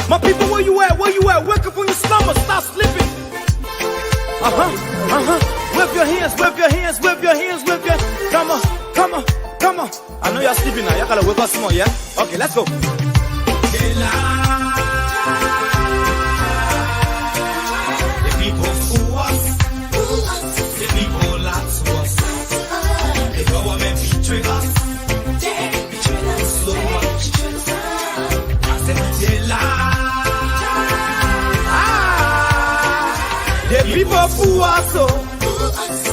My people, where you at? Where you at? Wake up from your slumber, stop sleeping. Wave your hands, wave your hands, wave your hands, wave your hands. Come on, come on, come on. I know you're sleeping now. You gotta wake up some more, yeah? Okay, let's go. The people fool us. The people lie to us. The government betray us. They betray us so much. I said they lie. The people fool us, oh.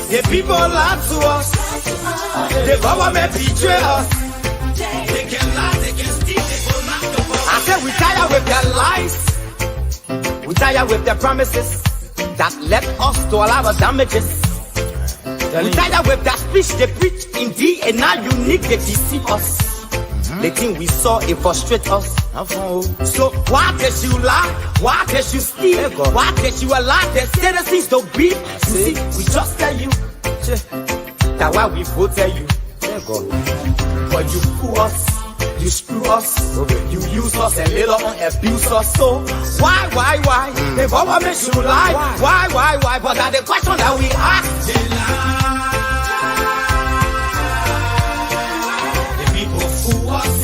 The people lie to us. The government betray us. They can lie, they can steal, they will not go. I said we tired with their lies. We tired with their promises that led us to all our damages. We tired with their speech they preach indeed, and now unique they deceive us. The thing we saw, it frustrate us. So why did you lie? Why did you steal? Why did you allow the citizens to beat? You see, we just tell you that's why we voted you. But you fool us, you screw us, you use us and later on abuse us. So why? The government should lie. Why? But that's the question that we ask. They lie. The people fool us.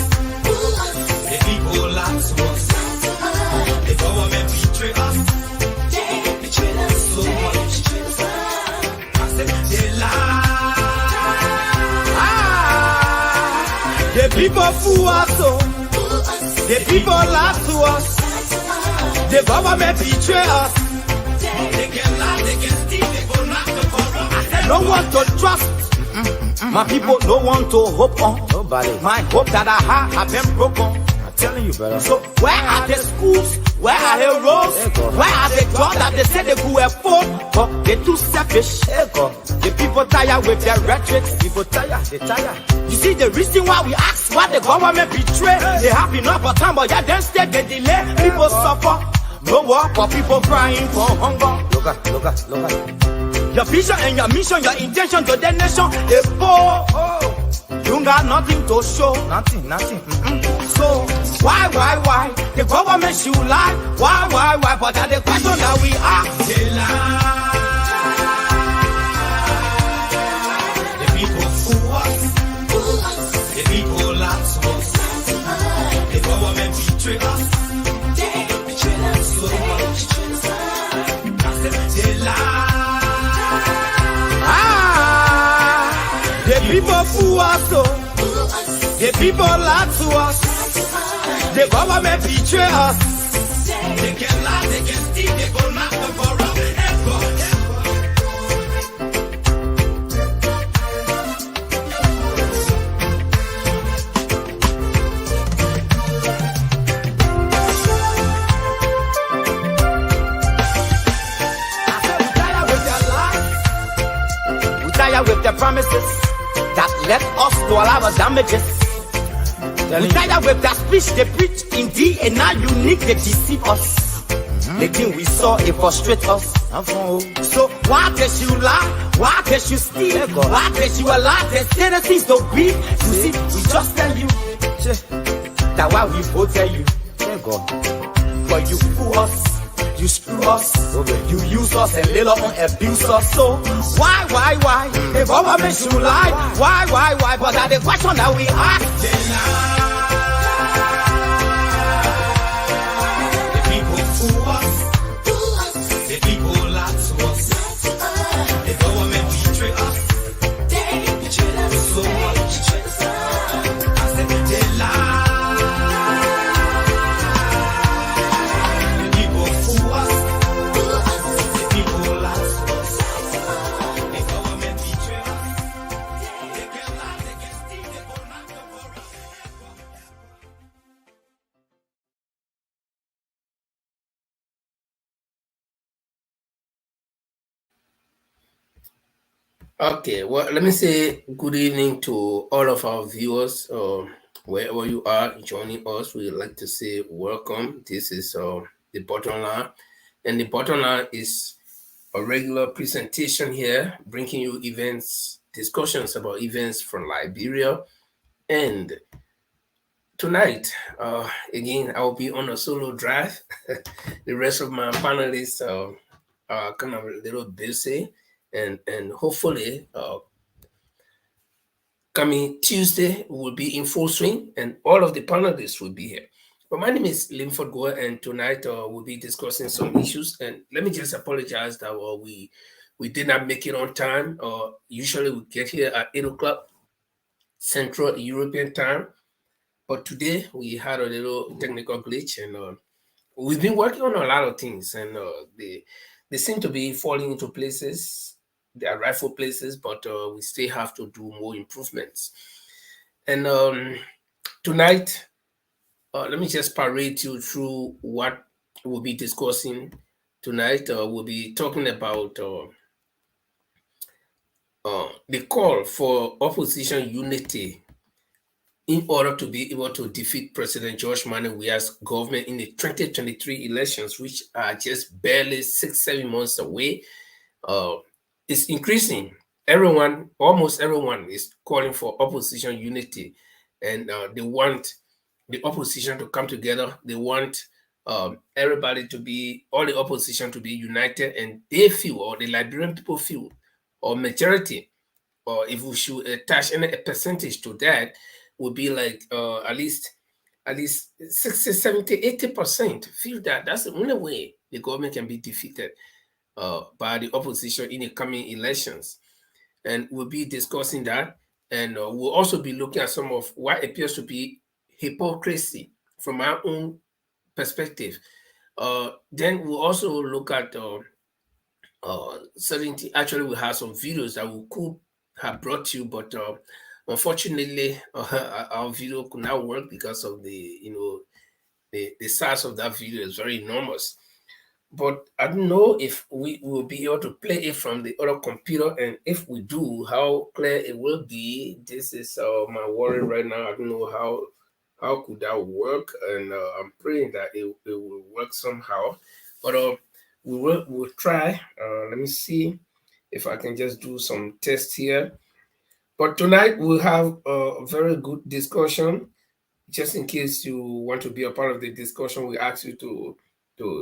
The people lie to us. The government betray us. They betray us so much. I said they lie. The people fool us, oh. The people lie to us. The government betray us. They can lie, they can steal, they go knock the corrupt. No one to trust. My people, no one to hope on. Nobody. My hope that I have been broken. I'm telling you, brother. So where are the schools? Where are the roads? Where are the jobs that they say they could afford? But they're too selfish. The people tired with their rhetoric. People tired, they tired. You see the reason why we ask why the government betray. They have enough of time, but yeah, then instead they delay. People suffer. No work for people crying for hunger. Look at. Your vision and your mission, your intention to the nation, they poor. You got nothing to show. Nothing. So why? The government should lie. Why? But that's the question that we ask. They lie. The people fool us. The people lie to us. The government betray us. They betray us so much. I said they lie. The people fool us, oh. The people lie to us. The government betray us. They can lie, they can steal, they go knock the corrupt. With their promises that led us to all our damages. We tired with that speech they preach indeed, and now unique they deceive us. The thing we saw, it frustrate us. So why did you lie? Why did you steal? Why did you allow the citizens to beat? You see, we just tell you that's why we voted you. But you fool us. You screw us, you use us and later on abuse us. So why? The government should lie. Why? But that's the question that we ask. The people fool us. The people lie to us. The government betray us. They betray us so much. I said they lie. Okay, well, let me say good evening to all of our viewers, wherever you are joining us. We'd like to say welcome. This is the bottom line, and the bottom line is a regular presentation here, bringing you discussions about events from Liberia, and Tonight, again, I will be on a solo drive. The rest of my panelists are kind of a little busy, and hopefully, coming Tuesday, we'll be in full swing, and all of the panelists will be here. But my name is Linford Weah, and tonight we'll be discussing some issues. And let me just apologize that we did not make it on time. Usually we get here at 8 o'clock Central European time. But today we had a little technical glitch, and we've been working on a lot of things, and they seem to be falling into places. They are rightful places, but we still have to do more improvements. And tonight, let me just parade you through what we'll be discussing tonight. We'll be talking about the call for opposition unity in order to be able to defeat President George Weah's government in the 2023 elections, which are just barely 6-7 months away. It's increasing. Almost everyone is calling for opposition unity, and they want the opposition to come together. They want everybody to be, all the opposition to be united, and they feel, or the Liberian people feel, or majority, or if we should attach any percentage to that, would be like at least 60, 70, 80% feel that that's the only way the government can be defeated by the opposition in the coming elections. And we'll be discussing that. And we'll also be looking at some of what appears to be hypocrisy from our own perspective. Then we'll also look at certainty. Actually, we have some videos that we could have brought you, but unfortunately, our video could not work because of the size of that video is very enormous. But I don't know if we will be able to play it from the other computer, and if we do, how clear it will be. This is my worry right now. I don't know how could that work, and I'm praying that it will work somehow. But we'll try. Let me see if I can just do some tests here. But tonight we'll have a very good discussion. Just in case you want to be a part of the discussion, we ask you to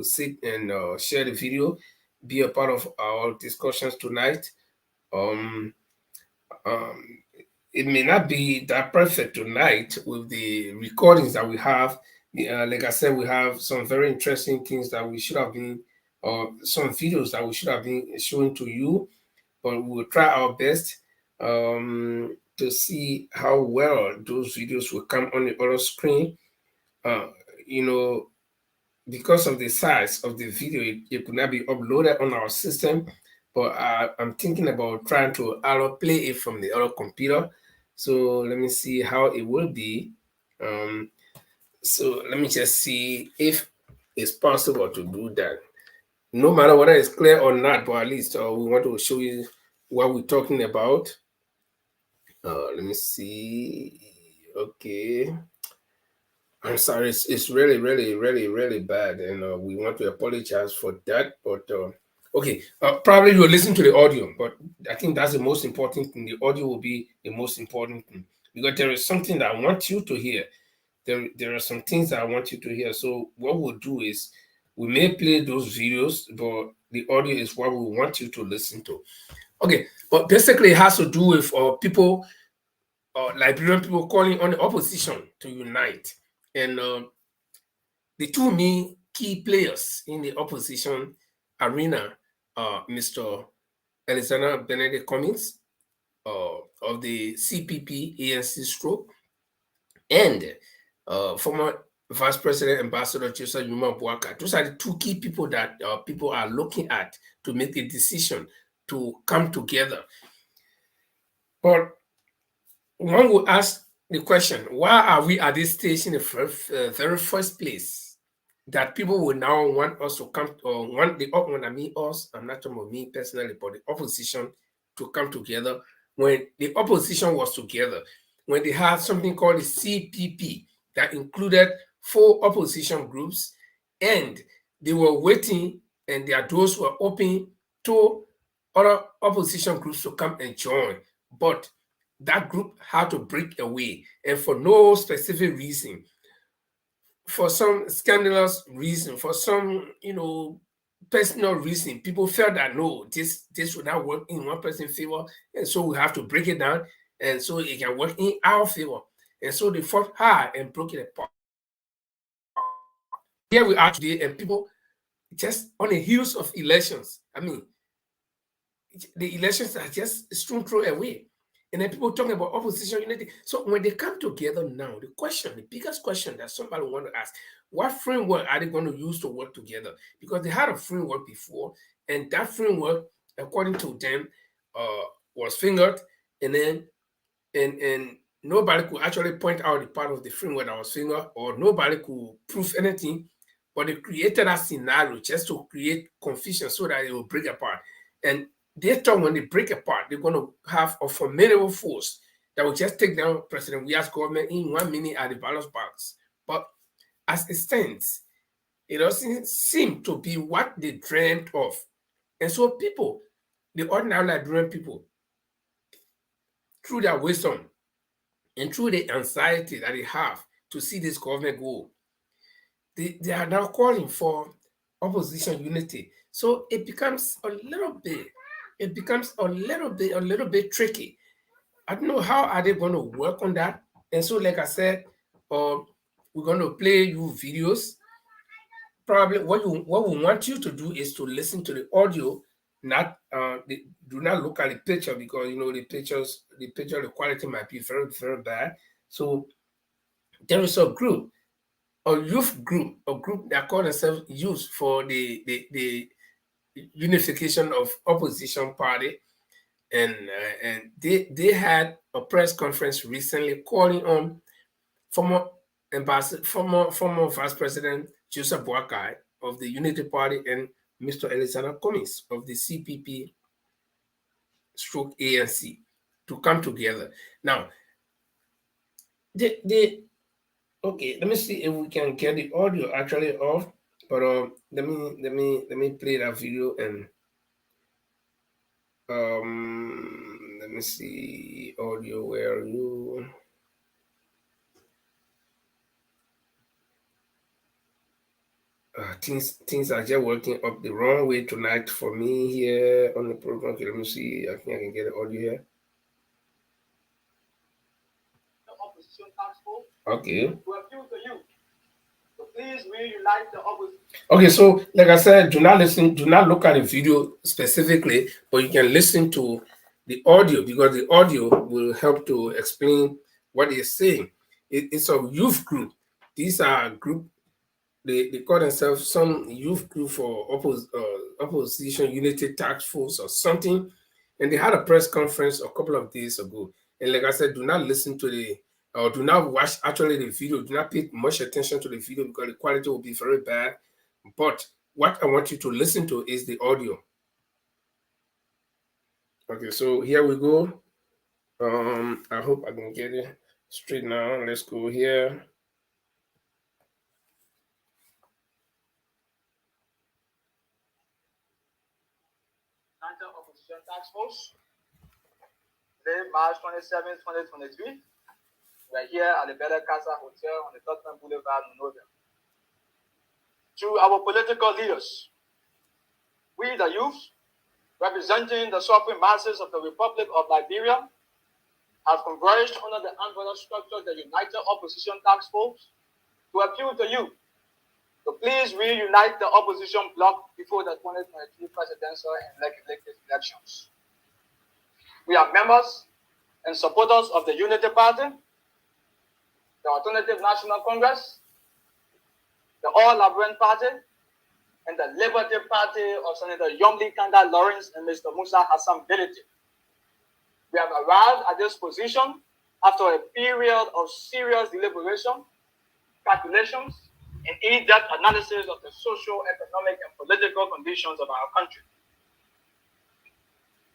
sit and share the video, be a part of our discussions tonight. It may not be that perfect tonight with the recordings that we have. Like I said, we have some very interesting things that we should have been, or some videos that we should have been showing to you, but we'll try our best to see how well those videos will come on the other screen. Because of the size of the video, it could not be uploaded on our system, but I'm thinking about trying to play it from the other computer. So let me see how it will be. So let me just see if it's possible to do that. No matter whether it's clear or not, but at least we want to show you what we're talking about. Let me see. Okay. I'm sorry, it's really, really, really, really bad, and we want to apologize for that. But okay, probably you'll listen to the audio, but I think that's the most important thing. The audio will be the most important thing, because there is something that I want you to hear. There are some things that I want you to hear. So what we'll do is we may play those videos, but the audio is what we want you to listen to. Okay, but basically it has to do with people, Liberian people calling on the opposition to unite. And the two main key players in the opposition arena are Mr. Alexander Benedict Cummings of the CPP ANC stroke, and former Vice President Ambassador Joseph Yuma Buaka. Those are the two key people that people are looking at to make a decision to come together. But one will ask the question, why are we at this stage in the very first place that people will now want us to come, or when I mean us, I'm not talking about me personally, but the opposition to come together, when the opposition was together, when they had something called the CPP that included 4 opposition groups, and they were waiting, and their doors were open to other opposition groups to come and join. But that group had to break away, and for no specific reason, for some scandalous reason, for some, personal reason, people felt that no, this would not work in one person's favor, and so we have to break it down, and so it can work in our favor. And so they fought hard and broke it apart. Here we are today, and people just on the heels of elections. I mean, the elections are just strewn thrown away. And then people talking about opposition unity. So when they come together now, the biggest question that somebody want to ask, what framework are they going to use to work together? Because they had a framework before, and that framework, according to them, was fingered, and then and nobody could actually point out the part of the framework that was fingered, or nobody could prove anything. But they created a scenario just to create confusion so that it will break apart. And they thought when they break apart, they're going to have a formidable force that will just take down President Weah's government in 1 minute at the ballot box. But as it stands, it doesn't seem to be what they dreamed of. And so people, the ordinary Liberian people, through their wisdom and through the anxiety that they have to see this government go, they are now calling for opposition unity. So it becomes a little bit tricky. I don't know how are they going to work on that. And so, like I said, we're going to play you videos. Probably what we want you to do is to listen to the audio, not do not look at the picture, because the picture, the quality might be very, very bad. So there is a youth group, a group that call themselves Youth for the Unification of Opposition Party, and they had a press conference recently calling on former Vice President Joseph Boakai of the Unity Party and Mr. Alexander Cummings of the CPP stroke ANC to come together. Now, okay, let me see if we can get the audio actually off. But let me play that video, and let me see audio. Where are you? Things are just working up the wrong way tonight for me here on the program. Okay, let me see. I think I can get the audio here. Okay. Please reunite the opposition. Okay, so like I said, do not look at the video specifically, but you can listen to the audio, because the audio will help to explain what they're saying. It's a youth group. These are a group, they call themselves some youth group for opposition unity task force or something, and they had a press conference a couple of days ago. And like I said, do not listen to or do not watch actually the video. Do not pay much attention to the video, because the quality will be very bad. But what I want you to listen to is the audio. Okay, so here we go. I hope I can get it straight now. Let's go here. Opposition Task Force. Today, March 27, 2023. We're here at the Bella Casa Hotel on the Tottenham Boulevard, Monrovia. To our political leaders, we the youth, representing the suffering masses of the Republic of Liberia, have converged under the umbrella structure of the United Opposition Task Force to appeal to you to please reunite the opposition bloc before the 2023 presidential and legislative elections. We are members and supporters of the Unity Party, the Alternative National Congress, the All Liberian Party, and the Liberty Party of Senator Yomli Kanda Lawrence and Mr. Musa Hassan Bility. We have arrived at this position after a period of serious deliberation, calculations, and in-depth analysis of the social, economic, and political conditions of our country.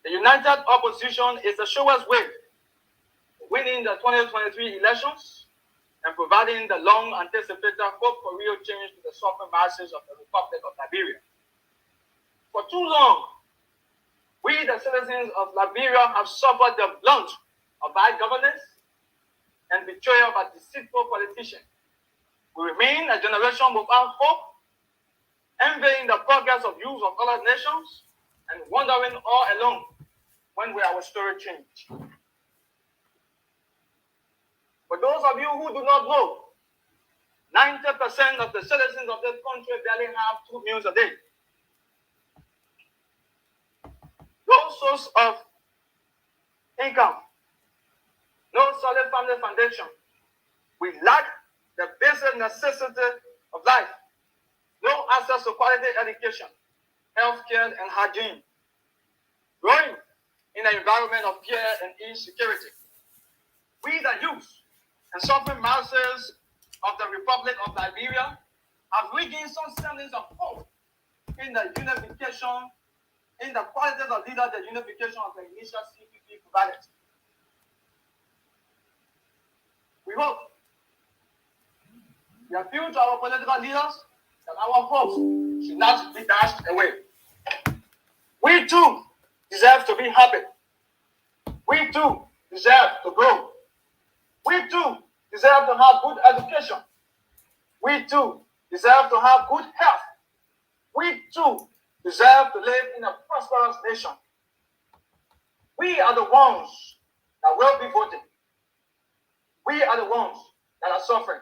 The united opposition is the surest way to winning the 2023 elections and providing the long-anticipated hope for real change to the suffering masses of the Republic of Liberia. For too long, we, the citizens of Liberia, have suffered the blunt of bad governance and betrayal of a deceitful politician. We remain a generation without hope, envying the progress of youth of other nations and wondering all alone when will our story change. For those of you who do not know, 90% of the citizens of this country barely have 2 meals a day. No source of income, no solid family foundation. We lack the basic necessity of life, no access to quality education, healthcare, and hygiene. Growing in an environment of fear and insecurity. We, the youth and suffering masses of the Republic of Liberia, have regained some semblance of hope in the unification, in the qualities of leader, the unification of the initial CPP provided. We hope, we appeal to our political leaders that our hopes should not be dashed away. We too deserve to be happy. We too deserve to grow. We too deserve to have good education. We too deserve to have good health. We too deserve to live in a prosperous nation. We are the ones that will be voting. We are the ones that are suffering.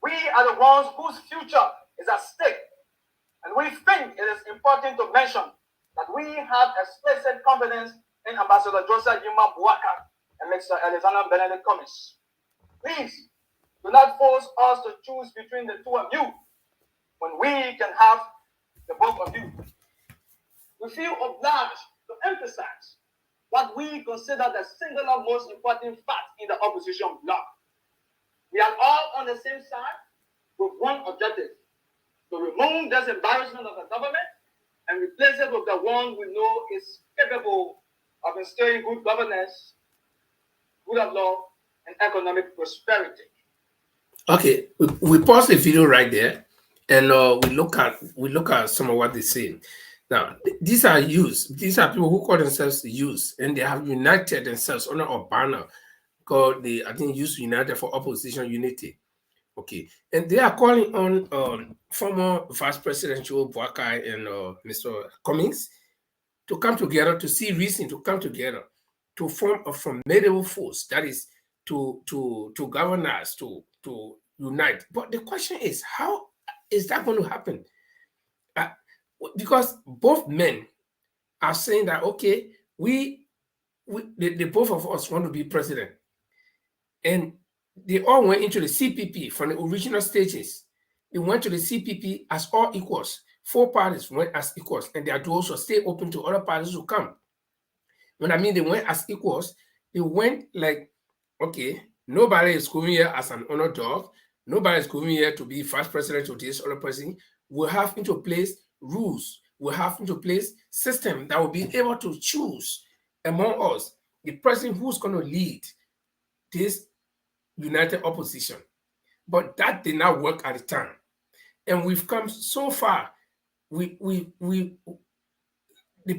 We are the ones whose future is at stake. And we think it is important to mention that we have explicit confidence in Ambassador Joseph Yuma Buaka and Mr. Alexander Benedict Cummings. Please do not force us to choose between the two of you when we can have the both of you. We feel obliged to emphasize what we consider the singular most important fact in the opposition bloc. We are all on the same side with one objective: to remove this embarrassment of the government and replace it with the one we know is capable of instilling good governance, rule of law, and economic prosperity. Okay, we pause the video right there, and we look at some of what they say. Now, these are youths. These are people who call themselves youths, and they have united themselves under a banner called the, I think, Youth United for Opposition Unity. Okay, and they are calling on former Vice President Joe Buakai and Mr. Cummings to come together, to see reason to come together, to form a formidable force that is to govern us, to unite. But the question is, how is that going to happen? Because both men are saying that, okay, the both of us want to be president, and they all went into the CPP from the original stages. They went to the CPP as all equals. 4 parties went as equals, and their doors will stay open to other parties who come. When I mean they went as equals, they went like, okay, nobody is coming here as an underdog. Nobody is coming here to be vice president or this other person. We'll have into place rules. We'll have into place system that will be able to choose among us the person who's going to lead this united opposition. But that did not work at the time. And we've come so far. The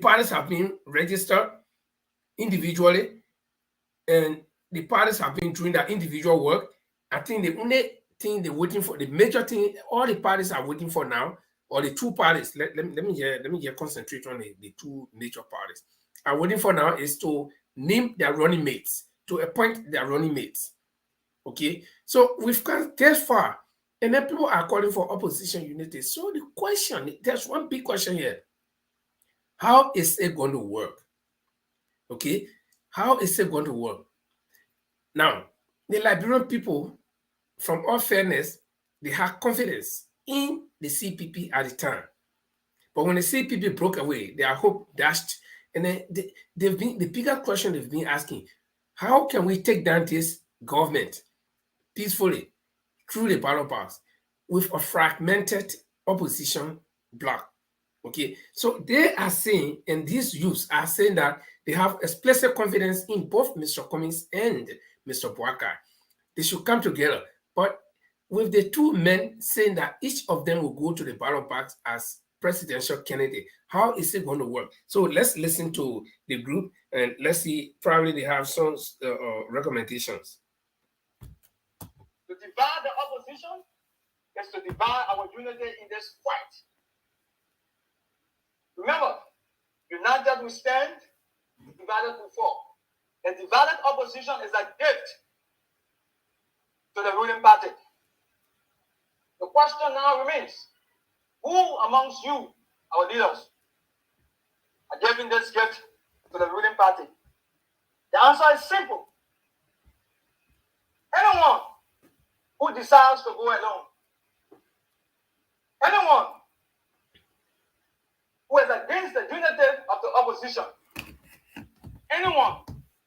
parties have been registered individually, and the parties have been doing their individual work. I think the only thing they're waiting for, the major thing all the parties are waiting for now, or the 2 parties, let me concentrate on the 2 major parties are waiting for now, is to name their running mates, to appoint their running mates. Okay, so we've come this far, and then people are calling for opposition unity. So the question, there's one big question here: how is it going to work? Okay, how is it going to work? Now, the Liberian people, from all fairness, they had confidence in the CPP at the time. But when the CPP broke away, their hope dashed. And then they've been, the bigger question they've been asking: how can we take down this government peacefully through the ballot box with a fragmented opposition bloc? Okay, so they are saying, and these youths are saying, that they have explicit confidence in both Mr. Cummings and Mr. Buaka. They should come together. But with the 2 men saying that each of them will go to the ballot box as presidential candidate. How is it going to work? So let's listen to the group and let's see. Probably they have some recommendations. To divide the opposition is to divide our unity in this fight. Remember, united we stand, divided we fall. A divided opposition is a gift to the ruling party. The question now remains, who amongst you, our leaders, are giving this gift to the ruling party? The answer is simple. Anyone who decides to go alone, anyone who is against the unity of the opposition, anyone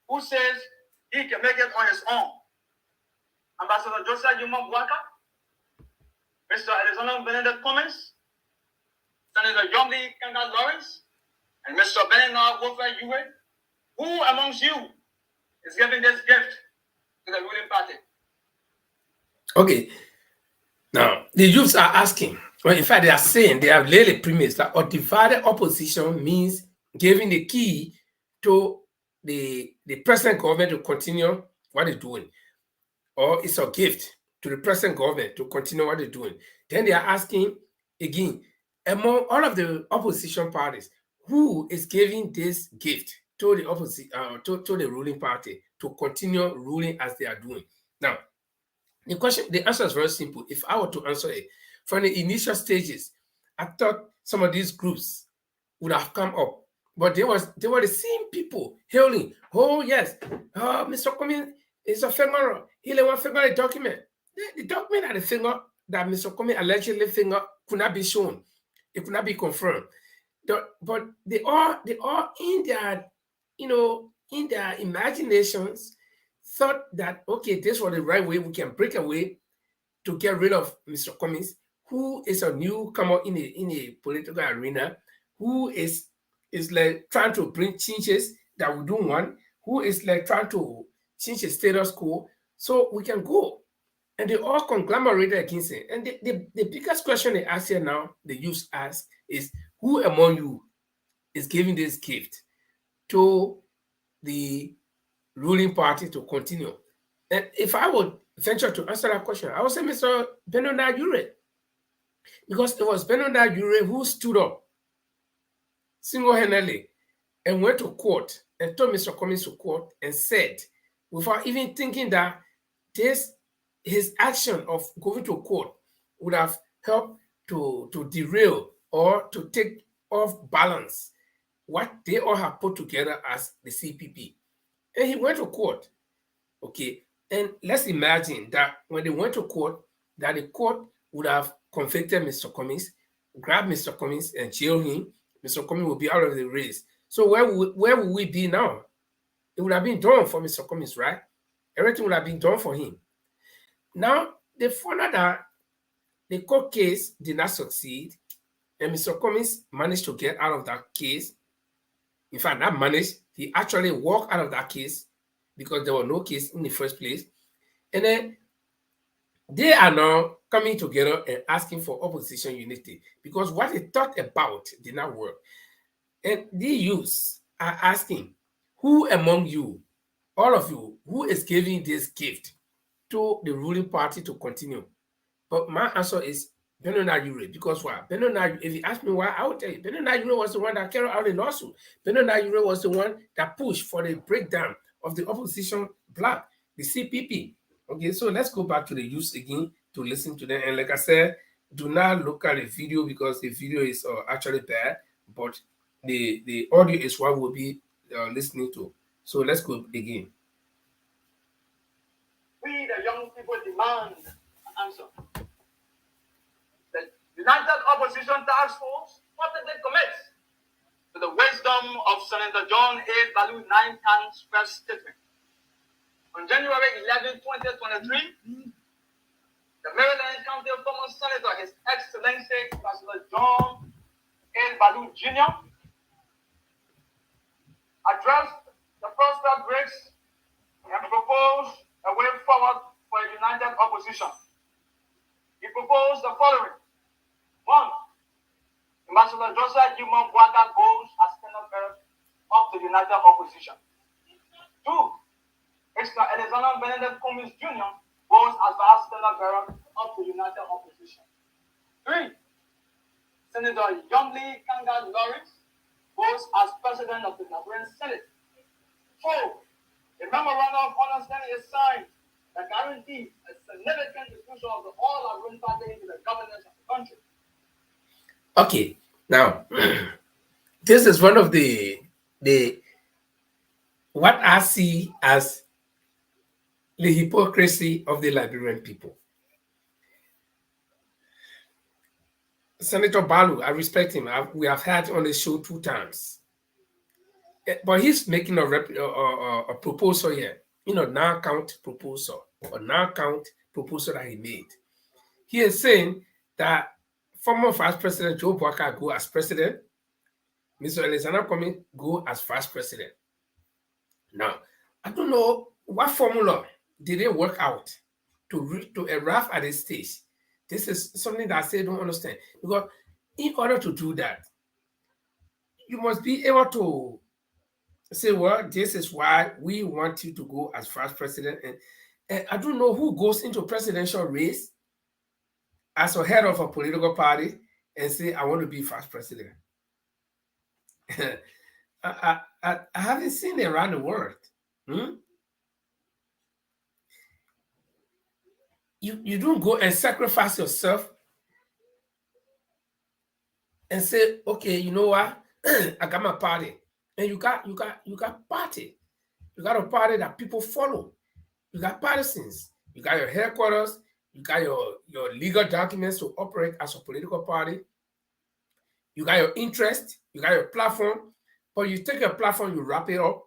who says he can make it on his own, Ambassador Joseph Yuma Bwaka, Mr. Alexander Benedict Cummins, Senator John Lee Kanga Lawrence, and Mr. Bernard Wofa Yue, who amongst you is giving this gift to the ruling party? Okay. Now, the youths are asking, well, in fact, they are saying, they have laid a premise that a divided opposition means giving the key to the present government to continue what they're doing, or it's a gift to the present government to continue what they're doing. Then they are asking again, among all of the opposition parties, who is giving this gift to the to the ruling party to continue ruling as they are doing? Now, the answer is very simple. If I were to answer it from the initial stages, I thought some of these groups would have come up, but they were the same people hailing. Oh yes, Mr. Cummings is a finger. He let one finger a document. The document had a finger that Mr. Cummings allegedly finger could not be shown. It could not be confirmed. But they all in their, in their imaginations thought that, okay, this was the right way we can break away to get rid of Mr. Cummings, who is a newcomer in a political arena, who is like trying to bring changes that we don't want, who is like trying to change the status quo so we can go. And they all conglomerated against it. And the biggest question they ask here now, the youth ask, is who among you is giving this gift to the ruling party to continue? And if I would venture to answer that question, I would say Mr. Bernard Ure, because it was Bernard Ure who stood up single-handedly and went to court and told Mr. Cummings to court and said, without even thinking that his action of going to court would have helped to derail or to take off balance what they all have put together as the CPP. And he went to court. Okay. And let's imagine that when they went to court, that the court would have convicted Mr. Cummings, grabbed Mr. Cummings and jailed him. Mr. Cummings would be out of the race. So where would we be now? It would have been done for Mr. Cummings, right? Everything would have been done for him. Now, they found out that the court case did not succeed, and Mr. Cummings managed to get out of that case. In fact, not managed, he actually walked out of that case because there was no case in the first place. And then they are now coming together and asking for opposition unity because what they thought about did not work. And the youths are asking, who among you, all of you, who is giving this gift to the ruling party to continue? But my answer is Bernard Ure, because why? Bernard, if you ask me why, I will tell you. Bernard Ure was the one that carried out the lawsuit. Bernard Ure was the one that pushed for the breakdown of the opposition bloc, the CPP. Okay, so let's go back to the youth again to listen to them. And like I said, do not look at the video because the video is actually bad, but the audio is what we'll be listening to. So let's go again. We, the young people, demand an answer. The United Opposition Task Force, what did they commit to the wisdom of Senator John A. Balu 9 times press statement? On January 11, 2023, the Maryland County former Senator, His Excellency Pastor John A. Balu Jr., addressed the prospect breaks and proposed a way forward for a united opposition. He proposed the following. 1. We Ambassador Joseph Human Waka goes as standard bearer of the United Opposition. 2. Extra Alexander Benedict Cummings Jr. goes as vice standard bearer of the United Opposition. 3. Senator Yomli Kanga Lawrence goes as president of the Liberian Senate. 4. A memorandum of understanding is signed that guarantees a significant inclusion of the all Liberian parties in the governance of the country. Okay, now this is one of the what I see as the hypocrisy of the Liberian people. Senator Balu, I respect him. We have had on the show 2 times, but he's making a proposal here, non-count proposal or non-count proposal that he made. He is saying that former Vice President Joe Boakai go as president, Mr. Alexander Cummings go as vice president. Now, I don't know what formula did they work out to arrive at this stage. This is something that I say don't understand. Because in order to do that, you must be able to say, well, this is why we want you to go as vice president. And I don't know who goes into presidential race as a head of a political party and say, I want to be vice president. I haven't seen it around the world. You don't go and sacrifice yourself and say, okay, you know what? I got my party. And you got party. You got a party that people follow. You got partisans. You got your headquarters. You got your legal documents to operate as a political party. You got your interest. You got your platform. But you take your platform, you wrap it up,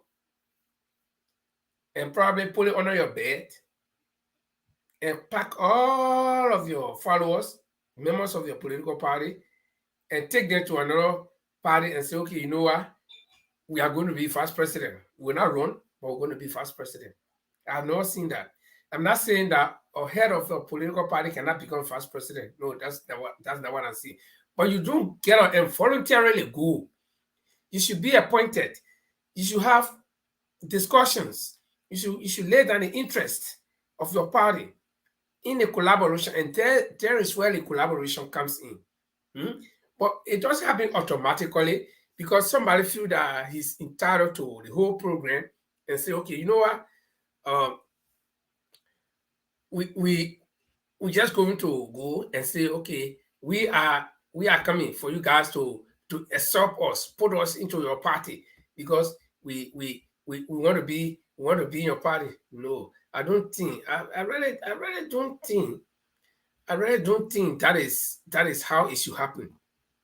and probably put it under your bed, and pack all of your followers, members of your political party, and take them to another party and say, okay, you know what? We are going to be vice president. We're not run, but we're going to be vice president. I have not seen that. I'm not saying that a head of a political party cannot become vice president. No, that's not what I'm saying. But you don't get out and voluntarily go. You should be appointed. You should have discussions. You should lay down the interest of your party in a collaboration, and there is where the collaboration comes in. But it doesn't happen automatically because somebody feel that he's entitled to the whole program and say, okay, you know what? We just going to go and say, okay, we are coming for you guys to accept us, put us into your party because we want to be in your party. No, I don't think. I really don't think. I really don't think that is how it should happen.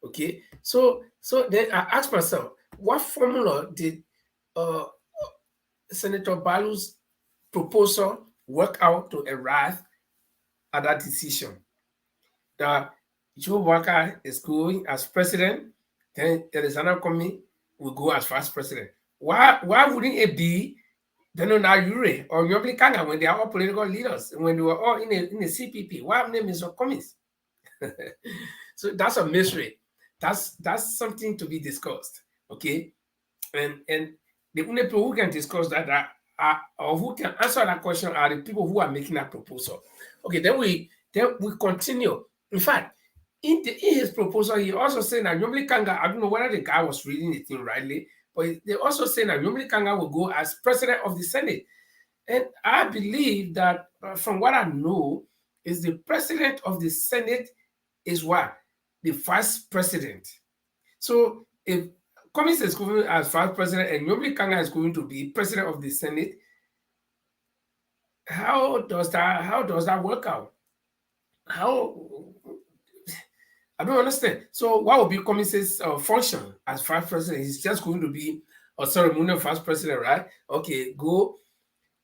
Okay, so then I asked myself, what formula did Senator Balu's proposal work out to arrive at that decision? That Joe Boakai is going as president, then Alexander Cummings will go as vice president. Why wouldn't it be Bernard Ure or Yomli Kanga when they are all political leaders, when they were all in the CPP? Why name Mr. Cummings? So that's a mystery. That's something to be discussed. Okay, and the only people who can discuss that or who can answer that question are the people who are making that proposal. Okay, then we continue. In fact, in his proposal, he also said that Yomli Kanga, I don't know whether the guy was reading the thing rightly, but they also say that Yomli Kanga will go as president of the Senate. And I believe that from what I know, is the president of the Senate is what? The vice president. So if Cummings is going as vice president and Yomli Kanga is going to be president of the Senate, how does that work out? I don't understand. So what will be Cummings' function as vice president? He's just going to be a ceremonial vice president, right? Okay, go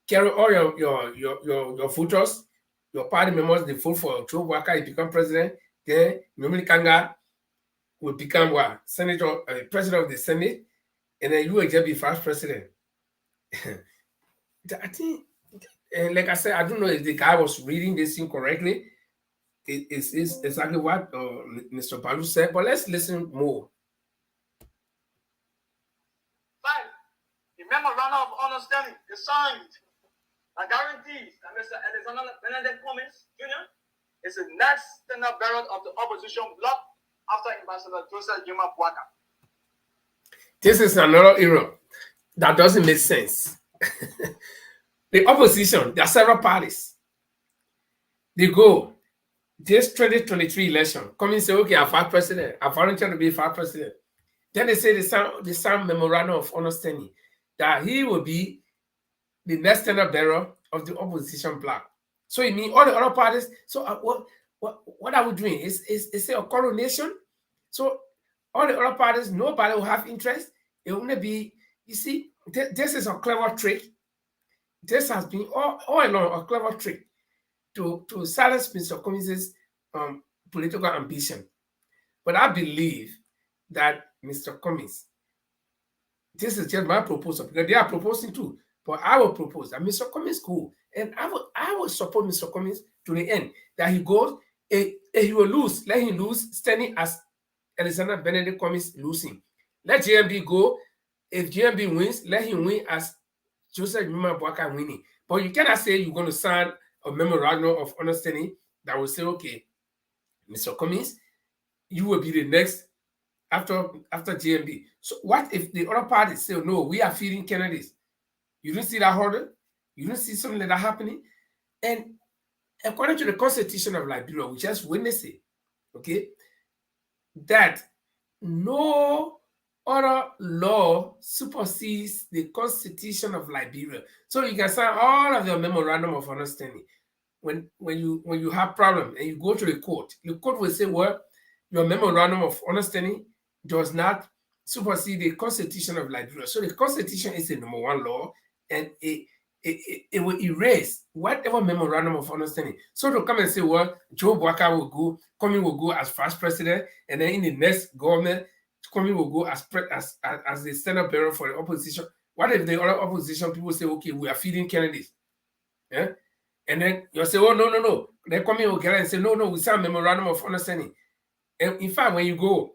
carry all your voters, your party members, they vote for Joe Boakai, he become president. Then Yomli Kanga will become what? Senator, president of the Senate, and then you will just be vice president. I think, and like I said, I don't know if the guy was reading this thing correctly, is exactly what Mr. Balu said, but let's listen more. Fine. The memorandum of understanding is signed and guarantees that Mr. Alexander Benedict Cummings Jr. is the next standard bearer of the opposition bloc after Ambassador Joseph Juma Boaka. This is another error that doesn't make sense. The opposition, there are several parties. They go, this 2023 election, come and say, okay, I fought president. I volunteer to be fought president. Then they say the sound memorandum of understanding that he will be the next standard bearer of the opposition bloc. So it means all the other parties. So what are we doing? Is a coronation? So all the other parties, nobody will have interest. It will only be, you see, this is a clever trick. This has been all along a clever trick to silence Mr. Cummings' political ambition. But I believe that Mr. Cummings, this is just my proposal, because they are proposing too. But I will propose that Mr. Cummings go, and I will support Mr. Cummings to the end, that he goes, and he will lose. Let him lose, standing as Alexander Benedict Cummings losing. Let GMB go. If GMB wins, let him win as Joseph Juma Boaka winning. But you cannot say you're going to sign a memorandum of understanding that will say, okay, Mr. Cummings, you will be the next after GMB. So what if the other parties say, no, we are feeding candidates? You don't see that hurdle? You don't see something like that happening? And according to the Constitution of Liberia, we just witnessed it, okay, that no other law supersedes the Constitution of Liberia. So you can sign all of your memorandum of understanding. When you have problem and you go to the court will say, well, your memorandum of understanding does not supersede the Constitution of Liberia. So the Constitution is the number one law, and it will erase whatever memorandum of understanding. So to come and say, well, Joe Boaka will go, Cummings will go as first president, and then in the next government, Cummings will go as the standard bearer for the opposition. What if the other opposition people say, okay, we are feeding candidates? Yeah? And then you'll say, oh, no. Then Cummings will get and say, no, we sign memorandum of understanding. And in fact, when you go,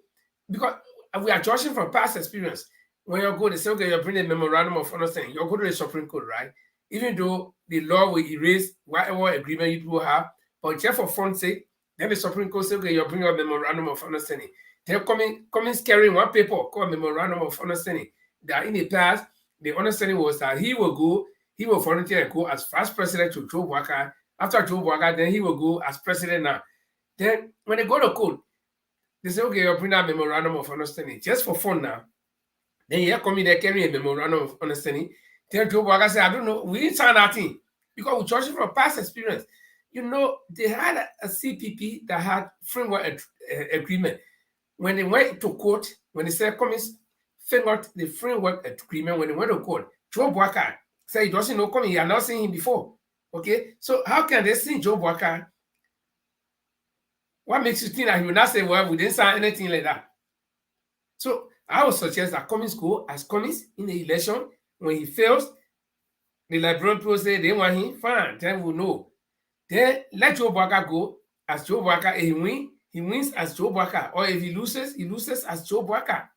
because we are judging from past experience, when you go, they say, okay, you're bringing a memorandum of understanding, you'll go to the Supreme Court, right? Even though the law will erase whatever agreement you people have, but just for fun's sake, then the Supreme Court says, okay, you're bringing a memorandum of understanding. They're Cummings carrying one paper called memorandum of understanding, that in the past, the understanding was that he will volunteer and go as first president to Joe Boaka. After Joe Boaka, then he will go as president now. Then when they go to court, they say, okay, you're bringing a memorandum of understanding just for fun now. Then here coming there carrying a memorandum of understanding. Then Joe Boaka said, I don't know, we didn't sign that thing because we judged from past experience. You know, they had a CPP that had framework agreement. When they went to court, when they said Cummings fingered the framework agreement, when they went to court, Joe Boaka said he doesn't know Cummings. He had not seen him before. Okay, so how can they see Joe Boaka? What makes you think that he will not say, well, we didn't sign anything like that? So I would suggest that Cummings go as Cummings in the election. When he fails, the Liberian people say they want him, fine, then we'll know. Then let Joe Boaka go as Joe Boaka. If he wins as Joe Boaka. Or if he loses as Joe Boaka.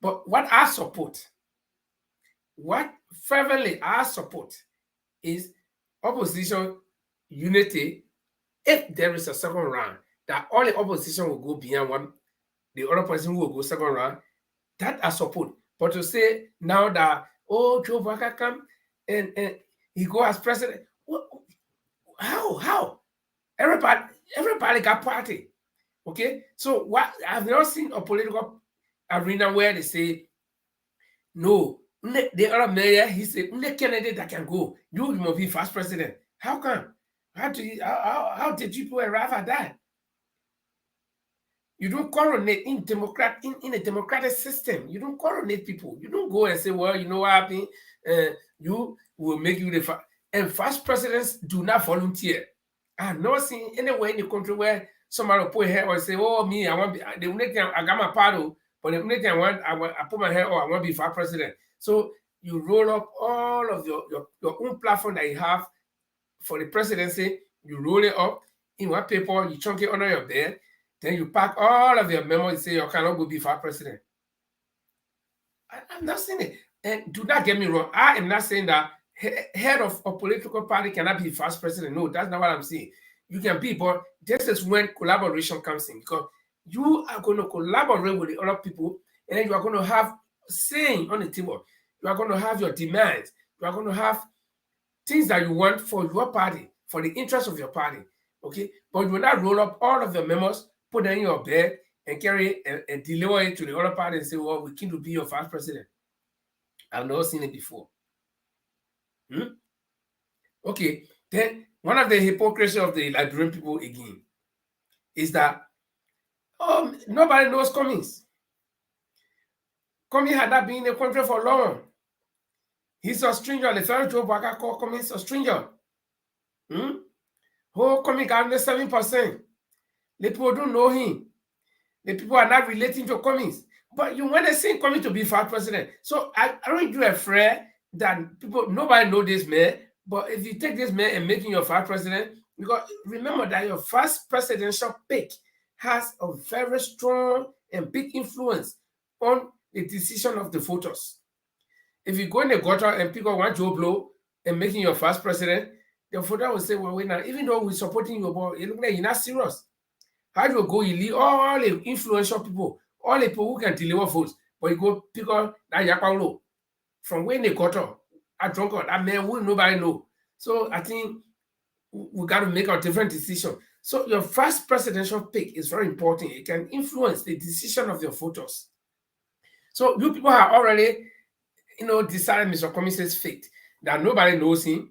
But what I support, what fervently I support is opposition unity. If there is a second round, that all the opposition will go beyond one, the other person will go second round, that I support. But to say now that, oh, Joe Boaka come and he go as president, how? Everybody got party. Okay? So what I've not seen a political arena where they say, no, the other mayor, he said, only candidate that can go, you must be first president. How come? How did people arrive at that? You don't coronate in a democratic system. You don't coronate people. You don't go and say, well, you know what happened? You will make you the first. And first presidents do not volunteer. I have not seen anywhere in the country where somebody will put hair or say, oh, me, I want to be, the only thing I got my paddle, but the only thing I put my hair, I want to be first president. So you roll up all of your own platform that you have for the presidency, you roll it up in one paper, you chunk it under your bed, then you pack all of your memos and say you cannot go be vice president. I'm not saying it. And do not get me wrong. I am not saying that head of a political party cannot be vice president. No, that's not what I'm saying. You can be, but this is when collaboration comes in, because you are going to collaborate with the other people, and then you are going to have saying on the table. You are going to have your demands. You are going to have things that you want for your party, for the interest of your party. Okay, but you will not roll up all of your memos, put them in your bed, and carry it and deliver it to the other party and say, well, we can to be your vice president. I've never seen it before. Okay, then one of the hypocrisy of the Liberian people again is that nobody knows Cummings. Cummings had not been in the country for long. He's a stranger. The federal job worker called Cummings a stranger. Who Cummings got 7%. The people don't know him. The people are not relating to Cummings. But you want to see Cummings to be vice president. So I don't do afraid that nobody know this man. But if you take this man and make him your vice president, because remember that your first presidential pick has a very strong and big influence on the decision of the voters. If you go in the gutter and pick up one Joe Blow and making your first president, the voter will say, well, wait now, even though we're supporting you, but you're not serious. How do you go? You leave all the influential people, all the people who can deliver votes, but you go pick up that Yakpaulo from when they got up, a drunkard, that man will nobody know. So I think we got to make a different decision. So your first presidential pick is very important. It can influence the decision of your voters. So you people have already, decided Mr. Cummings' fate, that nobody knows him.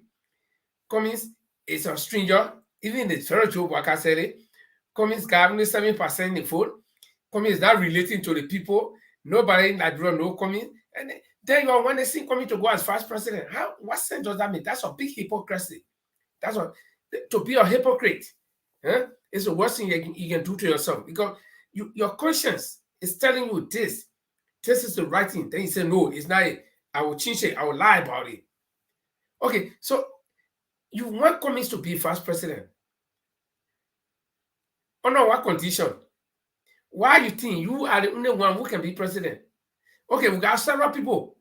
Cummings is a stranger. Even the federal job worker said it. Cummings got only 7% in the vote. Cummings is not relating to the people. Nobody in Liberia knows Cummings. And then you want to see Cummings to go as vice president. What sense does that make? That's a big hypocrisy. That's what, to be a hypocrite. It's the worst thing you can do to yourself, because your conscience is telling you this is the right thing. Then you say, no, it's not it. I will change it. I will lie about it. Okay, so you want Cummings to be vice president. Under what condition? Why you think you are the only one who can be president? Okay, we got several people.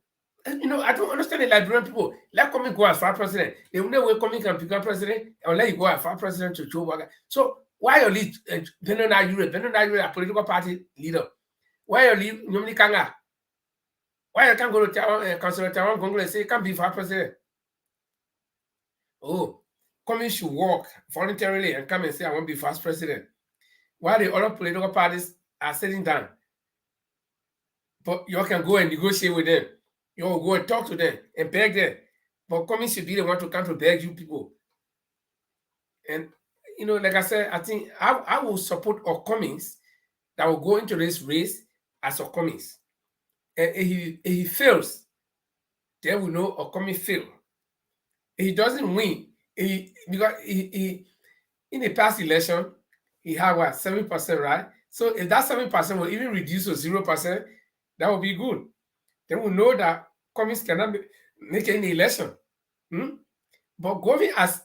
I don't understand the Liberian people. Let Cummings go as vice president. The only way Cummings can become president, I'll let you go as vice president to Joe Biden. So why you lead Benin Yure, a political party leader? Why you lead Nyomli Kanga? Why you can't go to Councilor Taiwan Congress and say you can't be vice president? Oh, Cummings should walk voluntarily and come and say, I want to be vice president. While the other political parties are sitting down. But you can go and negotiate with them. You will go and talk to them and beg them. But Cummings should be the one to come to beg you people. And, like I said, I think I will support a Cummings that will go into this race as a Cummings. And if he fails, then we know a Cummings failed. If he doesn't win, because he in the past election, he had 7%, right? So if that 7% will even reduce to 0%, that would be good. Then we know that Cummings cannot make any election. But going as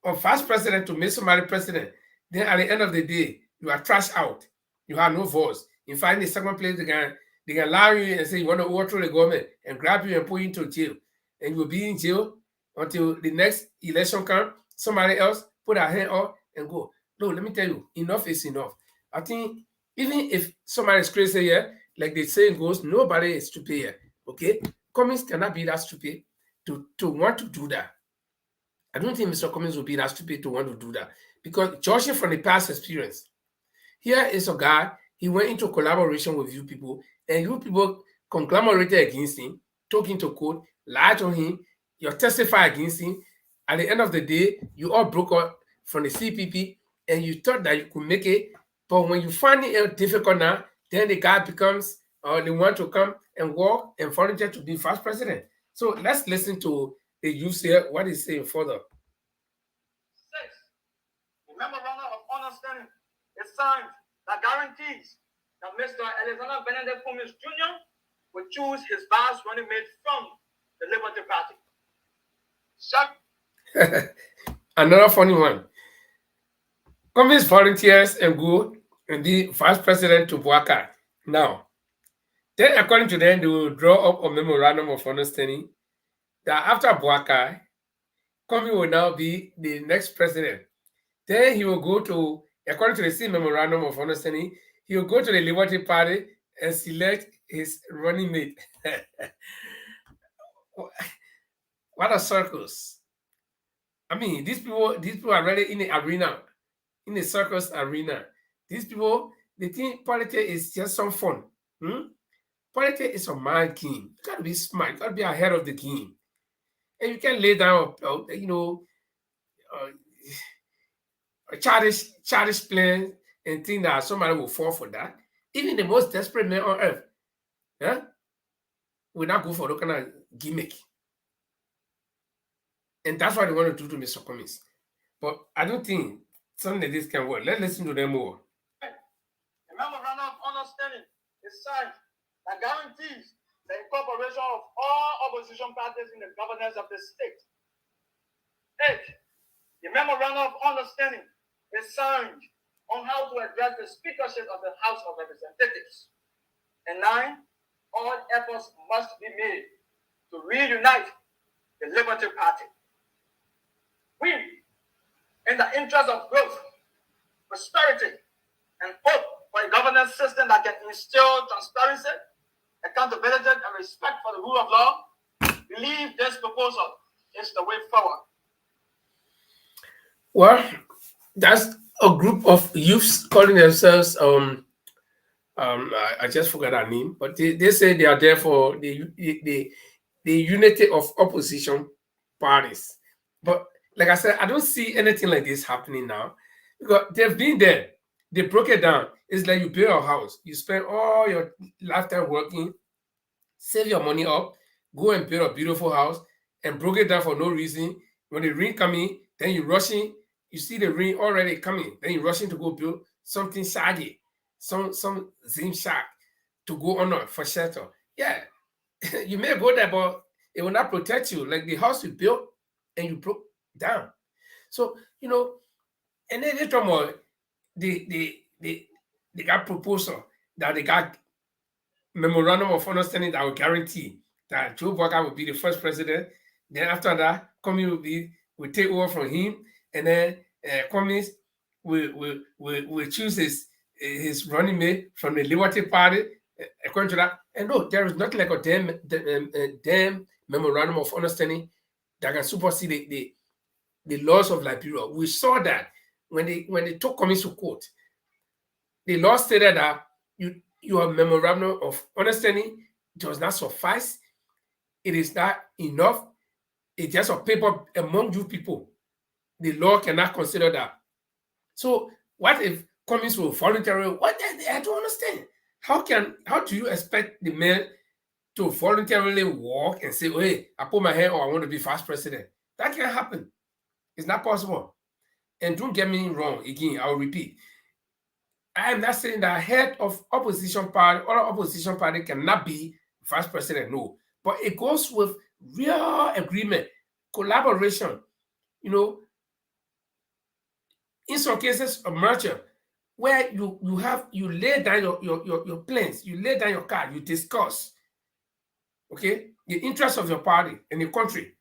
a vice president to make somebody president, then at the end of the day, you are trashed out. You have no voice. In fact, in the second place, they can allow you and say you want to overthrow the government and grab you and put you into jail. And you will be in jail until the next election comes. Somebody else put a hand up and go. No, let me tell you, enough is enough. I think even if somebody is crazy here, like the saying goes, nobody is stupid here. Okay? Cummings cannot be that stupid to want to do that. I don't think Mr. Cummings will be that stupid to want to do that. Because judging from the past experience, here is a guy, he went into collaboration with you people, and you people conglomerated against him, took him to court, lied on him, you testified against him. At the end of the day, you all broke up from the CPP, and you thought that you could make it. But when you find it difficult now, then the guy becomes the one to come and walk and volunteer to be vice president. So let's listen to the youth here, what he's saying further. 6. The memorandum of understanding is signed that guarantees that Mr. Alexander Benedict Cummings Jr. will choose his vice running mate from the Liberty Party. Another funny one. Communist volunteers and go and be vice president to Boaka. Now, then according to them, they will draw up a memorandum of understanding that after Boaka, Komi will now be the next president. Then he will go to, according to the same memorandum of understanding, he will go to the Liberty Party and select his running mate. What a circus. I mean, these people are really in the arena, in the circus arena. These people, they think politics is just some fun. Politics is a mind game. You gotta be smart, you gotta be ahead of the game. And you can lay down, a childish plan and think that somebody will fall for that. Even the most desperate man on earth, will not go for that kind of gimmick. And that's what they want to do to Mr. Cummings. But I don't think something like this can work. Let's listen to them more. A memorandum of understanding is signed that guarantees the incorporation of all opposition parties in the governance of the state. 8. The memorandum of understanding is signed on how to address the speakership of the House of Representatives. And 9. All efforts must be made to reunite the Liberty Party. We, in the interest of growth, prosperity, and hope for a governance system that can instill transparency, accountability, and respect for the rule of law, believe this proposal is the way forward. Well, that's a group of youths calling themselves I just forgot her name, but they say they are there for the unity of opposition parties. But like I said, I don't see anything like this happening now, because they've been there. They broke it down. It's like you build a house, you spend all your lifetime working, save your money up, go and build a beautiful house, and broke it down for no reason. When the rain coming, then you rushing, you see the rain already coming, then you rushing to go build something shaggy, some zim shack to go on for shelter. Yeah, you may go there, but it will not protect you like the house you built and you broke down. So, and then they talk about they got proposal that they got memorandum of understanding that will guarantee that Joe Biden will be the first president. Then after that, Cummings will take over from him, and then Cummings will choose his running mate from the Liberty Party according to that. And no, there is nothing like a damn memorandum of understanding that can supersede the laws of Liberia. We saw that when they took Cummings to court. The law stated that your memorandum of understanding does not suffice. It is not enough. It's just a paper among you people. The law cannot consider that. So what if Cummings will voluntarily? What I don't understand. How do you expect the man to voluntarily walk and say, "Oh, hey, I put my hand or I want to be vice president"? That can't happen. It's not possible. And don't get me wrong. Again, I'll repeat. I am not saying that head of opposition party or opposition party cannot be vice president. No, but it goes with real agreement, collaboration. In some cases, a merger where you lay down your plans, you lay down your card, you discuss, okay, the interests of your party and the country.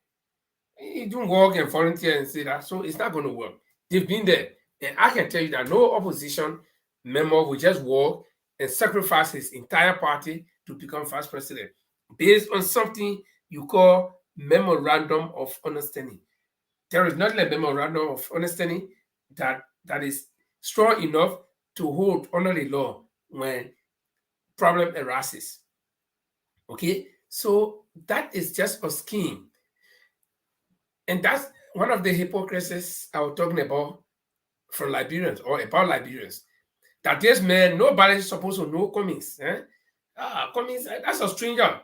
You don't work and volunteer and say that, so it's not going to work. They've been there, and I can tell you that no opposition member will just walk and sacrifice his entire party to become vice president based on something you call memorandum of understanding. There is not a memorandum of understanding that is strong enough to hold under the law when problem arises. Okay, so that is just a scheme, and that's one of the hypocrisies I was talking about from Liberians or about Liberians. That this man, nobody is supposed to know Cummings. Cummings, that's a stranger.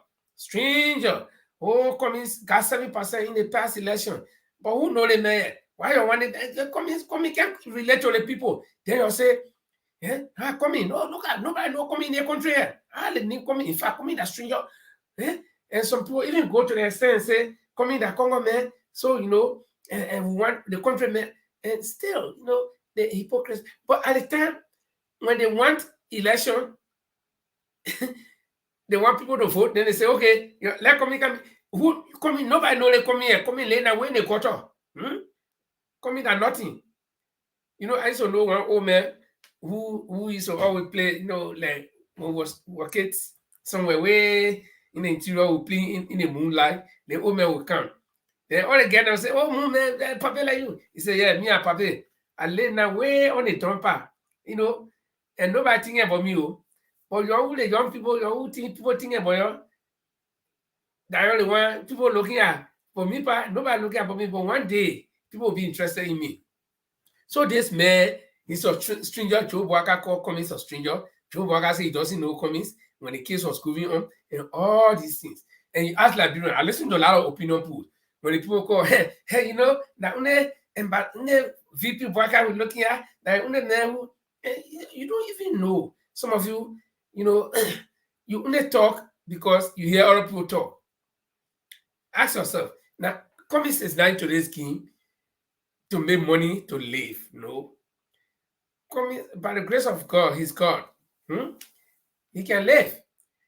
Oh, Cummings got 7% in the past election, but who know the man? Why you want it? Cummings can't relate to the people. Then you say, Cummings, no, look at nobody know Cummings in the country here. In fact, Cummings a stranger. And some people even go to the extent and say, Cummings the Congo man. So and we want the country man, and still, the hypocrites. But at the time, when they want election, they want people to vote, then they say, okay, let come in. Who come in? Nobody know they come here. Come in later when they quarter. Come in and nothing. I used to know one old man who used to always play, like when we kids somewhere way in the interior, we play in the moonlight. The old man will come. Then all the girls say, oh, man, Papa like you. He said, yeah, me and Papa. I lay now way on the trumper, and nobody thinking about me. But the young people, people thinking about you. That only one people looking at. For me, nobody looking at me, but one day, people will be interested in me. So this man, he's a stranger. Joe Walker called Cummings a stranger. Joe Walker said he doesn't know Cummings when the case was going on, and all these things. And he asked Liberian, I listened to a lot of opinion polls. When the people call, hey, that VP Walker we're looking at, that you don't even know. Some of you, you only talk because you hear other people talk. Ask yourself, now, Cummings is not into this scheme to make money to live. No. Cummings, by the grace of God, he's God. He can live.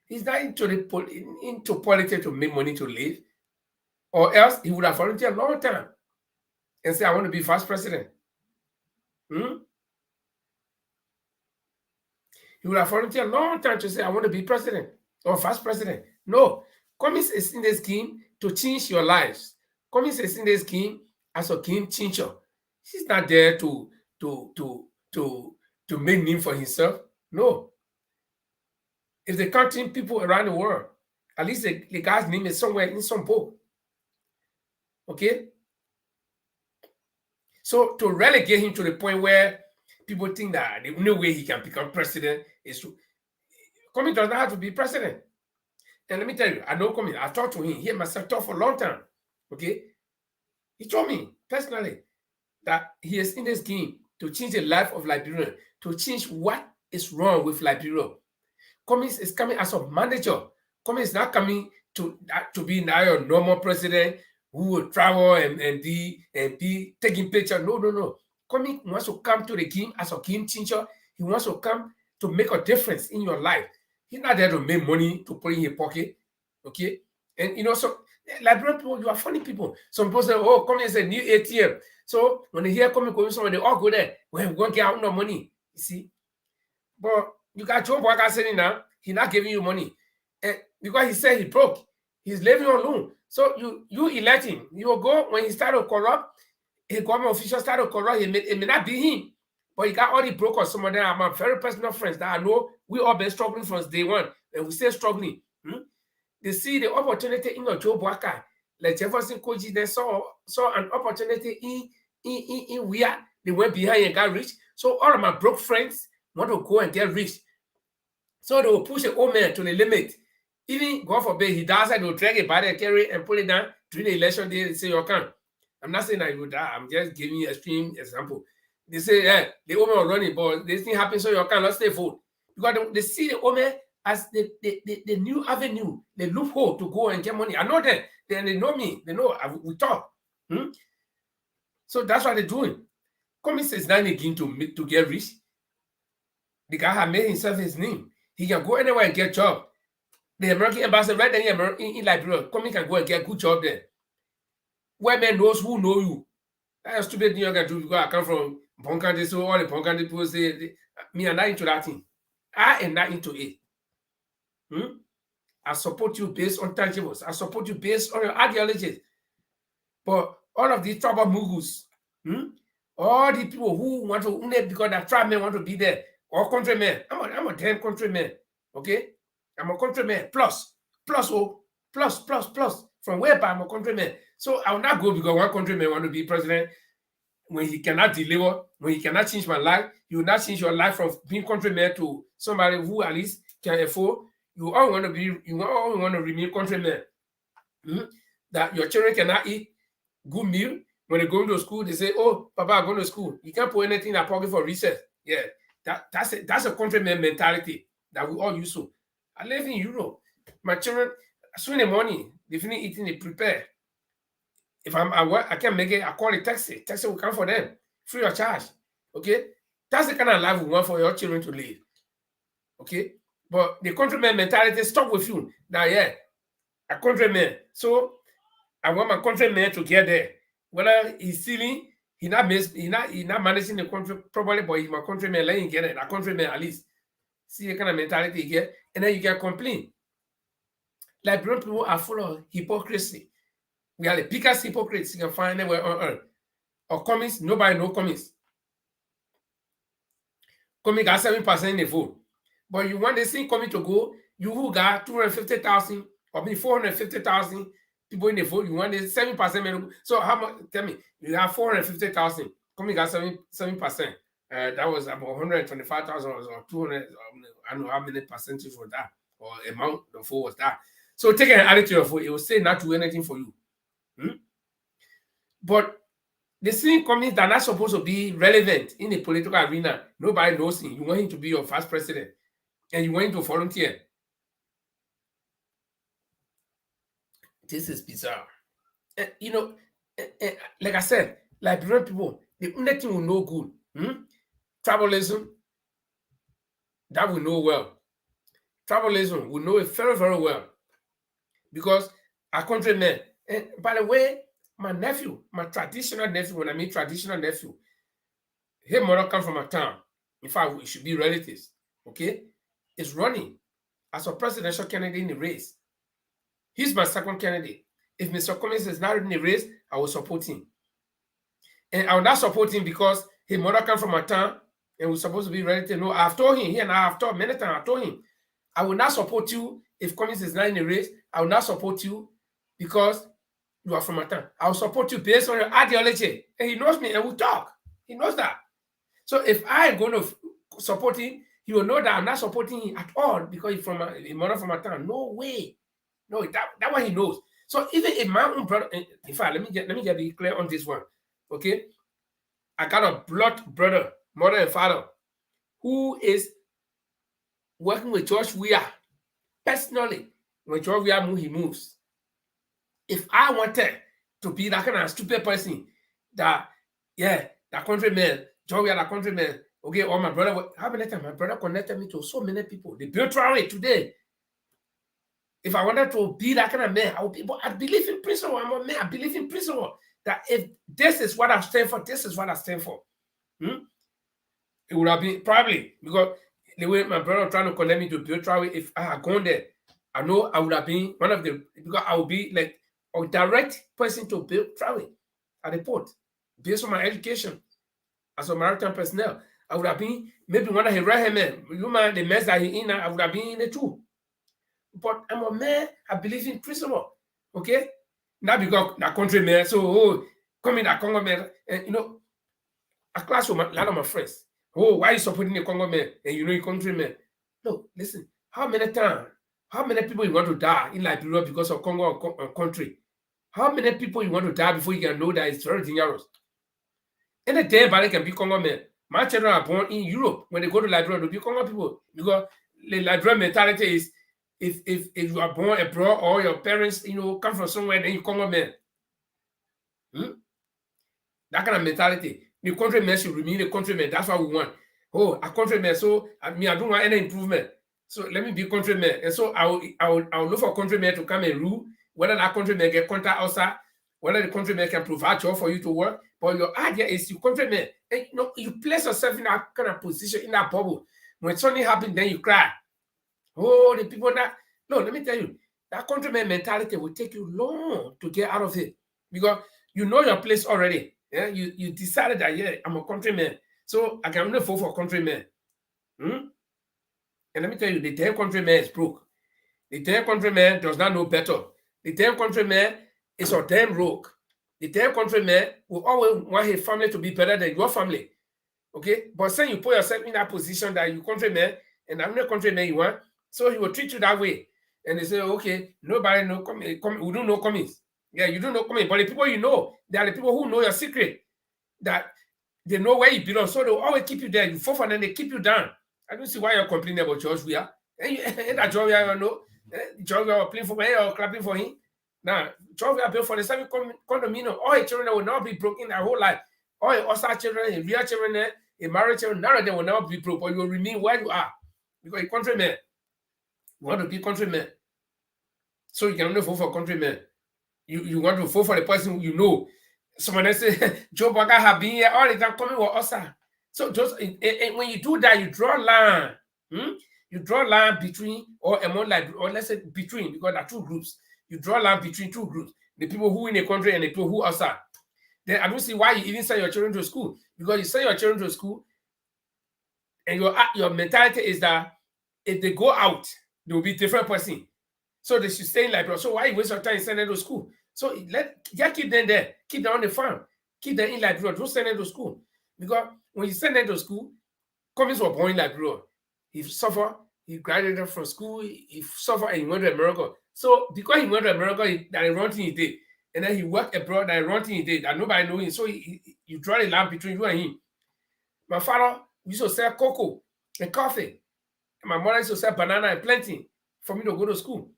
He's not into politics to make money to live. Or else he would have volunteered a long time and say, I want to be vice president. He would have volunteered a long time to say, I want to be president or vice president. No. Cummings is in the scheme to change your lives. Cummings is in the scheme as a game changer. He's not there to make name for himself. No. If they're counting people around the world, at least the guy's name is somewhere in some book. Okay? So to relegate him to the point where people think that the only way he can become president is to Cummings does not have to be president. And let me tell you, I know Cummings. I talked to him. He must have talked for a long time. Okay? He told me personally that he is in this game to change the life of Liberia, to change what is wrong with Liberia. Cummings is coming as a manager. Cummings is not coming to be now a normal president who will travel and be taking pictures. No. Cummings wants to come to the game as a game changer. He wants to come to make a difference in your life. He's not there to make money to put in your pocket. Okay? And so Liberian people, you are funny people. Some people say, oh, Cummings is a new ATM. So when they hear Cummings, they all go there. Well, we're going to get out no money. You see? But you got Joe Walker saying now, he's not giving you money. And because he said he broke. He's living on loan. So you elect him. You will go when he started to corrupt, a government official started to corrupt, it may not be him. But he got all the brokers, some of them are my very personal friends that I know we all been struggling from day one. And we still struggling. They see the opportunity in Joe Walker. Like Jefferson Koji, they saw an opportunity in Weah. They went behind and got rich. So all of my broke friends want to go and get rich. So they will push an old man to the limit. Even, God forbid, he dies, they will drag it by the carry and pull it down during the election day. They say, you can't. I'm not saying that you would die. I'm just giving you a extreme example. They say, the old man will run it, but this thing happens, so you can't, let's stay vote. Because they see the old man as the new avenue, the loophole to go and get money. I know them. They know me. They know we talk. So that's what they're doing. Cummings is not again to get rich. The guy has made himself his name. He can go anywhere and get a job. The American ambassador right there in Liberia, Cummings can go and get a good job there. Where man knows who know you. That's a stupid thing you can do because I come from Bonkante, so all the Bonkante people say, me I'm not into that thing. I am not into it. I support you based on tangibles. I support you based on your ideologies. But all of these trouble mugus, all the people who want to, because the tribe men want to be there, or countrymen. I'm a damn countryman. Okay? I'm a countryman. Plus. From where I'm a countryman. So I will not go because one countryman want to be president when he cannot deliver, when he cannot change my life. You will not change your life from being countryman to somebody who at least can afford. You all want to remain countrymen. That your children cannot eat good meal. When they go to school, they say, oh, Papa, I'm going to school. You can't put anything in their pocket for recess. Yeah, that's a countryman mentality that we all use to. I live in Europe. My children, as soon in the morning, they finish eating, they prepare. If I'm at work, I can't make it, I call a taxi. Taxi will come for them, free of charge. Okay, that's the kind of life we want for your children to live. Okay, but the countryman mentality stuck with you. Now, yeah, a countryman. So I want my countryman to get there. Whether he's stealing, he not managing the country properly, but he's my countryman. Let him get it. A countryman at least. See the kind of mentality you get, and then you get complain. Liberian people are full of hypocrisy. We are the biggest hypocrites you can find anywhere on earth. Or commies, nobody know commies. Coming got 7% in the vote. But you want this thing coming to go, you who got 250,000 or maybe 450,000 people in the vote, you want this 7%. So how much? Tell me, you have 450,000. Coming got 7%. That was about 125,000 or 200. I don't know how many percentage was that or amount the vote was that. So take an add it to your vote. It will say not to do anything for you. But the thing coming that are not supposed to be relevant in the political arena, nobody knows him. You want him to be your first president, and you want him to volunteer. This is bizarre. You know, like I said, Liberian people, the only thing we know good, tribalism, that we know well. Tribalism, we know it very, very well. Because our countrymen, and by the way, my nephew, my traditional nephew, when I mean traditional nephew, his mother come from a town. In fact, it should be relatives, okay? Is running as a presidential candidate in the race. He's my second candidate. If Mr. Cummings is not in the race, I will support him. And I will not support him because his mother come from a town and we're supposed to be relative. No, I've told him, here and I've told many times, I've told him, I will not support you if Cummings is not in the race. I will not support you because you are from a town. I will support you based on your ideology. And he knows me and we talk. He knows that. So if I am going to support him, he will know that I'm not supporting him at all because he's from a mother from a town. No way. No, that one he knows. So even if my own brother, in fact, let me get be clear on this one. Okay. I got a blood brother, mother and father, who is working with George Weah personally. When George Weah moves, he moves. If I wanted to be that kind of stupid person, that countryman, George Weah, that countryman, okay, or my brother, how many times my brother connected me to so many people? The built rally today. If I wanted to be that kind of man, I believe in principle. I'm a man. I believe in principle. That if this is what I stand for, this is what I stand for. It would have been probably because the way my brother trying to connect me to build travel, if I had gone there, I know I would have been one of the, because I would be like a direct person to build travel at the port based on my education as a maritime personnel. I would have been maybe one of the right hand men. You man, the mess that he in, I would have been in it too. But I'm a man, I believe in principle. Okay? Not because that country man, so come in that Congo man, and you know, a class with a lot of my friends. Oh, why are you supporting the Congo man? And you know your country man. No, listen, how many people you want to die in Liberia because of Congo country? How many people you want to die before you can know that it's very dangerous? And the day everybody can be Congo man. My children are born in Europe. When they go to Liberia, they'll be Congo people. Because the Liberian mentality is if you are born abroad or your parents, you know, come from somewhere, then you Congo man. That kind of mentality. The countryman should remain a countryman. That's what we want. Oh, a countryman. So I don't want any improvement. So let me be countryman. And so I will look for a countryman to come and rule. Whether that countryman get contact outside, whether the countryman can provide job for you to work. But your idea is you countryman. And you know, you place yourself in that kind of position, in that bubble. When something happens, then you cry. Oh, the people that no, let me tell you, that countryman mentality will take you long to get out of it because you know your place already. Yeah, you decided that I'm a countryman, so I can only vote for a countryman. And let me tell you, the damn countryman is broke. The damn countryman does not know better. The damn countryman is a damn rogue. The damn countryman will always want his family to be better than your family. Okay, but saying you put yourself in that position that you countryman and I'm not countryman you want, so he will treat you that way. And they say, okay, nobody know we don't know Cummings. Yeah, you don't know Cummings, but the people you know, they are the people who know your secret, that they know where you belong, so they'll always keep you there. You fall for them, they keep you down. I don't see why you're complaining about George Weah. And that George Weah, you know, George Weah playing for me or clapping for him. Now, George Weah built for the same condominium. All his children will not be broken their whole life. All his Osa children, his real children, a married child, none of them will never be pro, but you will remain where you are. Because a countryman, you want to be countryman. So you can only vote for countrymen. You want to vote for the person you know. Someone else say, Joe Baga have been here all the time coming with us. So just when you do that, you draw line. You draw line between or among or let's say between, because there are two groups. You draw line between two groups. The people who in the country and the people who outside. Then I don't see why you even send your children to school. Because you send your children to school and your mentality is that if they go out, they will be different person. So they should stay in Liberia. So why you waste your time sending them to school? So keep them there. Keep them on the farm. Keep them in Liberia. Don't send them to school. Because when you send them to school, Cummings was born in Liberia. He suffered. He graduated from school. He suffered and he went to America. So because he went to America, that is one thing he did. And then he worked abroad, that is one thing he did. That nobody knew him. So you draw a line between you and him. My father used to sell cocoa and coffee. And my mother used to sell banana and plenty for me to go to school.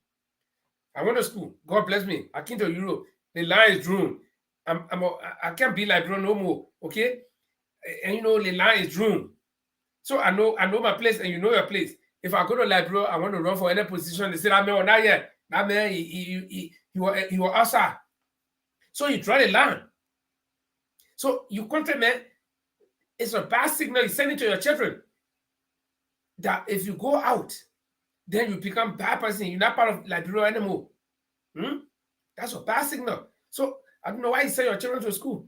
I went to school. God bless me. I came to Europe. The line is drawn. I can't be like bro no more. Okay? And the line is drawn. So I know my place and you know your place. If I go to Liberia, I want to run for any position. They say that man, not yet. That man, he was outside. So you draw the line. So you countrymen, it's a bad signal you send it to your children. That if you go out, then you become bad person. You're not part of Liberia anymore. That's a bad signal. So I don't know why you send your children to school.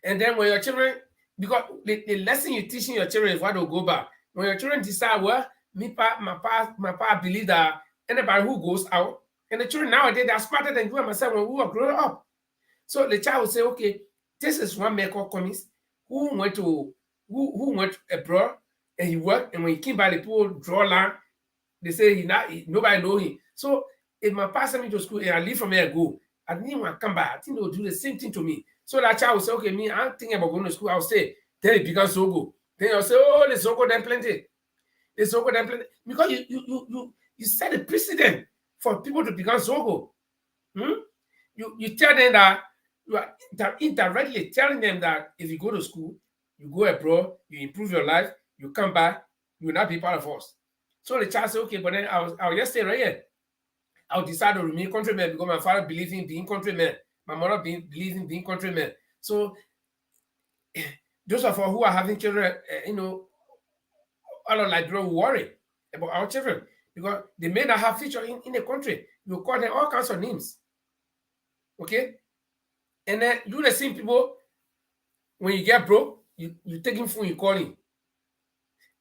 And then when your children, because the lesson you're teaching your children is what will go back. When your children decide, well, my pa believe that anybody who goes out, and the children nowadays they're smarter than you and myself when we were growing up. So the child will say, okay, this is one man called Cummings who went abroad and he worked, and when he came by the pool, draw line. They say nobody know him. So if my pa sent me to school and I leave from here and go, I didn't want to come back. I think they will do the same thing to me. So that child will say, okay, me, I'm thinking about going to school. I'll say, then it becomes Zogo. Then you'll say, oh, the Zogo then plenty. The Zogo then plenty. Because you set a precedent for people to become Zogo. You tell them that you are indirectly telling them that if you go to school, you go abroad, you improve your life, you come back, you will not be part of us. So the child said, okay, but then I'll just stay right here. I'll decide to remain countryman because my father believes in being countryman. My mother believes in being countryman. So those of us who are having children, all of Liberia will worry about our children because they may not have future in the country. You call them all kinds of names. Okay? And then you the same people, when you get broke, you take him phone, you call him.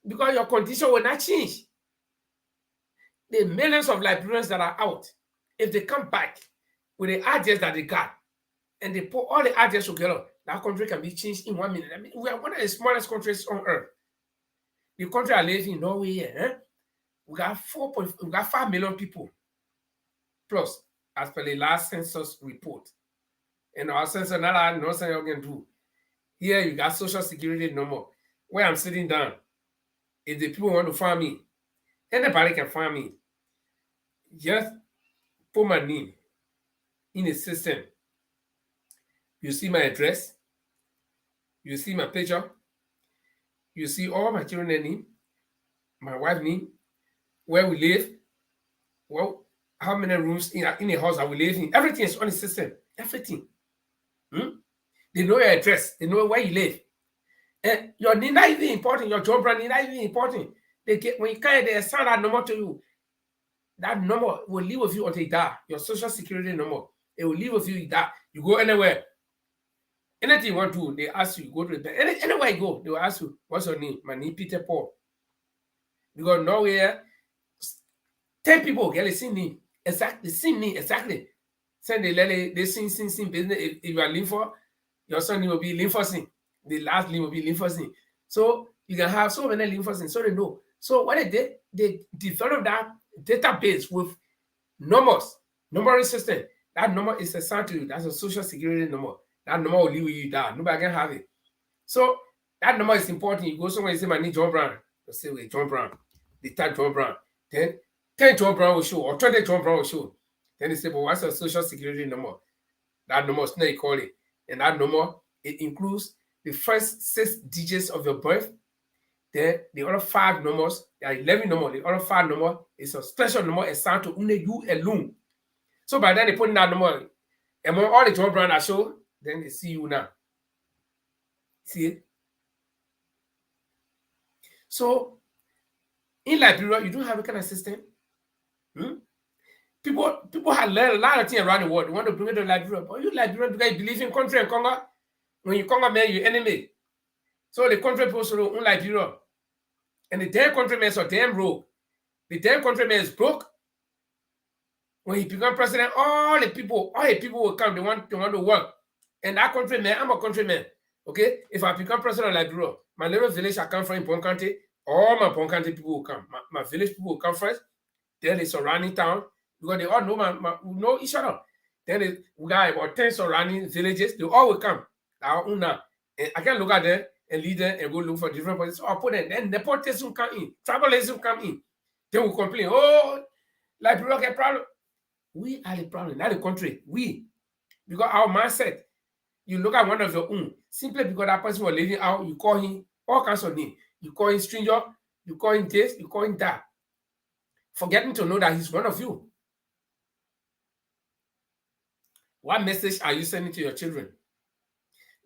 Because your condition will not change. The millions of Liberians that are out, if they come back with the ideas that they got, and they put all the ideas together, that country can be changed in 1 minute. I mean, we are one of the smallest countries on earth. The country I live in, Norway, we got 5 million people plus, as per the last census report. And our census, not nothing you can do. Here you got social security number. Where I'm sitting down, if the people want to find me, anybody can find me. Just put my name in the system. You see my address. You see my picture. You see all my children's name, my wife's name, where we live, well, how many rooms in the house that we live in. Everything is on the system. Everything. They know your address. They know where you live. And your name not even important. Your job brand not even important. When you carry, they assign that number to you. That number will live with you until you die. Your social security number. It will live with you, you die. You go anywhere. Anything you want to do, they ask you, go to the bank. Anywhere you go, they will ask you, what's your name? My name Peter Paul. Because nowhere, 10 people get the same name. Exactly, the same name, exactly. Send they sing business. If you are Linford, your son name will be Linfordson. The last name will be Linfordson. So you can have so many Linfordson, so they know. So what they did, they developed that database with numbers, numbering system. That number is assigned to you. That's a social security number. That number will live with you down. Nobody can have it. So that number is important. You go somewhere and say, my name John Brown. You say, wait, John Brown. They type John Brown. Then 10 John Brown will show, or 20 John Brown will show. Then they say, but what's your social security number? That number is not call it. And that number, it includes the first 6 digits of your birth. Then the other 5 numbers, there are 11 numbers. The other 5 number is a special number assigned to only you alone. So by then they put in that number among all the 12 brands I show, then they see you now. See it? So in Liberia, you don't have a kind of system. People have learned a lot of things around the world. They want to bring it to Liberia. But you Liberian, because you believe in country and conquer. When you conquer, man, you're enemy. So the country people so in Liberia. And the damn countryman is a damn rogue. The damn countryman is broke. When he become president, all the people will come. They want to work. And that countryman, I'm a countryman. Okay? If I become president of Liberia, my little village I come from in Ponkante, all my Ponkante people will come. My village people will come first. Then the surrounding town, because they all know each other. Then we got about 10 surrounding villages. They all will come. And I can look at them and lead them and go look for different places. So I put them. Then nepotism come in. Tribalism come in. They will complain. Oh, Liberia get problem. We are the problem, not the country. We. Because our mindset, you look at one of your own. Simply because that person was living out, you call him all kinds of names. You call him stranger. You call him this. You call him that. Forgetting to know that he's one of you. What message are you sending to your children?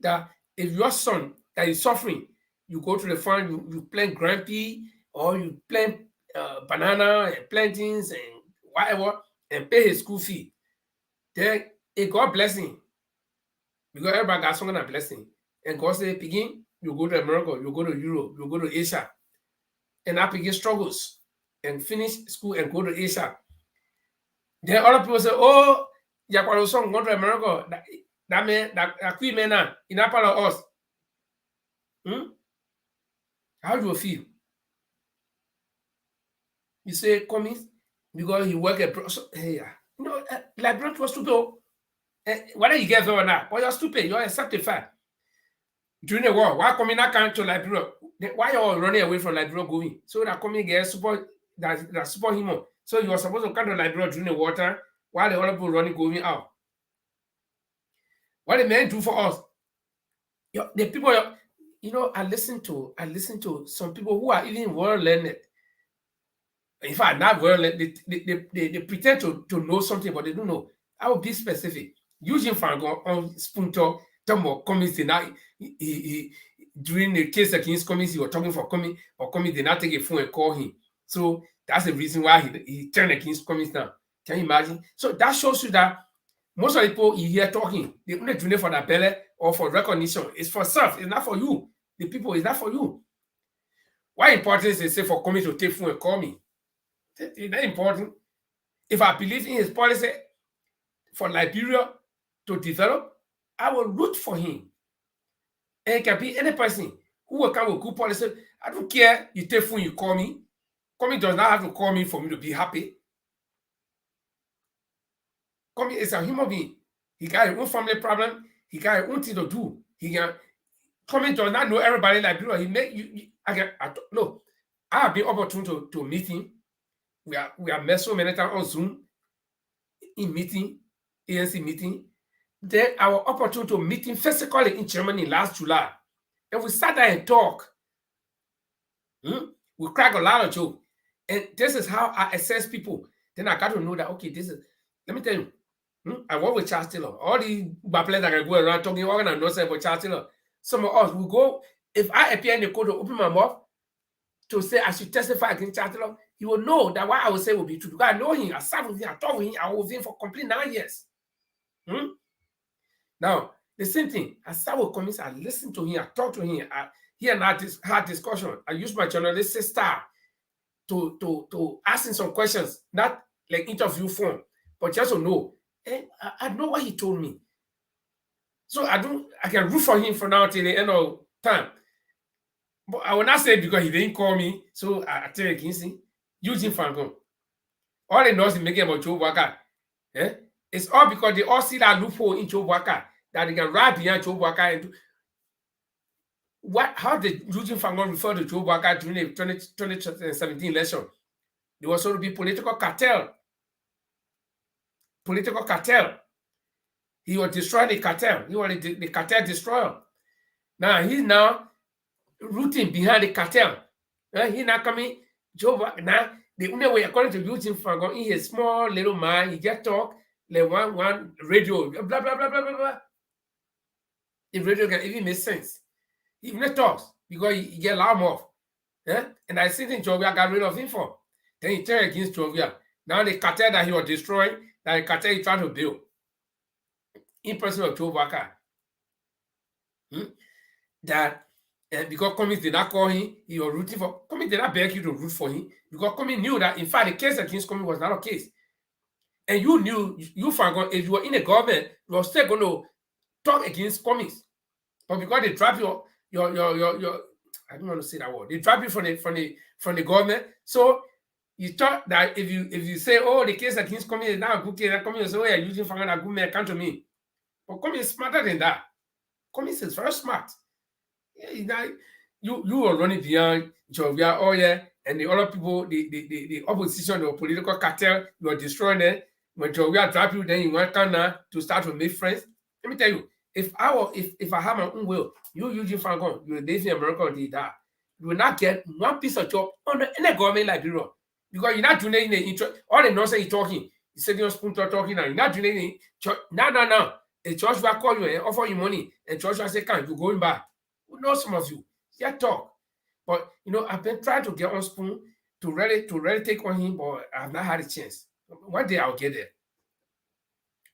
That if your son that is suffering, you go to the farm, you plant grampy, or you plant banana and plantains and whatever, and pay his school fee. Then it God blessing. Because everybody got some kind of blessing. And God say, begin, you go to America, you go to Europe, you go to Asia. And I begin struggles and finish school and go to Asia. Then other people say, oh, you go to America. That man, that queen man, in that part of us. How do you feel? You say, coming because he work at hey, you know, Liberians was stupid. Whether you get there or not, but you're stupid, you're accept the fact. During the war, why coming that country to Liberia? Why you all running away from Liberia going? So that coming get support that support him on. So you were supposed to come to Liberia during the war time while the other people running going out. What the men do for us? The people, you know, I listen to some people who are even well learned. In fact, not well learned, they pretend to know something, but they don't know. I will be specific. Using Fango on spoon talk more comings did not during the case against comings, he was talking for coming, or coming did not take a phone and call him. So that's the reason why he turned against comings now. Can you imagine? So that shows you that most of the people you hear talking, they only doing it for their belly or for recognition. It's for self, it's not for you. The people is not for you. Why important is it say for coming to take phone and call me? It's not important. If I believe in his policy for Liberia to develop, I will root for him. And it can be any person who will come with good policy. I don't care. You take phone, you call me. Coming does not have to call me for me to be happy. Coming is a human being. He got his own family problem. He got his own thing to do. Coming does not know everybody like Liberia. He make you. Look, I have been opportune to meet him. We have met so many times on Zoom, in meeting, ANC meeting. Then our opportunity to meet him physically in Germany last July. And we sat there and talk. We crack a lot of jokes. And this is how I assess people. Then I got to know that, okay, this is, let me tell you, I work with Charles Taylor. All the battles that I go around talking all kind of nonsense about Charles Taylor. Some of us will go, if I appear in the court to open my mouth to say I should testify against Charles Taylor, he will know that what I will say will be true. Because I know him, I sat with him, I talked with him, I was with him for complete 9 years. Now, the same thing, I sat with communists, I listened to him, I talked to him, he and I had discussion. I used my journalistic style to ask him some questions, not like interview form, but just to know. And I know what he told me. So I can root for him from now till the end of time. But I will not say because he didn't call me, so I tell you against him, using Fangon. All they know is making about Joe Waka. It's all because they all see that loophole in Joe Waka, that they can ride behind Joe Waka and do. How did Eugene Fangon refer to Joe Waka during the 2017 election? There was going to be political cartel. He was destroying the cartel. He was the cartel destroyer. Now he's now rooting behind the cartel. He's not coming. Joe now the only way according to Youth in Fangon, he is a small little man. He just talk like one radio, blah blah blah blah blah blah. The radio can even make sense. He even talks because he get alarm off. And I think Jovia got rid of him for. Then he turned against Jovia. Now the cartel that he was destroying, that the cartel he tried to build. In person of Joe Waka. That because Cummings did not call him, he was rooting for Cummings did not beg you to root for him because Cummings knew that in fact the case against Cummings was not a case. And you knew you forgot if you were in the government, you were still going to talk against Cummings. But because they drop your I don't want to say that word. They drop you from the government. So you thought that if you say, oh, the case against Cummings is now a good case, that Cummings say, oh, you're using for a good man, come to me. But Cummings is smarter than that. Cummings is very smart. Yeah, you were running beyond Jovia, oh yeah, and the other people, the opposition, the political cartel, you were destroying them. When Jovia drop you, then you went Canada to start to make friends. Let me tell you, if I have my own will, you Eugene Fangon, you will live in America and did that. You will not get one piece of job on any government Liberia because you're not doing any interest. All the nonsense you're talking, you said you're spoon talking now. You're not doing any. No. A church will call you and offer you money, and church will say, "Can you going back?" Who knows some of you? Yeah, talk. But I've been trying to get on Spoon to really take on him, but I've not had a chance. One day I'll get there.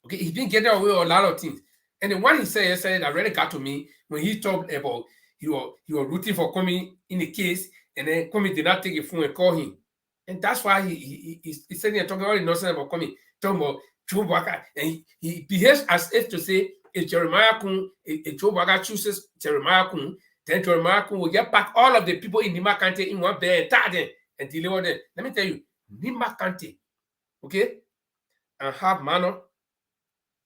Okay, he's been getting away with a lot of things. And then what he said yesterday that really got to me when he talked about he was rooting for Comey in the case, and then Comey did not take a phone and call him. And that's why he's sitting there talking all the nonsense about Comey, talking about Joe Waka, and he behaves as if to say, if Jeremiah Kun, if Joe Waka chooses Jeremiah Kun, then Jeremiah Kun will get back all of the people in Nima County in one bed, tie them, and deliver them. Let me tell you, Nima County, okay, and half Mano,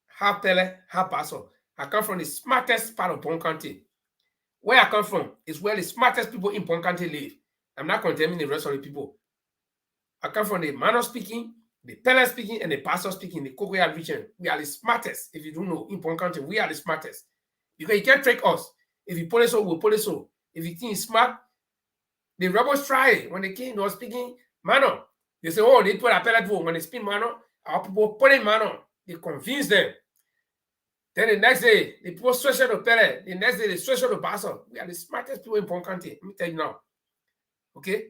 half Pele, half Paso. I come from the smartest part of Bon County. Where I come from is where the smartest people in Bon County live. I'm not condemning the rest of the people. I come from the Mano speaking, the Pele speaking, and the Paso speaking, the Kokoya region. We are the smartest. If you don't know, in Bon County, we are the smartest. Because you can't trick us. If you pull it so, we'll pull it so. If you think it's smart, the rebels try it. When the king was speaking Mano, they say, oh, they put a Pele people. When they speak Mano, our people put in Mano. They convince them. Then the next day, the people switch to Pele. The next day, they switch to Paso. We are the smartest people in Bon County. Let me tell you now. Okay?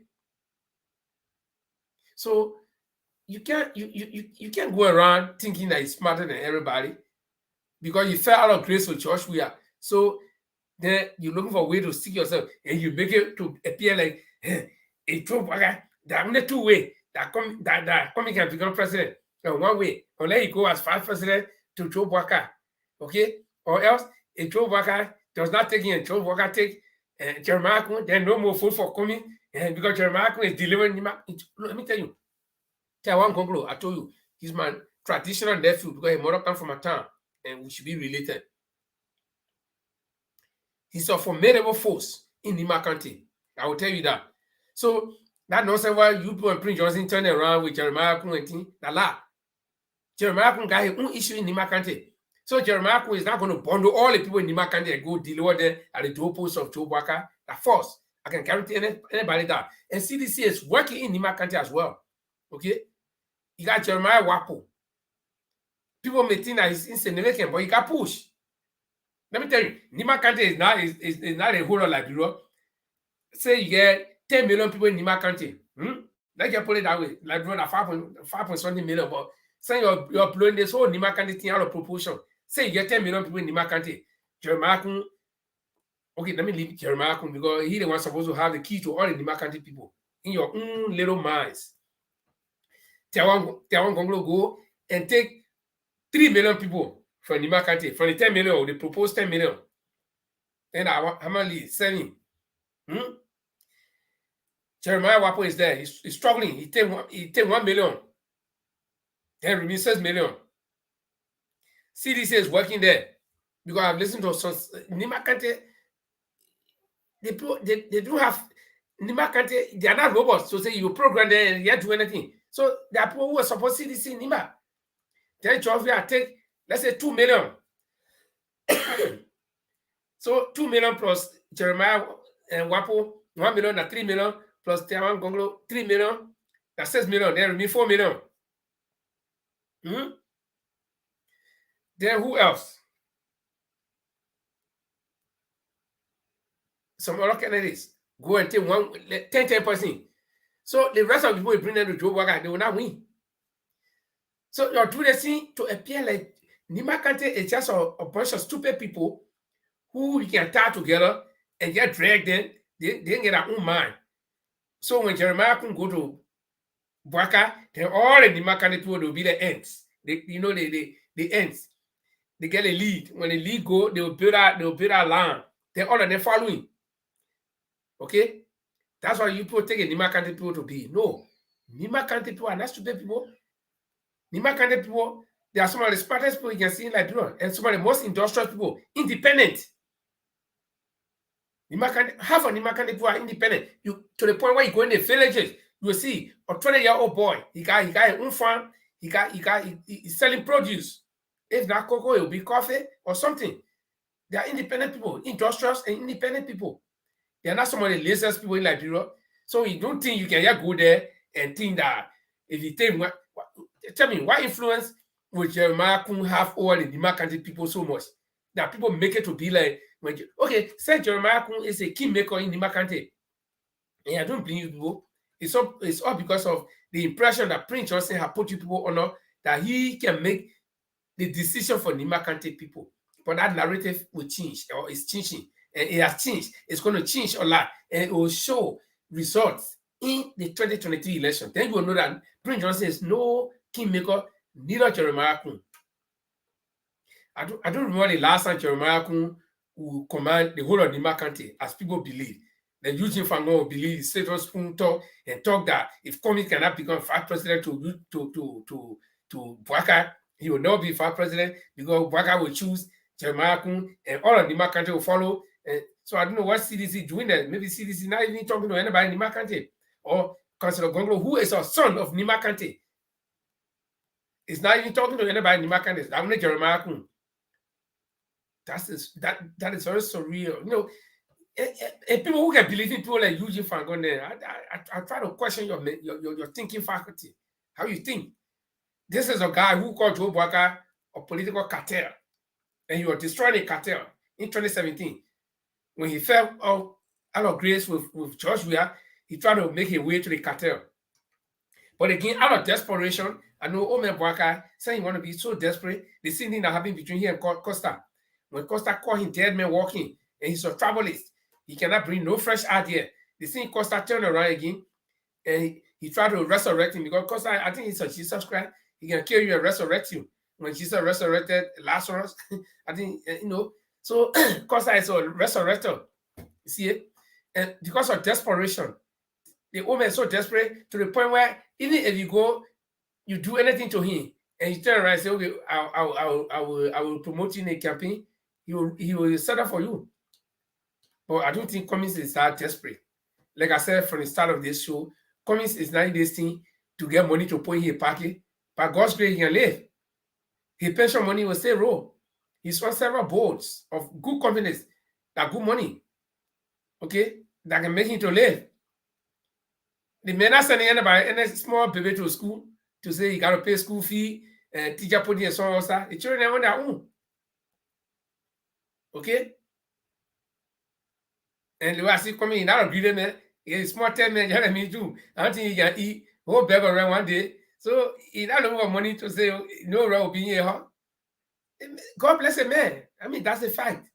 So you can't go around thinking that you're smarter than everybody because you fell out of grace with Josh Weah. So then you're looking for a way to stick yourself and you make it to appear like a Trump. There are only two ways that Comey can become president. One way, unless you go as vice president to Joe Waka, okay? Or else, if Joe Waka does not take in, Joe Waka take Jeremiah Kun, then no more food for Comey, and because Jeremiah Kun is delivering him. Let me tell you, I told you, he's my traditional nephew because his mother comes from a town, and we should be related. He's a formidable force in Nima County. I will tell you that. So that nonsense why you people and Prince Johnson turn around with Jeremiah Kun and thing, Jeremiah Kun got his own issue in Nima County. So Jeremiah Kun is not going to bundle all the people in Nima County and go deliver them at the doorpost of Joe Waka. That force, I can guarantee anybody that. And CDC is working in Nima County as well. Okay? You got Jeremiah Wapo. People may think that he's insignificant, but he got push. Let me tell you, Nima County is not a whole lot like Liberia. Say you get 10 million people in Nima County. Let's just put it that way. Like 5 something million, but say you're blowing this whole Nima County thing out of proportion. Say you get 10 million people in Nima County. Jeremiah Kun, okay, let me leave Jeremiah Kun because he's the one supposed to have the key to all the Nima County people in your own little minds. Tiawan Gonglo go and take 3 million people from Nima County, from the 10 million, or the proposed 10 million. And I'm only 7. Jeremiah Wapo is there. He's struggling. He take 1 million. Then remains 6 million. CDC is working there because I've listened to some Nima County. They do have Nima County. They are not robots. So say you program them and you can't do anything. So there are people who are supposed to CDC in Nima. Then Georgia take, let's say, 2 million. So 2 million plus Jeremiah and Wapo, 1 million and 3 million plus Tiawan Gonglo, 3 million, that's 6 million, then remain 4 million. Then who else? Some other candidates go and take 10%. So the rest of the people you bring them to Joe Waga, they will not win. So you're doing this thing to appear like Nima Kante is just a bunch of stupid people who you can tie together and get dragged in. They get their own mind. So when Jeremiah can go to Waka, then all the Nima Kante people will be the ends. The ends. They get a lead. When the lead go, they will build a land. Then all of them following. Okay? That's why you people take a Nima Kante people to be. No. Nima Kante people are not stupid people. Nima Kante people, they are some of the smartest people you can see in Liberia, and some of the most industrious people, independent. Half of Nima Kante people are independent. To the point where you go in the villages, you will see a 20-year-old boy. He got his own farm. He's selling produce. If not cocoa, it will be coffee or something. They are independent people, industrious and independent people. They are not some of the laziest people in Liberia. So you don't think you can just go there and think that if you think tell me, what influence would Jeremiah Kun have over the Nima Kante people so much that people make it to be like, okay, say Jeremiah Kun is a kingmaker in Nima Kante. And I don't believe people. It's all because of the impression that Prince Johnson has put you people on that he can make the decision for Nima Kante people. But that narrative will change, or it's changing. And it has changed. It's going to change a lot. And it will show results in the 2023 election. Then you will know that Prince Johnson is no kingmaker, neither Jeremiah Kun. I don't remember the last time Jeremiah Kun will command the whole of Nima Kante, as people believe. Then Eugene Fangon will believe, Satan Spoon talk that if Comey cannot become vice president to Bwaka, he will not be vice president because Bwaka will choose Jeremiah Kun and all of Nima Kante will follow. So I don't know what CDC doing that. Maybe CDC not even talking to anybody in Nima Kante. Or Councillor Gonglo, who is a son of Nima Kante, is not even talking to anybody in Nima Kante. It's only Jeremiah Kun. That is very surreal. You know, and people who can believe in people like Eugene Fangon, I try to question your thinking faculty. How you think? This is a guy who called Joe Bwaka a political cartel. And he was destroying a cartel in 2017. When he fell out of grace with George Weah, he tried to make a way to the cartel. But again, out of desperation, I know Omer Bwaka saying he want to be so desperate. The same thing that happened between him and Costa. When Costa called him dead man walking, and he's a travelist, he cannot bring no fresh idea. The same Costa turned around again, and he tried to resurrect him because Costa, I think he's a Jesus Christ. He can kill you and resurrect you. When Jesus resurrected Lazarus, I think, so Costa is a resurrector. You see it? And because of desperation, the woman is so desperate to the point where even if you do anything to him, and you turn around and say, okay, I will promote you in a campaign, he will set up for you. But I don't think Cummings is that desperate. Like I said from the start of this show, Cummings is not in this thing to get money to put in his pocket. By God's grace, he can live. His pension money will stay roll. He's on several boards of good companies that good money, okay, that can make him to live. The men are sending anybody, any small baby to school to say you got to pay school fee and teacher put in some also. The children are on their own. Okay? And the way I see coming in, that'll be them, it's small 10 men, you me too. I don't think he can eat whole bag around one day. So he don't have money to say no will be here, huh? God bless a man. I mean, that's a fact.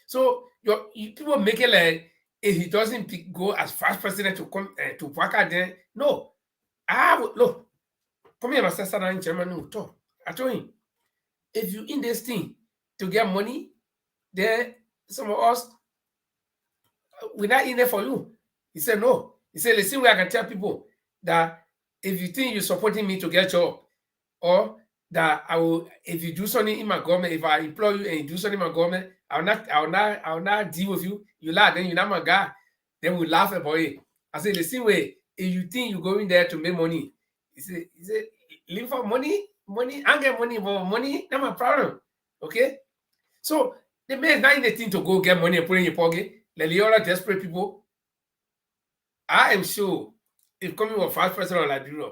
So you people make it like if he doesn't go as vice president to come to Waka, then no. I would look. Come here, my sister in Germany will talk. I told him, if you in this thing to get money, then some of us we're not in there for you. He said no. He said, listen, where I can tell people that if you think you're supporting me to get job, or that I will, if you do something in my government, if I employ you and you do something in my government, I will not deal with you. You laugh, then you're not my guy. Then we laugh about it. I said, listen, way, if you think you're going there to make money, he said, live for money, I get money, but money, not my problem. Okay? So The man is not in the thing to go get money and put it in your pocket. Like the other desperate people. I am sure if coming with vice president of Liberia,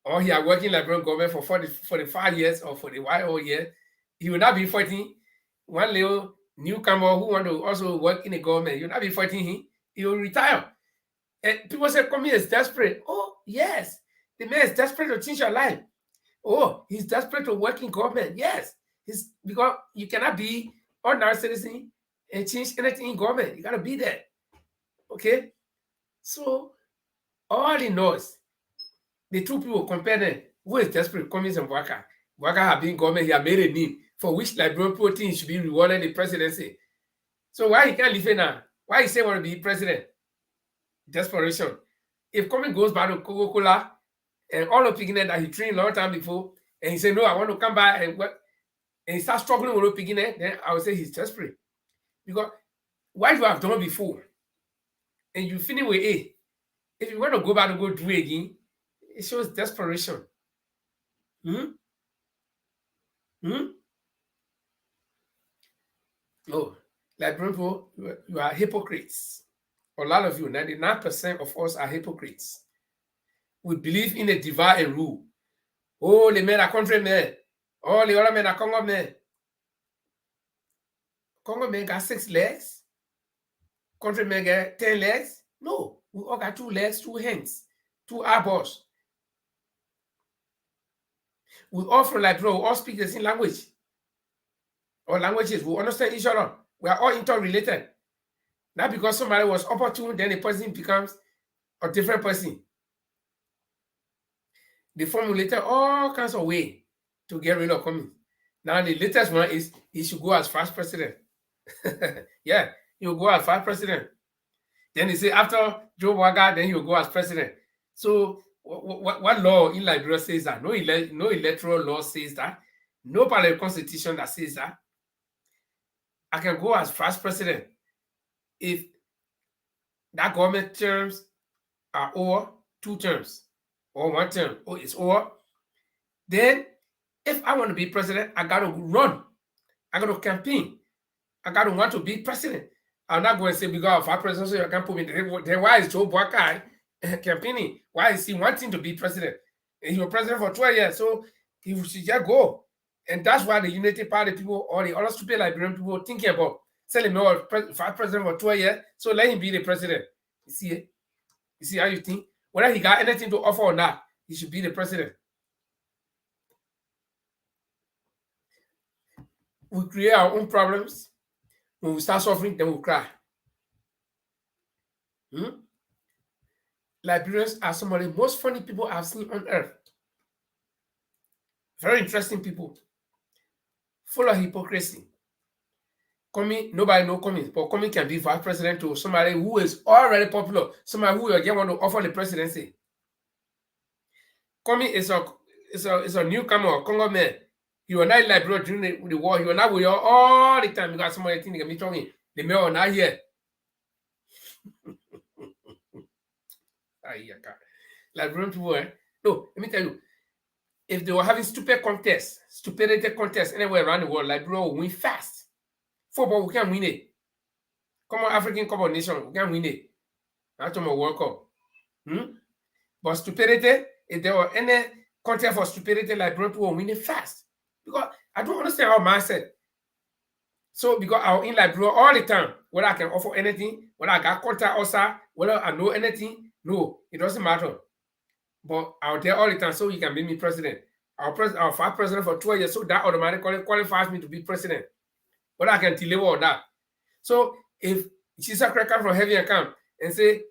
or he are working Liberian government for 45 years or 41 years, he will not be fighting one little newcomer who want to also work in the government. You'll not be fighting him. He will retire. And people say, coming is desperate. Oh, yes. The man is desperate to change your life. Oh, he's desperate to work in government. Yes. It's because you cannot be ordinary citizen and change anything in government. You got to be there. Okay? So, all in all, the two people compare them. Who is desperate? Cummings and Waka. Waka have been government. He have made a name for which Liberian people think he should be rewarded the presidency. So why he can't leave it now? Why he say want to be president? Desperation. If Cummings goes back to Coca-Cola and all the beginning that he trained a long time before, and he said, no, I want to come back and work, and he starts struggling with the beginning, then I would say he's desperate. Because what you have done before, and you finish with A, if you want to go back and go do it again, it shows desperation. Oh, like people, you are hypocrites. A lot of you, 99% of us are hypocrites. We believe in a divide and rule. Oh, the men are countrymen. Oh, the other men are Congo men. Congo men got 6 legs. Countrymen got 10 legs. No, we all got 2 legs, 2 hands, 2 eyeballs. We all from Liberia, we all speak the same language. Or languages, we understand each other. We are all interrelated. Not because somebody was opportune, then the person becomes a different person. They formulated all kinds of ways to get rid of Cummings. Now the latest one is he should go as vice president. Yeah, he'll go as vice president. Then they say after Joe Waga, then he'll go as president. So what law in Liberia says that? No electoral law says that. No part of the constitution that says that. I can go as vice president if that government terms are over 2 terms or 1 term, or it's over. Then if I want to be president, I got to run. I got to campaign. I got to want to be president. I'm not going to say because of our presidency, you can't put me there. Then why is Joe Boakai campaigning? Why is he wanting to be president? And he was president for 12 years, so he should just go. And that's why the Unity Party people or the other stupid Liberian people are thinking about selling me as president for 12 years, so let him be the president. You see it? You see how you think? Whether he got anything to offer or not, he should be the president. We create our own problems. When we start suffering, then we cry. Liberians are some of the most funny people I've seen on earth. Very interesting people. Full of hypocrisy. Coming, nobody knows Coming, but Coming can be vice president to somebody who is already popular, somebody who again want to offer the presidency. Coming is a newcomer, Congo man. He was not in Liberia during the war. He was not with you all the time because somebody think they can be talking. The mayor are not here. Liberian people, no, let me tell you, if they were having stupidity contests anywhere around the world, Liberia will win fast. Football, we can win it. Come on, African Cup of Nations, we can win it. That's my World Cup. But stupidity, if there were any contest for stupidity, Liberian people will win it fast. Because I don't understand our mindset. So because I'm in Liberia all the time, whether I can offer anything, whether I got contact outside, whether I know anything, no, it doesn't matter. But I'm there all the time, so you can make me president. I'll vice president for 12 years, so that automatically qualifies me to be president. Whether I can deliver or not. So if Jesus Christ come from heaven and come and say,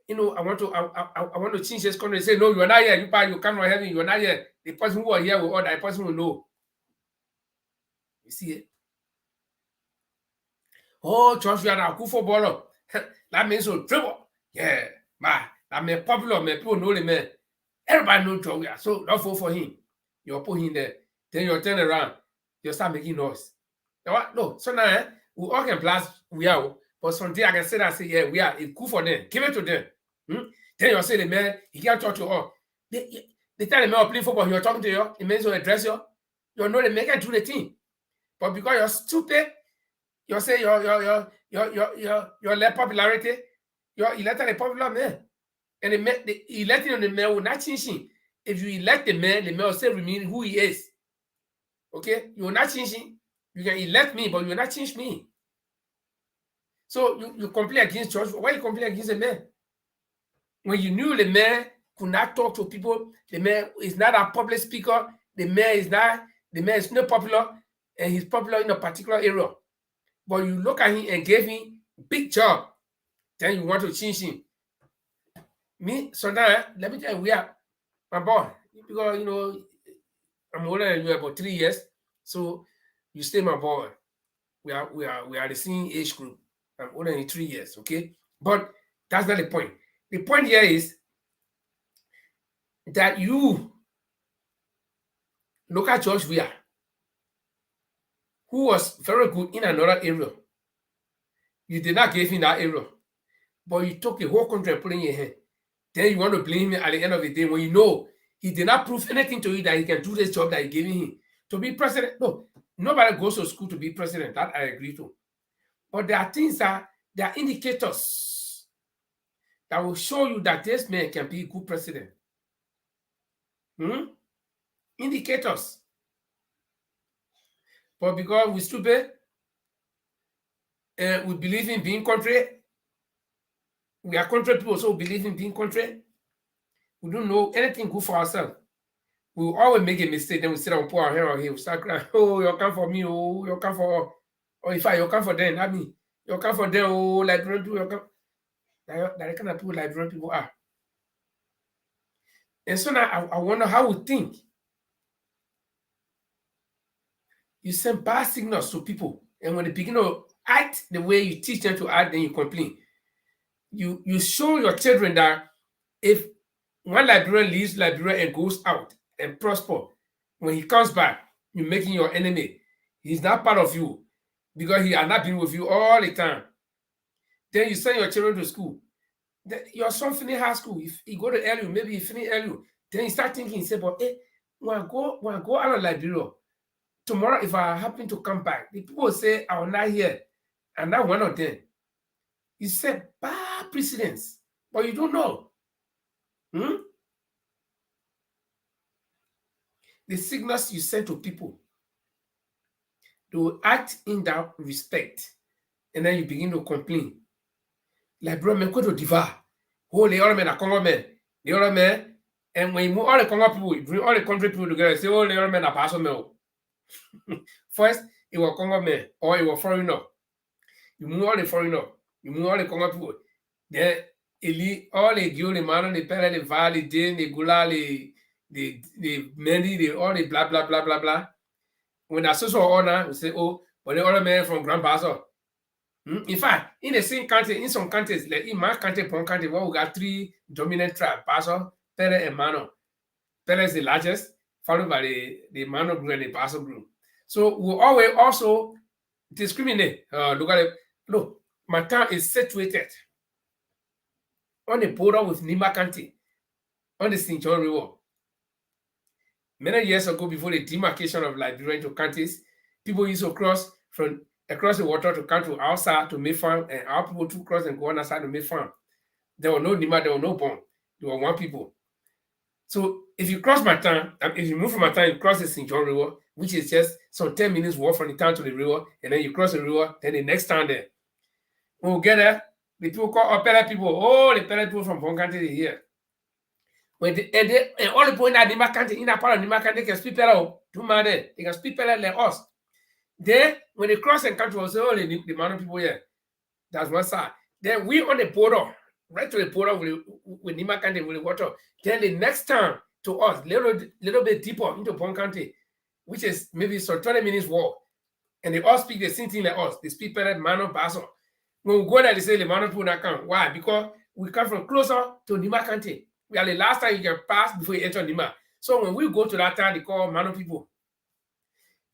you know, I want to change this country, say, no, you are not here, you come from heaven, you are not here. The person who are here will order, the person will know. You see it? Oh, church, you are a good footballer. That means so dribble. Yeah, man. That means popular, man. People know the man. Everybody knows George. So don't vote for him. You'll put him there. Then you'll turn around. You'll start making noise. No, so now we all can blast Weah. But someday I can say that, say, yeah, Weah, it's good for them. Give it to them. Then you'll say the man, he can't talk to you all. The time the man play football, you're talking to you, the man will address you. You know the man can do the thing. But because you're stupid, You say your popularity, your elected a popular man. And the electing on the man will not change him. If you elect the man will still remain who he is. Okay? You will not change him. You can elect me, but you will not change me. So you complain against church. Why you complain against the man? When you knew the man could not talk to people, the man is not a public speaker, the man is not popular, and he's popular in a particular area. But you look at him and gave him big job, then you want to change him. Me, sometimes, let me tell you, we are my boy, because I'm older than you about 3 years, so you stay my boy. We are the same age group. I'm older than 3 years, okay? But that's not the point. The point here is that you look at George Weah, who was very good in another area. You did not give him that area, but you took the whole country and put it in your hand. Then you want to blame him at the end of the day when you know he did not prove anything to you that he can do this job that you're giving him. To be president, no, nobody goes to school to be president. That I agree to. But there are things there are indicators that will show you that this man can be a good president. Indicators. But because we're stupid and we believe in being country, we are country people, so we believe in being country. We don't know anything good for ourselves. We will always make a mistake, then we sit down and put our hand on here, we start crying, oh, you come for me, oh, you come for, or if you come for them, not me. You come for them, oh, Liberian people, you come. That kind of people Liberian people are. And so now I wonder how we think. You send bad signals to people, and when they begin to act the way you teach them to act, then you complain. You show your children that if one Liberian leaves Liberia and goes out and prosper, when he comes back, you're making your enemy. He's not part of you because he has not been with you all the time. Then you send your children to school. Your son finish high school. If he go to LU, maybe he finish LU. Then you start thinking, say, but when I go out of Liberia, tomorrow if I happen to come back, the people will say I will not here. And not one of them. You said bad precedents, but you don't know. The signals you send to people, they will act in that respect, and then you begin to complain. Like, bro, man, go to Diva. Oh, the other men are Congo men. The other men, and when you move all the Congo people, you bring all the country people together, say, oh, the other men are Paso men. First, it was Congo men, or it was foreigner. You move all the foreigner, you move all the Congo people. Then, all the Gio, the Mano, the Pele, the Val, the Dane, the Gula, the Mendy, all the blah, blah, blah, blah, blah. When I saw honor, we say, oh, but the other men from Grand Paso. In fact, in the same country, in some countries, like in my country, Pong country, where we got 3 dominant tribes, Paso, Pele, and Mano. Pele is the largest, followed by the Mano group and the Paso group. So we always also discriminate. Look at it. Look, my town is situated on the border with Nima County, on the St. John River. Many years ago, before the demarcation of Liberian to counties, people used to cross from across the water to come to our side to make farm, and our people to cross and go on our side to make farm. There were no Nima, there were no Bon. There were one people. So if you cross my town, if you move from my town, you cross the St. John River, which is just some 10 minutes walk from the town to the river, and then you cross the river, then the next town there. When we get there, the people call Pele people. Oh, the Pele people from Bon Country here. When and all the people in that Nima Country, in that part of Nima Country, can speak Pele. They can speak Pele like us. Then, when they cross and come to us, oh, the Mano people here. That's one side. Then we on the border, right to the border with Nima Country, with the water. Then the next town to us, little bit deeper into Bon Country, which is maybe some 20 minutes walk. And they all speak the same thing like us. They speak Pele, Mano, Paso. When we go there, they say the Mano people not come. Why? Because we come from closer to Nima Country. We are the last time you can pass before you enter Nima. So when we go to that town, they call Mano people.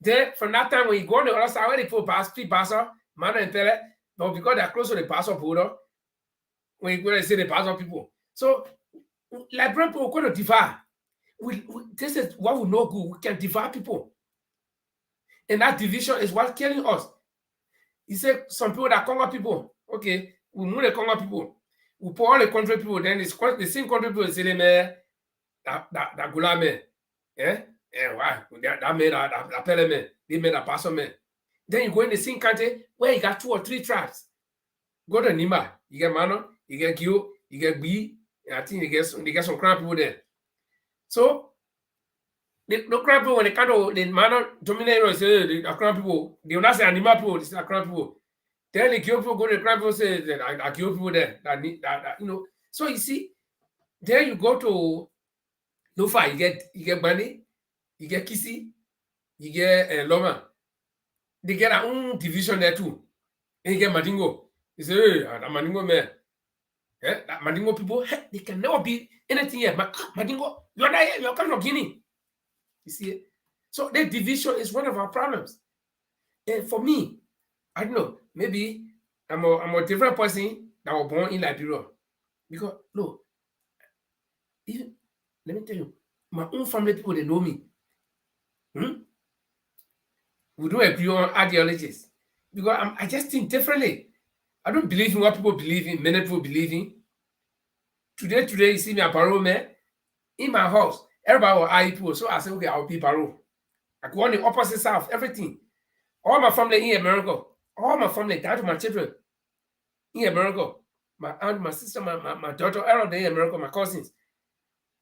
Then from that time, when you go on the other side, where the people speak Paso, Mano and Pele, but because they're close to the Paso border, when you go there, they say the Paso people. So Liberian people go to divide. This is what we know good. We can divide people. And that division is what's killing us. He said some people that Congo people, okay, we move the Congo people, we put all the country people, then it's the same country people say they man that gula man, why that man that pele man, they made a pastor man. Then you go in the same country where you got 2 or 3 tribes. Go to Nima, you get Mano, you get Gio, you get B, and I think they get some crap people there. So the crap people when they come to the Mano dominate say the crap people, they will not say Anima people, this is the crap people. Then the Gio people go to the crap people say that I Gio people there that you know. So you see, there you go to Lofa, you get Bani, you get Kisi, you get Loma. They get their own division there too. And you get Madingo. You say, hey, that Madingo man. That Madingo people, they can never be anything here. Madingo, you're not here, you're coming from Guinea. You see it? So that division is one of our problems. And for me, I don't know, maybe I'm a different person that was born in Liberia. Because, no, even, let me tell you, my own family people, they know me. We don't agree on ideologies. Because I just think differently. I don't believe in what people believe in, many people believe in. Today, you see me a Paro man. In my house, everybody will eye people. So I say, okay, I'll be Paro. I go on the opposite side of everything. All my family in America, all my family, down to my children in America. My aunt, my sister, my daughter, all of them in America, my cousins.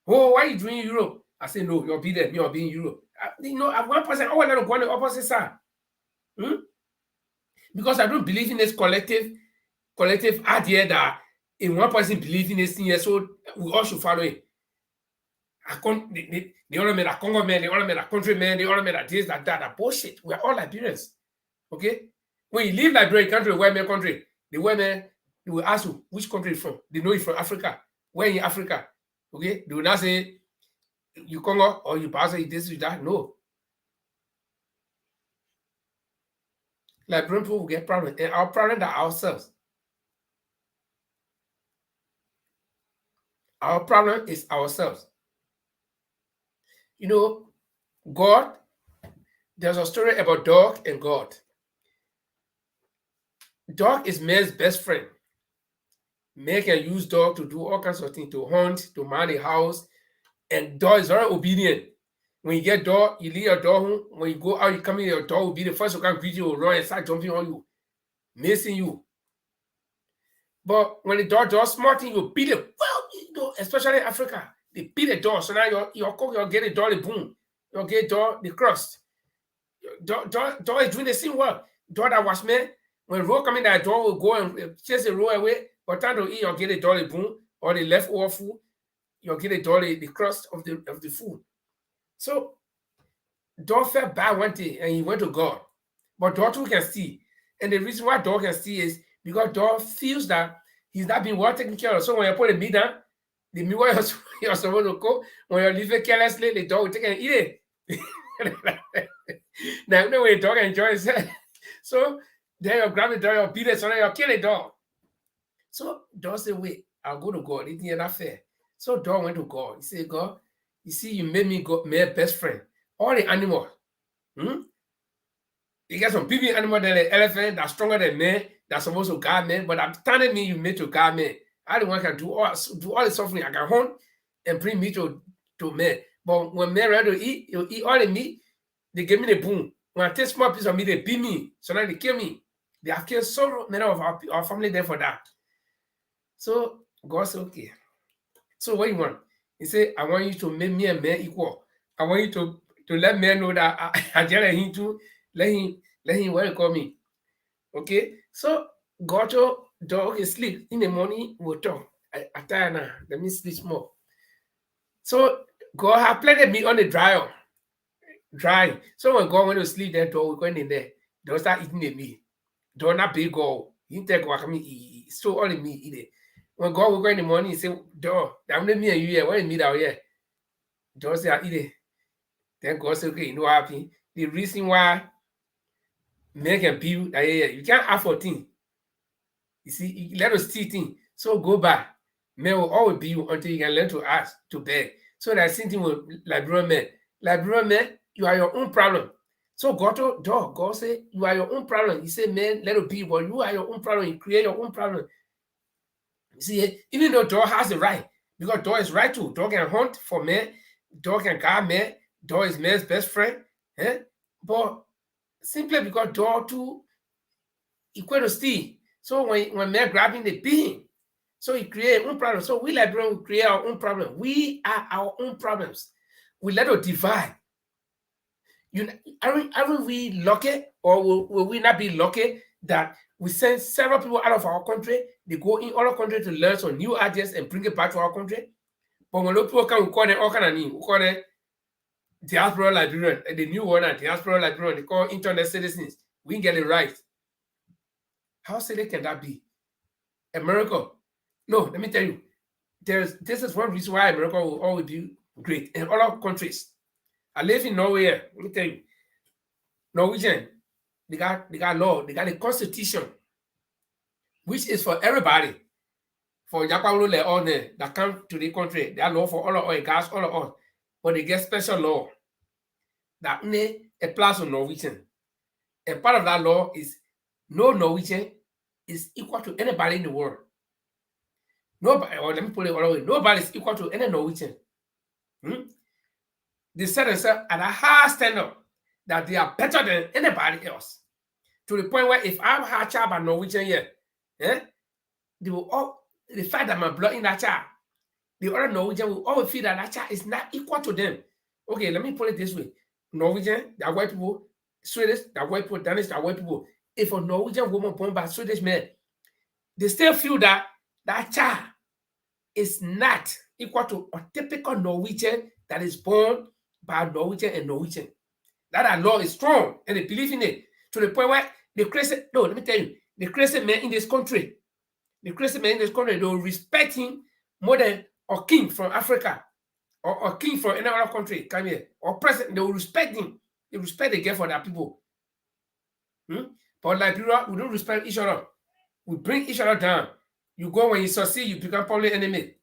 Oh, why are you doing Europe? I say, no, you'll be there, me, I'll be in Europe. At one person, I want to go on the opposite side. Because I don't believe in this collective idea that if one person believes in this thing, so we all should follow it. They all made a Congo man, they all made a country man, they all made a this, that bullshit. We are all Liberians. Okay? When you leave Liberia, country, white man country, the white man, they will ask you which country you're from. They know you're from Africa. Where in Africa? Okay? They will not say you Congo or you Basa, you this, you that. No. Liberian people will get problems. And our problem are ourselves. Our problem is ourselves. You know, God, there's a story about dog and God. Dog is man's best friend. Man can use dog to do all kinds of things, to hunt, to man a house, and dog is very obedient. When you get dog, you leave your dog home. When you go out, you come in, your dog will be the first to come greet you, will run and start jumping on you, missing you. But when the dog does smart thing, you beat it. Well, you know, especially in Africa, they beat the dog. So now you'll get the dog the boom. You'll get dog the crust. Dog is doing the same work. Dog that was man, when road coming, that dog will go and chase the road away. But time to eat, you'll get the dog the boom or the leftover food. You'll get the dog the crust of the food. So dog felt bad one day and he went to God. But dog too can see. And the reason why dog can see is because dog feels that he's not being well taken care of. So when you put the meat down, the meat where you're supposed to cook, when you leave it carelessly, the dog will take and eat it. Now, when the dog enjoys it, so then you grab the dog, you beat it, so then you kill the dog. So dog said, wait, I'll go to God. It ain't that fair. So dog went to God. He said, God, you see, you made me my best friend. All the animals. You got some big animal than the elephant that's stronger than me, that's supposed to guard me, but I'm telling me you made to guard me. I don't want to do all the suffering. I can hunt and bring meat to me. But when men ready to eat, you eat all the meat, they give me the boom. When I take small piece of meat, they beat me. So now they kill me. They have killed so many of our family there for that. So God said, okay. So what you want? He said, I want you to make me and man equal. I want you to let men know that I tell him to let him welcome me. Okay? So God told dog is sleep. In the morning, we'll talk. I tired now. Let me sleep more. So God had planted me on the dry. So when God went to sleep, then dog was going in there. Dog start eating the meat. Dog not big God. He take what come eat. So all the meat eat it. When God woke up in the morning, he said, dog, that me and you here. What is meat out here? Dog said, I eat it. Then God said, okay, you know what happened? The reason why men can build, you can't afford things. You see, you let us see things. So go back. Men will always be you until you can learn to ask, to beg. So that same thing with Liberian men. Liberian men, you are your own problem. So God told dog, God said, you are your own problem. He said, man, let it be, but you are your own problem. You create your own problem. You see, even though dog has the right, because dog is right too. Dog can hunt for man, dog can guard man, dog is man's best friend. But simply because dog too equal to steal. So when man grabbing the being, so he create own problem. So we Liberians will create our own problem. We are our own problems. We let it divide. Aren't we lucky, or will we not be lucky that we send several people out of our country? They go in other countries to learn some new ideas and bring it back to our country. But when those people come, we call them all kind of names. We call them diaspora Liberian, the new one, diaspora Liberian. They call internet citizens. We get it right. How silly can that be? America. No, let me tell you. This is one reason why America will always be great in other countries. I live in Norway. Let me tell you. Norwegian, they got law, they got a constitution, which is for everybody. For Yakawule all that come to the country, they are law for all of us, gas, all of us. But they get special law that only applies to Norwegian. And part of that law is no Norwegian is equal to anybody in the world. Nobody, or let me put it all the way, nobody is equal to any Norwegian. They set themselves at a high standard that they are better than anybody else. To the point where if I have a child by Norwegian here, they will all, the fact that my blood in that child, the other Norwegian will always feel that that child is not equal to them. Okay, let me put it this way. Norwegian, they are white people. Swedish, they are white people. Danish, they are white people. If a Norwegian woman born by a Swedish man, they still feel that that child is not equal to a typical Norwegian that is born by Norwegian and Norwegian. That law is strong and they believe in it to the point where the crazy, no, let me tell you, the crazy man in this country, they will respect him more than a king from Africa or a king from any other country come here, or president. They will respect him. They respect the girl for their people. But Liberia, we don't respect each other. We bring each other down. You go, when you succeed, you become public enemy.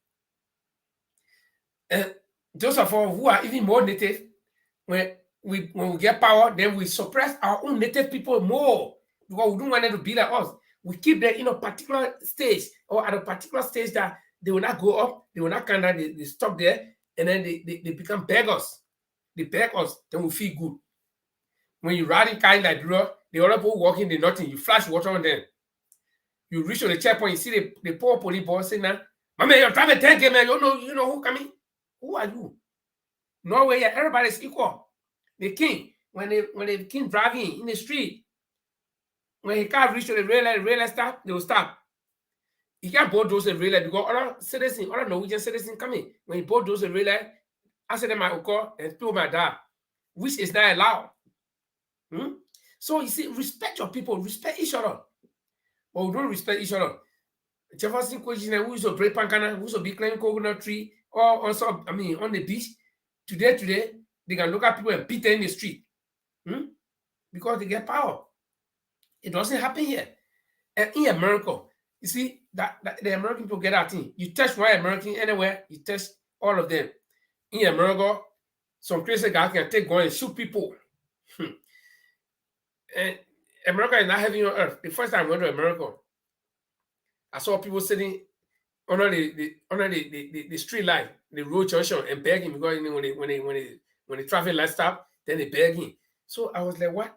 And those of us who are even more native, when we get power, then we suppress our own native people more because we don't want them to be like us. We keep them in a particular stage or at a particular stage that they will not go up, they will not come down, they stop there, and then they become beggars. They beg us, then we feel good. When you ride in kind like Liberia, the other people walking the nothing, you flash water on them. You reach on the checkpoint, you see the poor police boss saying, "Man, you're driving 10K, man. You know who coming? Who are you?" Norway, everybody's equal. The king, when the king driving in the street, when he can't reach to the red light stop, they will stop. He can't bulldoze the red light because other Norwegian citizens coming. When he bulldoze the red light, accident might occur and people might die, which is not allowed. So you see, respect your people, respect each other. But we don't respect each other. Jefferson question, who is a break pankana, who's a big climbing coconut tree, or also, on the beach. Today, they can look at people and beat them in the street. Because they get power. It doesn't happen here. And in America, you see, that the American people get that thing. You touch one American anywhere, you touch all of them. In America, some crazy guy can take gun and shoot people. And America is not heaven on earth. The first time I went to America, I saw people sitting under the street light, the road junction, and begging because when the traffic light stop, then they begging. So I was like, what?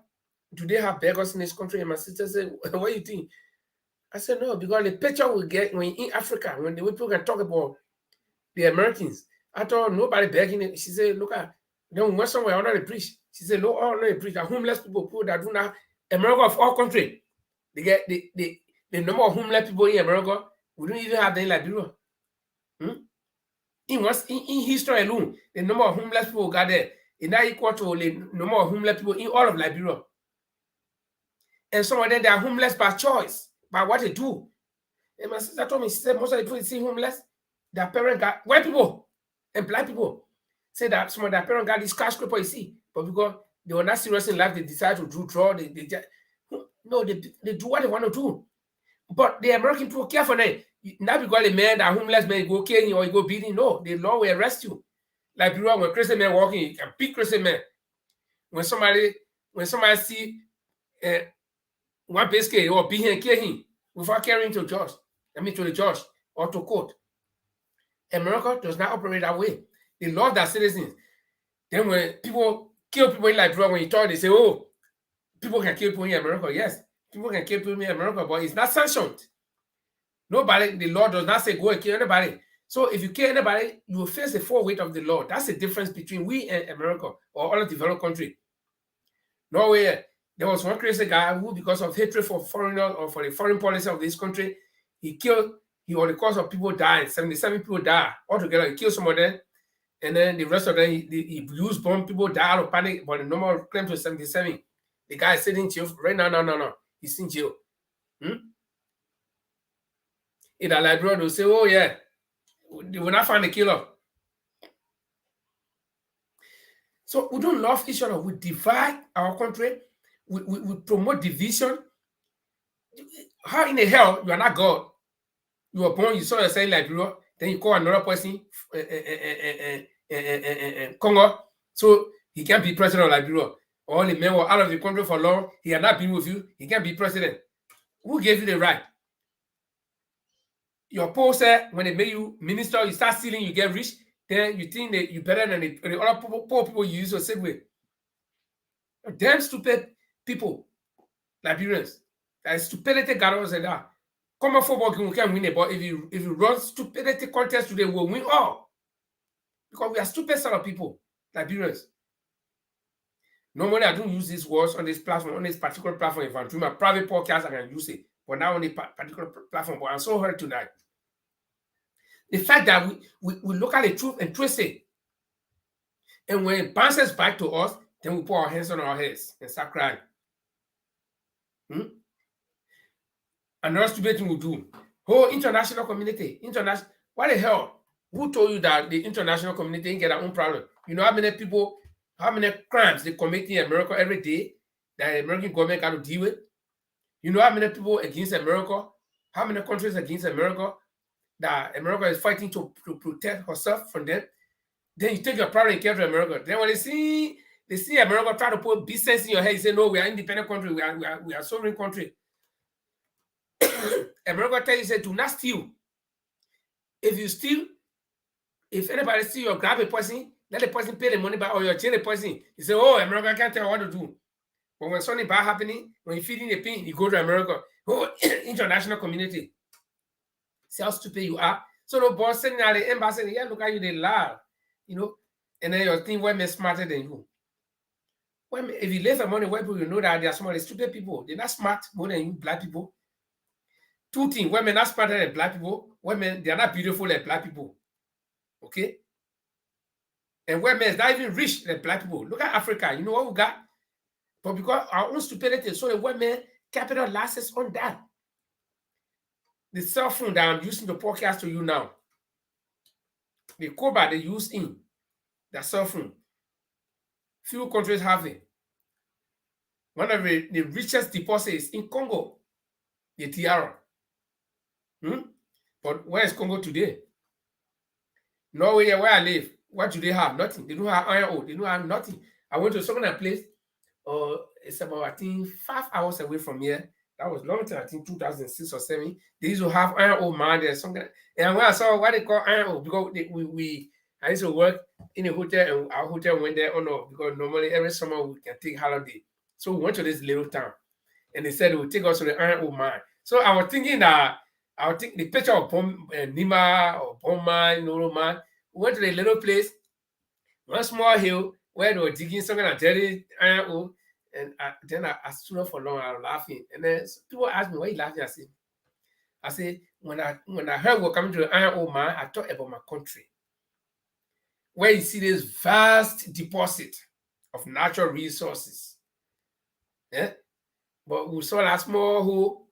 Do they have beggars in this country? And my sister said, what do you think? I said, no, because the picture we get when in Africa, when the people can talk about the Americans, I thought nobody begging it. She said, look at, then we went somewhere under the bridge. She said, no, under the bridge, the homeless people that do not, America of all countries, they get the number of homeless people in America, we don't even have them in Liberia. In history alone, the number of homeless people got there is not equal to the number of homeless people in all of Liberia. And some of them, they are homeless by choice, by what they do. And my sister told me, she said, most of the people you see homeless, their parents got, white people and black people, say that some of their parents got this skyscraper, you see, but because they were not serious in life, they decided to draw, they do what they want to do. But the American people care for them. Not because the man, that homeless man, go kill him or you go beat him. No, the law will arrest you. Like when crazy man walking, you can beat crazy man. When somebody when somebody see one biscuit or be here and kill him without carrying to judge, to the judge or to court. America does not operate that way. They love their citizens. Then when people kill people in Liberia, when you talk, they say, oh, people can kill people in America. Yes, people can kill people in America, but it's not sanctioned. Nobody, the law does not say go and kill anybody. So if you kill anybody, you will face the full weight of the law. That's the difference between we and America or other developed countries. Norway, there was one crazy guy who, because of hatred for foreigners or for the foreign policy of this country, he on the cause of people dying. 77 people died altogether. He killed some of them, and then the rest of them, he used bomb. People died out of panic, but the number claimed to 77. The guy is sitting in jail right now. No. He's in jail. In the library, they'll say, oh, yeah, they will not find the killer. So we don't love each other. We divide our country. We promote division. How in the hell you are not God? You were born, you saw yourself in Liberia, then you call another person Congo, so he can't be president of Liberia. Or the man was out of the country for long, he had not been with you, he can't be president. Who gave you the right? Your post said when they make you minister, you start stealing, you get rich, then you think that you're better than the other poor people you use the same way. Damn stupid people, Liberians. That stupidity got us like that. Come on, football game, we can win it, but if you run stupidity contest today, we'll win all. Because we are stupid sort of people, Liberians. Normally, I don't use these words on this platform, on this particular platform. If I'm doing my private podcast, I can use it. But now on the particular platform, but I'm so hurt tonight. The fact that we look at the truth and twist it. And when it bounces back to us, then we put our hands on our heads and start crying. Another stupid thing we do. Oh, international community. What the hell? Who told you that the international community ain't get their own problem? You know how many people, how many crimes they commit in America every day that the American government got to deal with? You know how many people against America? How many countries against America that America is fighting to protect herself from them? Then you take your problem and care to America. Then when they see America try to put business in your head, you say, no, we are independent country, we are sovereign country. America tell you, say, do not steal. If you steal, if anybody steal or grab a person, let the person pay the money back or you jail the person. You say, oh, America can't tell what to do. But when something bad happening, when you're feeding the pain, you go to America. Oh, international community. See how stupid you are. So the boss sitting at the embassy, yeah, look at you, they laugh. You know, and then you think women smarter than you. Women, if you live among the white people, you know that they are some of the stupid people. They're not smart more than you, black people. Two things, women are not smarter than black people. Women, they are not beautiful like black people. Okay? And women is not even rich like black people. Look at Africa. You know what we got? But because our own stupidity, so the women capitalizes on that. The cell phone that I'm using to podcast to you now, the cobalt they use in the cell phone, few countries have it. One of the richest deposits in Congo, the tiara. But where is Congo today? Norway, where I live, what do they have? Nothing. They don't have iron ore. They don't have nothing. I went to some other place. It's about, I think, 5 hours away from here. That was long time, I think 2006 or 7. They used to have iron ore mine there. Something. And when I saw what they call iron ore, because I used to work in a hotel, and our hotel went there. Oh no, because normally every summer we can take holiday. So we went to this little town, and they said they would take us to the iron ore mine. So I was thinking that the picture of Nima or Bomb mine, man. We went to the little place, one small hill where they were digging some kind of dirty iron ore. And then I stood up for long, I was laughing. And then people asked me, why are you laughing? I said, when I heard we're coming to the iron ore mine, I thought about my country. Where you see this vast deposit of natural resources. Yeah? But we saw that small hole.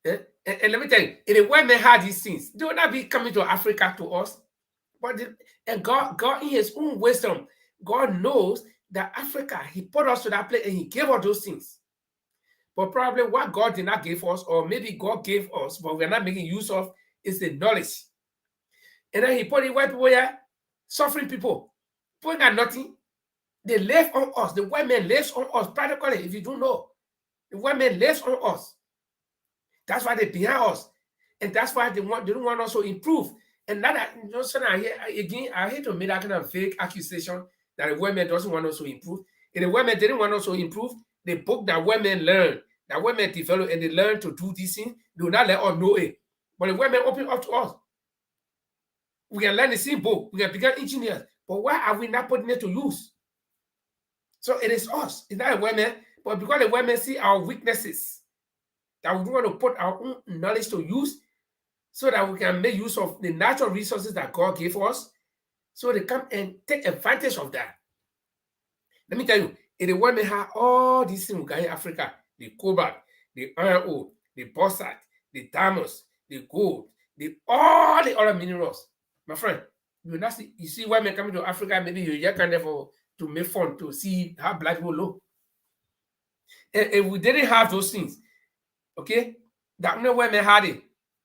Yeah? And let me tell you, if the white men had these things, they would not be coming to Africa to us. But God in his own wisdom, God knows that Africa, he put us to that place and he gave us those things. But probably what God did not give us, or maybe God gave us, but we're not making use of, is the knowledge. And then he put the white people here, suffering people. People got nothing. They live on us. The white man lives on us practically, if you don't know. The white man lives on us. That's why they're behind us. And that's why they don't want us to improve. And now that, you know, so I hate to make that kind of fake accusation that the women doesn't want us to improve. If the women didn't want us to improve, the book that women learn, that women develop, and they learn to do this thing, do not let us know it. But the women open up to us. We can learn the same book. We can become engineers. But why are we not putting it to use? So it is us. It's not the women, but because the women see our weaknesses, that we want to put our own knowledge to use so that we can make use of the natural resources that God gave us, so they come and take advantage of that. Let me tell you, if the women have all these things we got in Africa, the cobalt, the iron ore, the bauxite, the diamonds, the gold, all the other minerals, my friend, you see women coming to Africa, maybe you're kind of to make fun, to see how black people look. And if we didn't have those things, okay, that no women had it.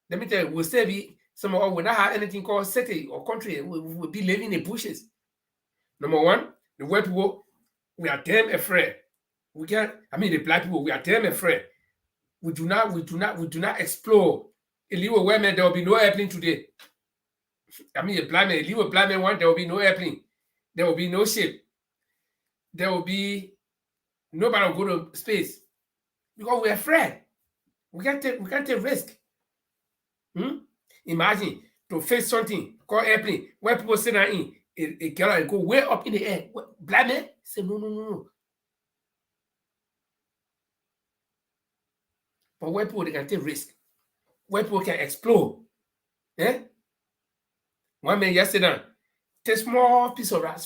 Let me tell you, we'll still be, some of us will not have anything called city or country. We'll be living in bushes. Number one, the white people, we are damn afraid. The black people, we are damn afraid. We do not explore. Illegal women, there will be no airplane today. A black man, illegal black man one, there will be no airplane. There will be no ship. There will be nobody will go to space. Because we're afraid. We can't take risk. Imagine to face something called airplane, where people sit down in a girl and go way up in the air. Black man say no. But where people they can take risk, where people can explore. One man just sit down, take small piece of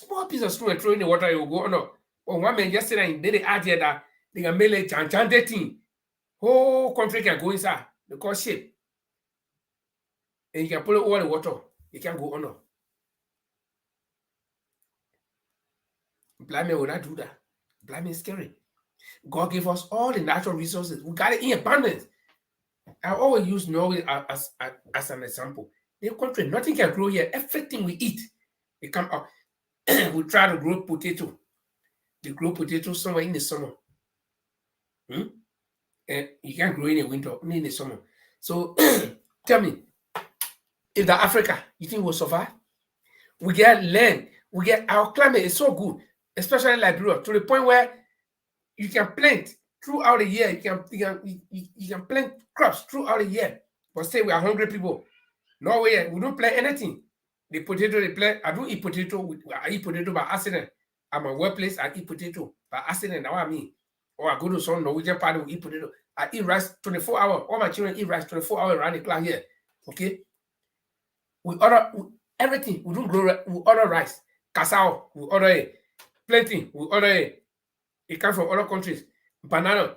stone and throw in the water, it will go on up. But one man just sit down and they idea that they can make a gigantic thing. Whole country can go inside. They call shape. And you can put it all in water. You can go on up. Black men will not do that. Black men is scary. God gave us all the natural resources. We got it in abundance. I always use Norway as an example. The country, nothing can grow here. Everything we eat, it come up. We try to grow potato. They grow potato somewhere in the summer. And you can't grow in the winter, only in the summer. So tell me, if the Africa, you think we'll survive? We get land. We get our climate is so good, especially Liberia, to the point where you can plant throughout the year. You can plant crops throughout the year. But say we are hungry people. Norway, we don't plant anything. The potato they plant, I don't eat potato. I eat potato by accident. At my workplace, I eat potato by accident. That's what I mean. Or I go to some Norwegian party, we eat potato. I eat rice 24 hours. All my children eat rice 24 hours around the clock here. Okay? We order everything. We don't grow. We order rice. Cassava, we order it. Planting, we order it. It comes from other countries. Banana.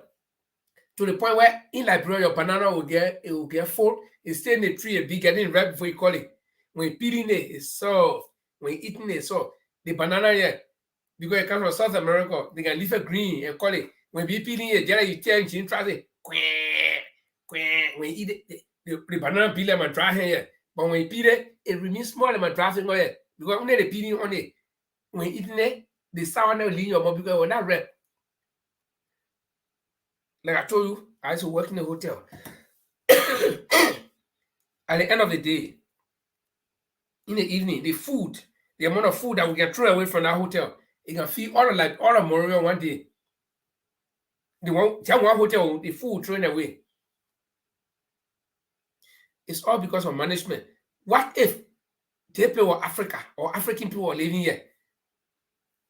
To the point where in Liberia, your banana will get full. It stay in the tree and be getting ripe before you call it. When you peeling it, it's soft. When you eating it, so the banana here, because it comes from South America, they can leave it green and call it. When you peeling it, you tell you try it. When you eat it, the banana peel and dry here. But when you peel it, it remains small and dry finger here. Because when they peeling on it, when you eating it, the sour now leave your mouth because it will not red. Like I told you, I used to work in a hotel. At the end of the day, in the evening, the amount of food that we can throw away from that hotel, it can feed all of Montreal one day. One hotel, the food thrown away. It's all because of management. What if they people were Africa or African people were living here?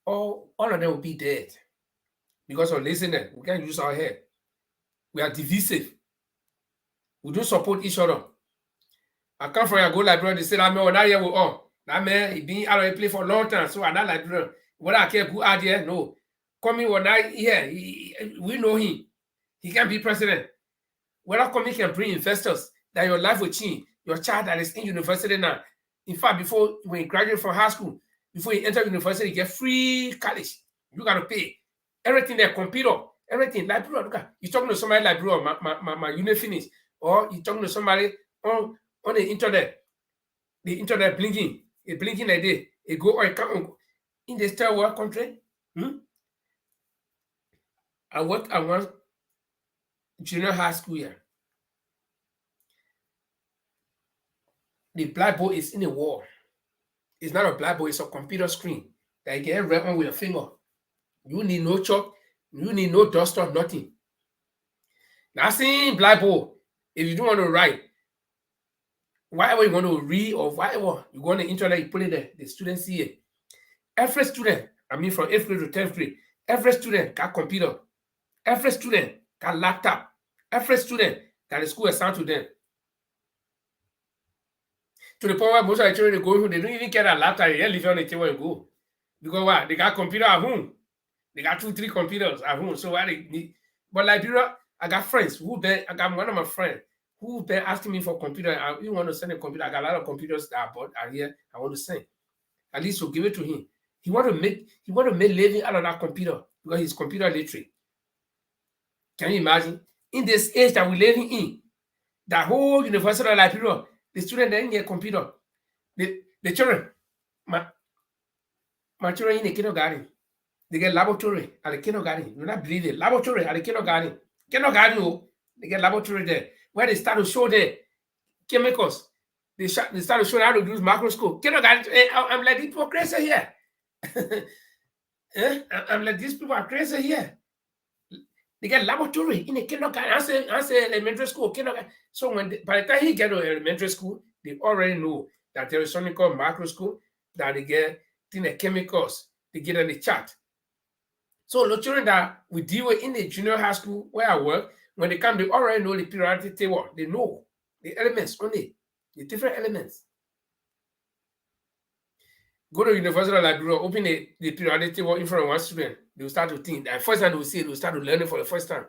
All of them will be dead because of laziness. We can't use our head. We are divisive. We don't support each other. I come from a go Liberia, they say that man, not here with all. That man, he been out of the play for a long time, so I'm not Liberian. What I care, good idea, no. Coming one night here, we know him. He can be president. Whether coming can bring investors, that your life will change. Your child that is in university now. In fact, before when you graduate from high school, before you enter university, you get free college. You got to pay. Everything there, computer, everything. Liberia, look at, you're talking to somebody like Liberia, my unit finished. Or you're talking to somebody on the internet blinking, it blinking like this, it go or it come in this third world country, I work at one junior high school here. The blackboard is in the wall. It's not a blackboard, it's a computer screen that you can write on with your finger. You need no chalk, you need no duster, nothing. Now, seeing blackboard, if you don't want to write, whatever you want to read or whatever, you go on the internet, you put it there, the students see it. Every student, I mean from 8th grade to 10th grade, every student got computer. Every student got laptop. Every student that the school assigned to them. To the point where most of the children they go home, they don't even get a laptop, they just leave it on the table and go. Because what? They got computer at home. They got 2-3 computers at home. So why they need? But Liberia, I got friends who I got one of my friends who been asking me for computer. I even want to send a computer. I got a lot of computers that I bought out here. I want to send. At least to give it to him. He want to make living out of that computer because he's computer literate. Can you imagine? In this age that we're living in, the whole University of Liberia, the students didn't get computer. The children, my children in the kindergarten, they get laboratory at the kindergarten. You not believe it. Laboratory at the kindergarten. Kindergarten, they get laboratory there where they start to show the chemicals. They start to show how to use microscope. Kindergarten, I'm like, these people are crazy here. I'm like, these people are crazy here. They get laboratory in the kindergarten. I say elementary school, kindergarten. So by the time he get to elementary school, they already know that there is something called microscope that they get in the chemicals. They get on the chart. So the children that we deal with in the junior high school where I work, when they come, they already know the periodic table. They know the elements only, the different elements. Go to University of Liberia, open the periodic table in front of one student. They will start to think. The first time they will see it, they will start to learn it for the first time.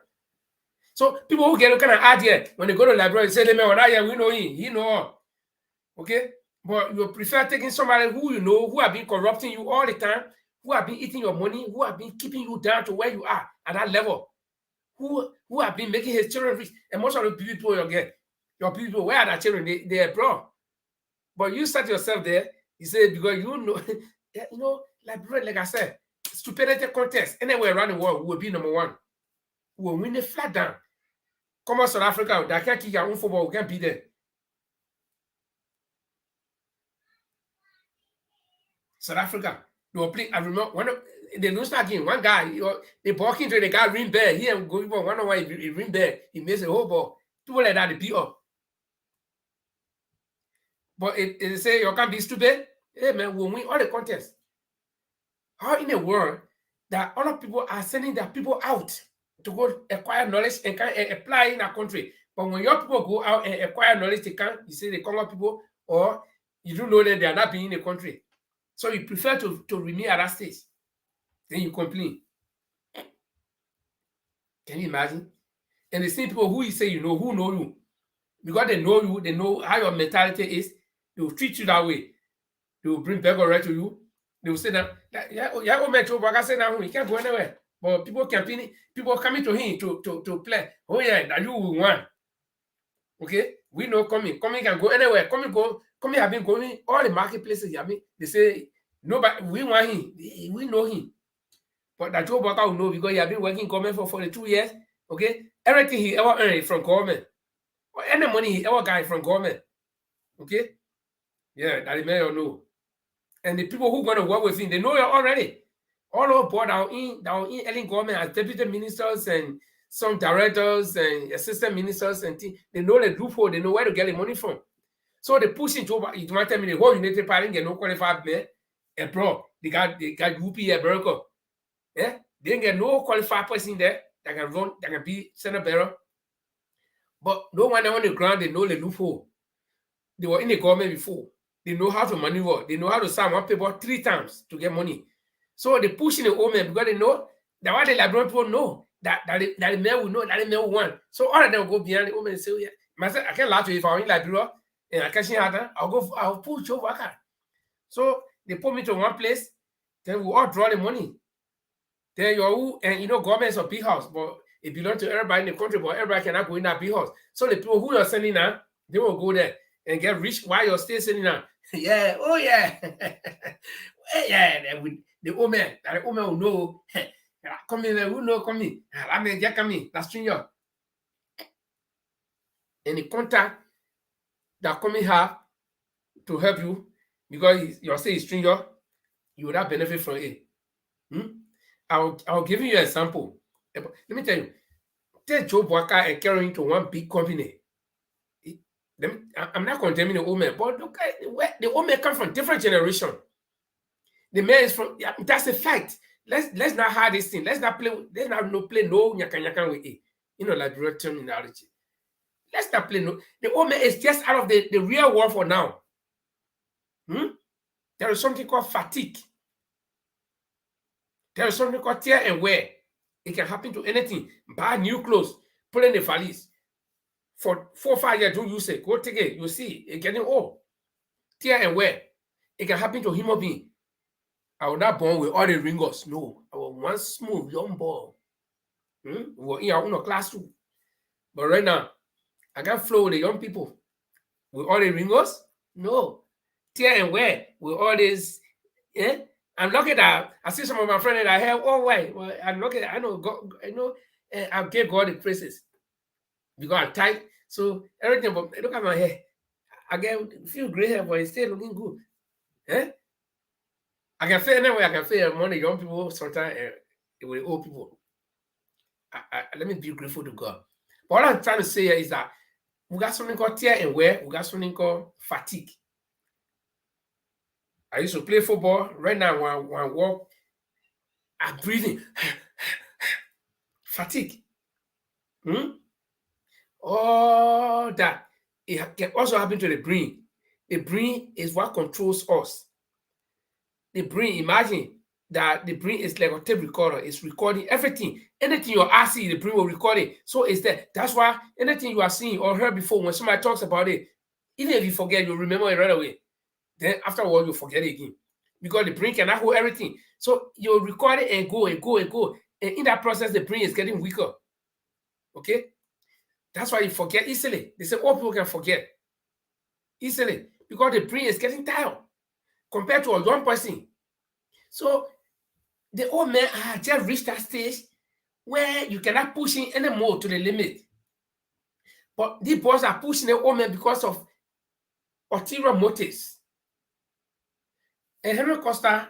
So people who get a kind of idea, when they go to Liberia, they say, we know him, he know. Okay? But you prefer taking somebody who you know, who have been corrupting you all the time, who have been eating your money, who have been keeping you down to where you are at that level, who have been making his children rich. And most of the people you get, your people, where are the children? They are abroad. But you set yourself there, you say, because you know, like I said, stupidity contest, anywhere around the world, we will be number one. We will win it flat down. Come on, South Africa, that can't kick our own football, we can't be there. South Africa, they will play. I remember when they don't start game, one guy, they walk into the guy ring bell. He and go one on one, he ring bell, he makes a whole ball. People like that, they beat up. But it say you can't be stupid. Hey man, we'll win all the contests. How in the world that other people are sending their people out to go acquire knowledge and can apply in our country? But when your people go out and acquire knowledge, they can't. You say they come out people, or you don't know that they are not being in the country. So you prefer to remain at that stage. Then you complain. Can you imagine? And the same people who you say you know, who know you, because they know you, they know how your mentality is, they will treat you that way. They will bring beggar to you. They will say that I say now he can't go anywhere. But people campaigning, people coming to him to play. Oh yeah, that you will win. Okay, we know coming can go anywhere. Coming have been going all the marketplaces. I mean, they say nobody. We want him. We know him. But that Joe Baka will know because he has been working government for 42 years. Okay, everything he ever earned from government, or any money he ever got from government. Okay, yeah, that the mayor know. And the people who going to work with him, they know it already. All over board are in Ellen government as deputy ministers and some directors and assistant ministers and things. They know the loophole, they know where to get the money from. So they push into it might tell me the whole United Party get no qualified man. And bro, they got UP America. Yeah, they didn't get no qualified person there that can run, that can be Senate bearer. But no one on the ground, they know the loophole. They were in the government before. They know how to maneuver. They know how to sign one paper 3 times to get money. So they push in the old man because they know that what the Liberian people know that the man will know, that the man will want. So all of them will go behind the old man and say, oh, yeah, myself, I can't lie to you if I'm in Liberia and I can't see how I'll push over. So they put me to one place, then we all draw the money. Then government is a big house, but it belongs to everybody in the country, but everybody cannot go in that big house. So the people who you're sending now, they will go there and get rich while you're still sitting down. Yeah, oh yeah. Yeah, with the old man will know. Come in, who know come in. I mean, just come in. That's stranger. Any contact that come in have to help you because you're saying stranger, you would have benefit from it. I'll give you an example. Let me tell you. Take Joe Walker and carry him to one big company. I'm not condemning the old man, but look at the old man come from different generation. The man is from that's a fact. Let's not have this thing. Let's not play no nyaka with it. You know, like direct terminology. Let's not play no. The old man is just out of the real world for now. There is something called fatigue. There is something called tear and wear. It can happen to anything. Buy new clothes, put in the valise. For 4 or 5 years, don't use it. Go take it. You see, it's getting old. Tear and wear. It can happen to human being. I was not born with all the ringers. No, I was one smooth young boy. We were in our own classroom. But right now, I got flow with the young people. With all the ringers? No. Tear and wear. With all this. Yeah? I'm lucky that I see some of my friends that I have. Oh, why? Well, I'm lucky that I know God, I gave God the praises. Because I'm tight. So everything, but look at my hair. I get a few gray hair, but it's still looking good. Eh? I can feel anyway. I can feel among the young people sometimes with the old people. Let me be grateful to God. But what I'm trying to say here is that we got something called tear and wear. We got something called fatigue. I used to play football. Right now, when I walk, I'm breathing. Fatigue. All that. It can also happen to the brain. The brain is what controls us. The brain, imagine that the brain is like a tape recorder. It's recording everything. Anything you are seeing, the brain will record it. So it's there. That's why anything you are seeing or heard before, when somebody talks about it, even if you forget, you'll remember it right away. Then afterward, you'll forget it again. Because the brain cannot hold everything. So you'll record it and go and go and go. And in that process, the brain is getting weaker. Okay? That's why you forget easily. They say all people can forget easily because the brain is getting tired compared to a young person. So the old man has just reached that stage where you cannot push him anymore to the limit. But these boys are pushing the old man because of ulterior motives. And Henry Costa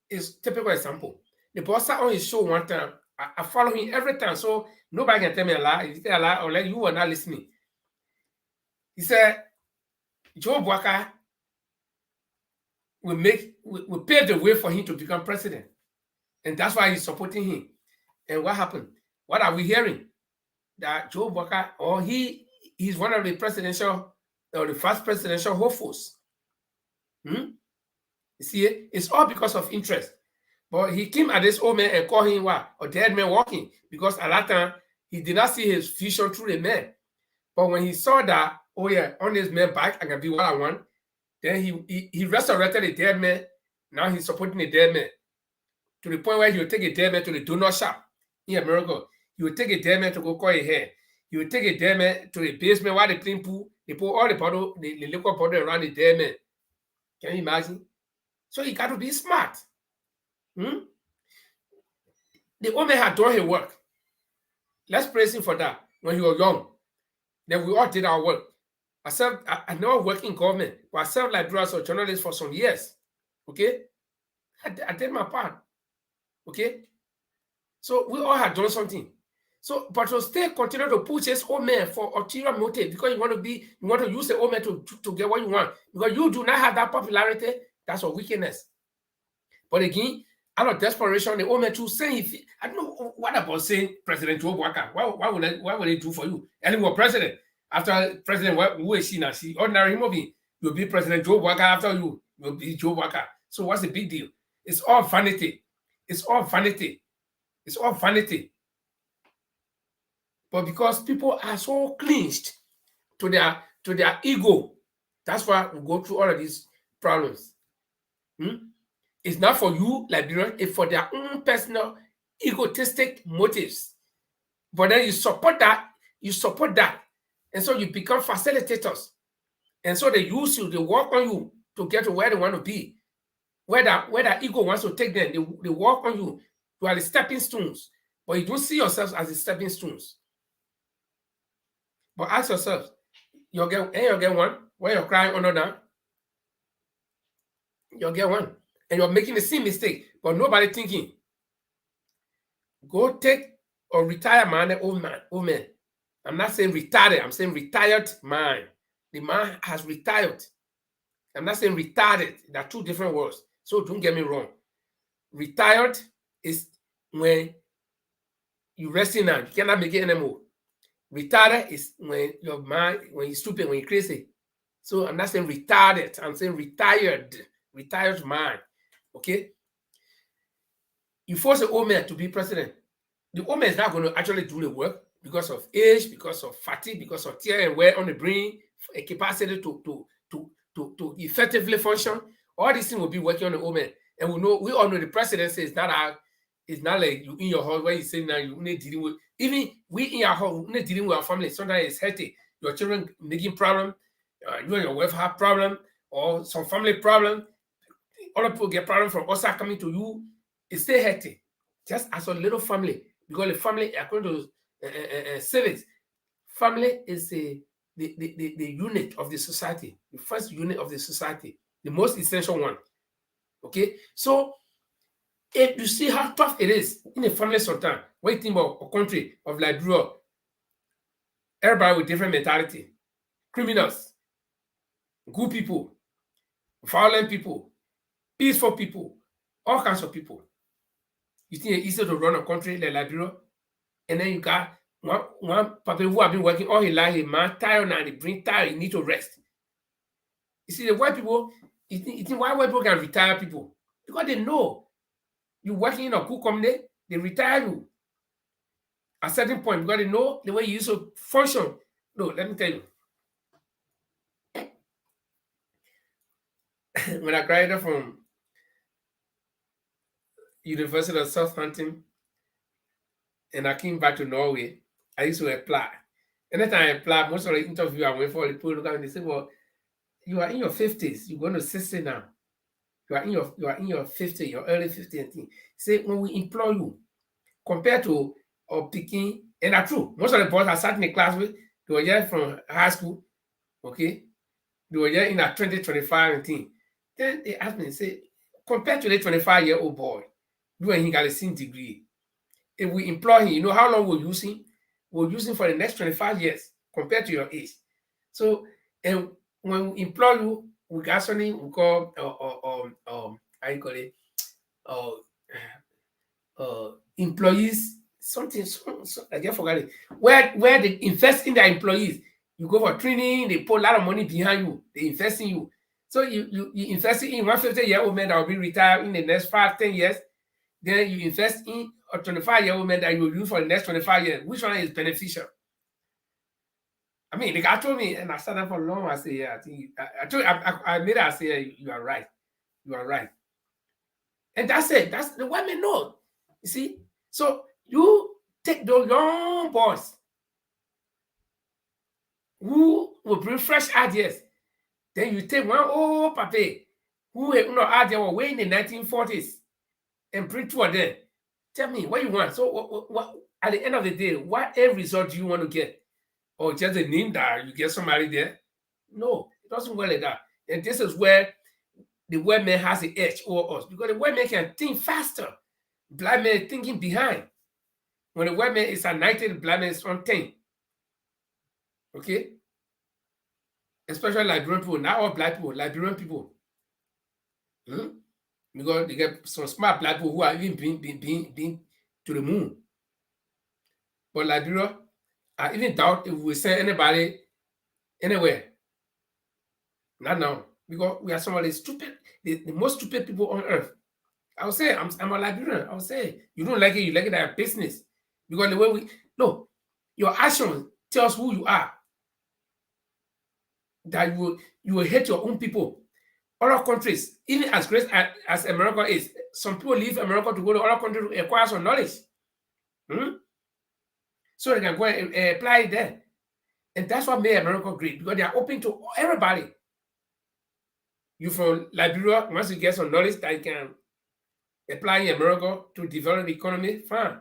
is a typical example. The boss sat on his show one time. I follow him every time, so nobody can tell me a lie. If you tell a lie, or like you were not listening. He said, Joe Walker will pave the way for him to become president. And that's why he's supporting him. And what happened? What are we hearing? That Joe Walker, or he's one of the the first presidential hopefuls. You see, it's all because of interest. But he came at this old man and called him what? A dead man walking. Because at that time, he did not see his future through the man. But when he saw that, oh yeah, on this man's back, I can be what I want, then he resurrected the dead man. Now he's supporting the dead man. To the point where he will take a dead man to the donut shop in America. He will take a dead man to go cut his hair. He will take a dead man to the basement while they clean pool. They put all the bottle, the liquor bottle around the dead man. Can you imagine? So he got to be smart. The old man had done his work. Let's praise him for that. When he was young, then we all did our work. I never worked in government, but I served Liberians or journalists for some years. Okay? I did my part. Okay? So we all had done something. So, but to still continue to push this old man for ulterior motive because you want to use the old man to get what you want. Because you do not have that popularity, that's a weakness. But again, out of desperation, the old man to say, I don't know what about saying President Joe Walker. What would they do for you? And he was president. After President, who is she now? She ordinary human being. You'll be President Joe Walker after you'll be Joe Walker. So what's the big deal? It's all vanity. It's all vanity. It's all vanity. But because people are so clinched to their ego, that's why we go through all of these problems. It's not for you, Liberians, it's for their own personal egotistic motives. But then you support that. And so you become facilitators. And so they use you, they work on you to get to where they want to be. where the ego wants to take them, they walk on you. You are the stepping stones, but you don't see yourselves as the stepping stones. But ask yourself, you'll get one where you're crying under down. You'll get one. And you're making the same mistake, but nobody thinking. Go take or retire man, old man. I'm not saying retired, I'm saying retired man. The man has retired. I'm not saying retarded. There are two different words. So don't get me wrong. Retired is when you're resting now. You cannot make it anymore. Retarded is when your mind, when you're stupid, when you're crazy. So I'm not saying retarded. I'm saying retired. Retired man. Okay? You force an old man to be president. The old man is not going to actually do the work because of age, because of fatigue, because of tear and wear on the brain, a capacity to effectively function. All these things will be working on the old man. And we all know the presidency is not like you in your house where you say now you need dealing with. Even we in our house, we need dealing with our family. Sometimes it's healthy. Your children making problem, you and your wife have problem, or some family problem. Other people get problem from outside coming to you. It's still healthy. Just as a little family. Because the family, according to civics, family is the unit of the society, the first unit of the society, the most essential one. Okay, so if you see how tough it is in a family sometimes, when you think about a country of Liberia, everybody with different mentality, criminals, good people, violent people, peaceful people, all kinds of people. You think it's easy to run a country like Liberia? And then you got one people who have been working all his life, a man tired now, they bring tired, he need to rest. You see, the white people, you think why white people can retire people? Because they know you're working in a cool company, they retire you at a certain point because they know the way you used to function. No, let me tell you. When I graduated from University of Southampton and I came back to Norway, I used to apply. Anytime I apply, most of the interview I went for, the people look at me and they say, well, you are in your 50s, you're going to 60 now. You are in your 50s, your early 50s and things. Say when we employ you, compared to picking, and that's true. Most of the boys I sat in the class with, they were just from high school, okay? They were just in a 20, 25 and thing. Then they asked me, say, compared to the 25-year-old boy, you and he got a same degree. If we employ him, you know how long we'll use him? We'll use him for the next 25 years compared to your age. So, and when we employ you, we got something we call how you call it? Employees, something I just forgot it. Where they invest in their employees, you go for training, they put a lot of money behind you, they invest in you. So you invest in 150-year-old man that will be retired in the next 5-10 years. Then you invest in a 25-year-old man that you will use for the next 25 years. Which one is beneficial? I mean, the guy told me, and I sat there for long. I said, yeah, I think I made it. I say, yeah, you are right. You are right. And that's it. That's the women know. You see? So you take those young boys who will bring fresh ideas. Then you take one old papi who idea was way in the 1940s and bring two of them. Tell me what you want. So what at the end of the day, what end result do you want to get? Or just a name that you get somebody there? No, it doesn't work like that. And this is where the white man has the edge over us, because the white man can think faster. Black man is thinking behind. When the white man is at 90, the black man is on 10. Okay? Especially Liberian people, not all black people, Liberian people. Because they get some smart black people who are even being to the moon. But Liberia, I even doubt if we send anybody anywhere. Not now. Because we are some of the stupid, the most stupid people on earth. I would say, I'm a Liberian. I would say, you don't like it, you like it at business. Because the way your action tells who you are. That you will hate your own people. Other countries, even as great as America is, some people leave America to go to other countries to acquire some knowledge. So they can go and apply it there. And that's what made America great, because they are open to everybody. You from Liberia, once you get some knowledge that you can apply in America to develop the economy, fine.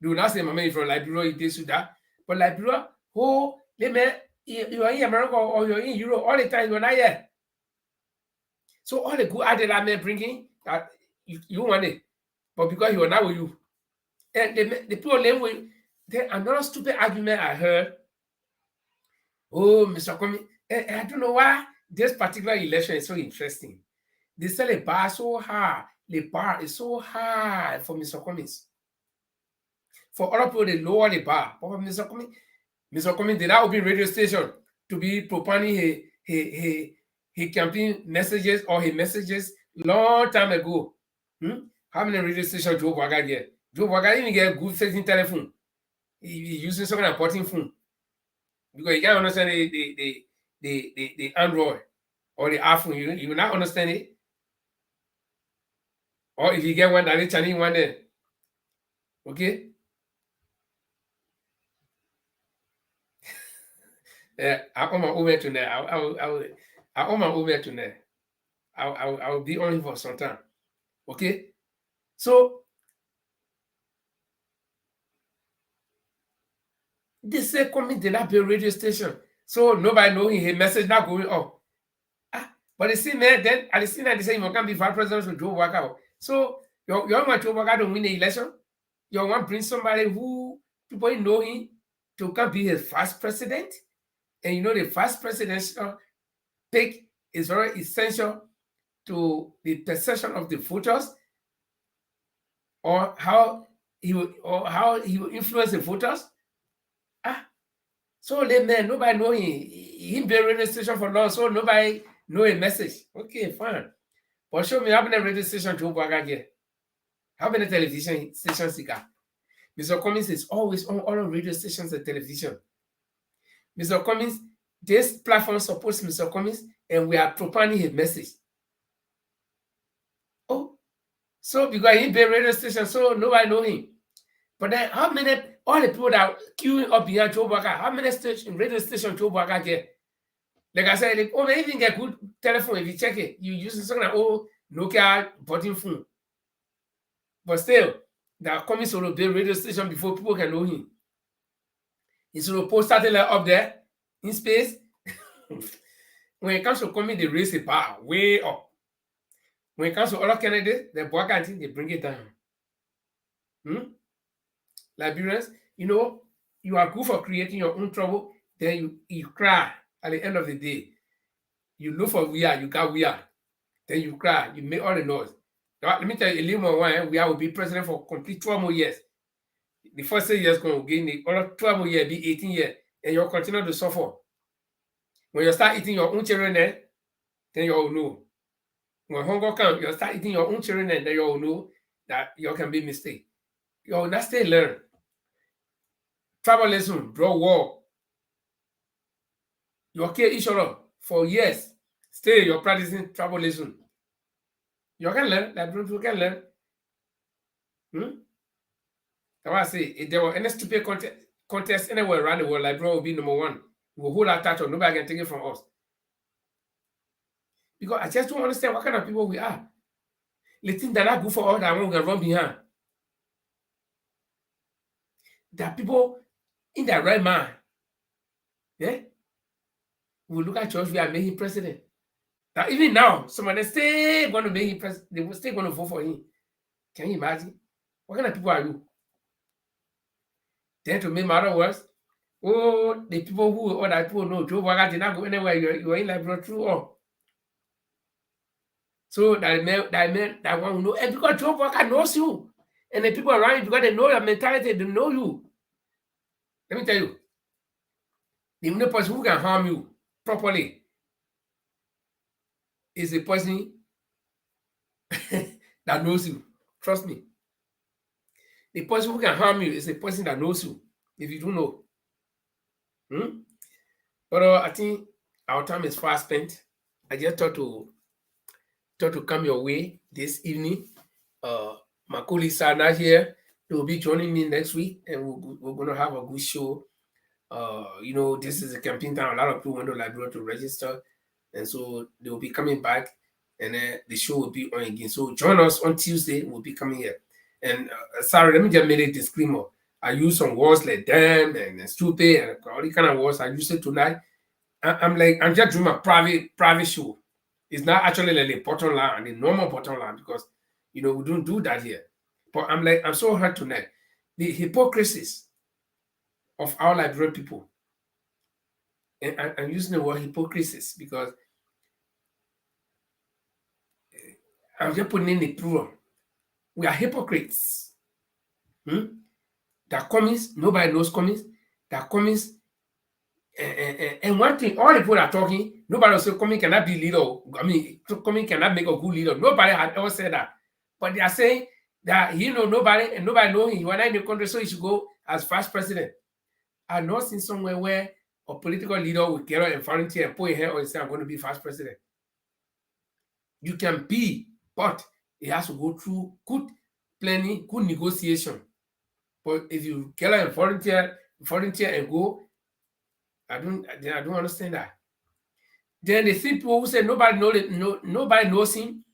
Do not say, "Mama, from Liberia, you did that." But Liberia, oh, you are in America or you're in Europe all the time, you're not here. So all the good ideas that man bringing, you want it, but because you are not with you, and the people live with. Then another stupid argument I heard. Oh, Mr. Kwame, I don't know why this particular election is so interesting. They sell a bar so high. The bar is so high for Mr. Cummings. For other people, they lower the bar. But for Mr. Cummings did not open radio station to be propounding his campaign messages or his messages long time ago. How many radio stations Joe Waga get? Joe Waga even get a good setting telephone. He using some kind of porting phone. Because you can't understand the Android or the iPhone. You will not understand it. Or if you get one that is Chinese one there. Okay? I own my over tonight. I own my over tonight. I will be on him for some time. Okay? So they say coming to that radio station. So nobody know his message not going up. But they see man, then at the same time they say you can't be vice president to Joe Waga. So you want Joe Waga to win the election? You want to bring somebody who people know him to come be his vice president? And you know the vice presidential pick is very essential to the perception of the voters, or how he will influence the voters. So the man, nobody know him. He been radio station for long, so nobody know a message. Okay, fine. But show me how many radio stations Joe Waga get. How many television stations he got? Mr. Cummings is always on all radio stations and television. Mr. Cummings, this platform supports Mr. Cummings, and we are propounding his message. Oh, so because he been radio station, so nobody know him. But then how many, all the people that are queuing up behind Joe Waga, how many radio stations Joe Waga get? Like I said, they even get good telephone if you check it. You use something like Nokia button phone. But still, they are coming to the radio station before people can know him. He's going to post satellite up there in space. When it comes to coming, they raise the bar way up. When it comes to other candidates, they bring it down. Liberians, you are good for creating your own trouble, then you cry at the end of the day. You look for Weah, you got Weah. Then you cry, you make all the noise. Now, let me tell you a little more one. Weah will be president for complete 12 more years. The first 6 years going to gain the other 12 more years, be 18 years, and you'll continue to suffer. When you start eating your own children, then you'll know. When hunger comes, you'll start eating your own children, and then you'll know that you can be mistake. You'll not stay learn. Travel lesson, draw war. You kill each other for years. Still, you're practicing travel lesson. You can learn, like you can learn. That's why I say, if there were any stupid contest anywhere around the world, like bro will be number one. We'll hold our title, nobody can take it from us. Because I just don't understand what kind of people we are. The thing that are good for all that one we can run behind. There are people in their right mind. Yeah? We look at George, we are making president. Now, even now, somebody still going to make him president. They were still going to vote for him. Can you imagine? What kind of people are you? Then to make matter worse, the people who other people know, Joe Waga did not go anywhere. You are in Liberia through all. So that one will know, and because Joe Waga knows you, and the people around you, because they know your mentality, they know you. Let me tell you, the only person who can harm you properly is the person that knows you. Trust me. The person who can harm you is the person that knows you, if you don't know. But I think our time is fast spent. I just thought to come your way this evening. My colleagues are not here. They will be joining me next week, and we're going to have a good show. This is a campaign time. A lot of people want to Liberia to register. And so they will be coming back, and then the show will be on again. So join us on Tuesday. We'll be coming here. And sorry, let me just make a disclaimer. I use some words like damn and stupid and all the kind of words. I use it tonight. I'm just doing my private show. It's not actually like the bottom line, the normal bottom line, because we don't do that here. But I'm so hurt tonight. The hypocrisies of our Liberian people. And I'm using the word hypocrisies because I'm just putting in the plural. We are hypocrites. That commies, nobody knows commies. That commies, and one thing, all the people are talking, nobody will say coming cannot be leader. I mean, coming cannot make a good leader. Nobody had ever said that. But they are saying that he know nobody and nobody know him. He was not in the country, so he should go as vice president. I've not seen somewhere where a political leader will get out and volunteer and put a hand on and say, I'm going to be vice president. You can be, but it has to go through good planning, good negotiation. But if you get out and volunteer and go, I don't understand that. Then the see people who say nobody knows him,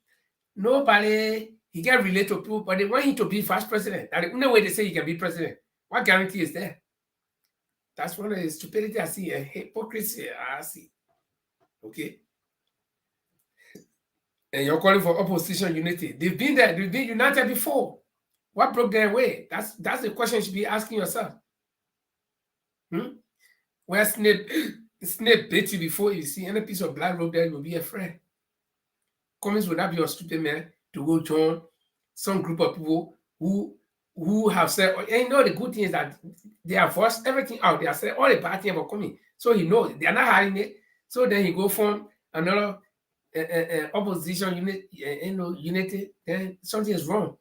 he can relate to people, but they want him to be vice president. And the only way they say he can be president, what guarantee is there? That's one of the stupidity I see, and hypocrisy I see. Okay. And you're calling for opposition unity. They've been there, they've been united before. What broke their way? That's the question you should be asking yourself. Where Snape bit you before, you see any piece of blood rope there, you'll be afraid. Cummings would not be a stupid man to go join some group of people who have said, and the good thing is that they have forced everything out. They have said all the bad things about Cummings. So he knows they are not hiding it. So then he go from another opposition unity, then something is wrong.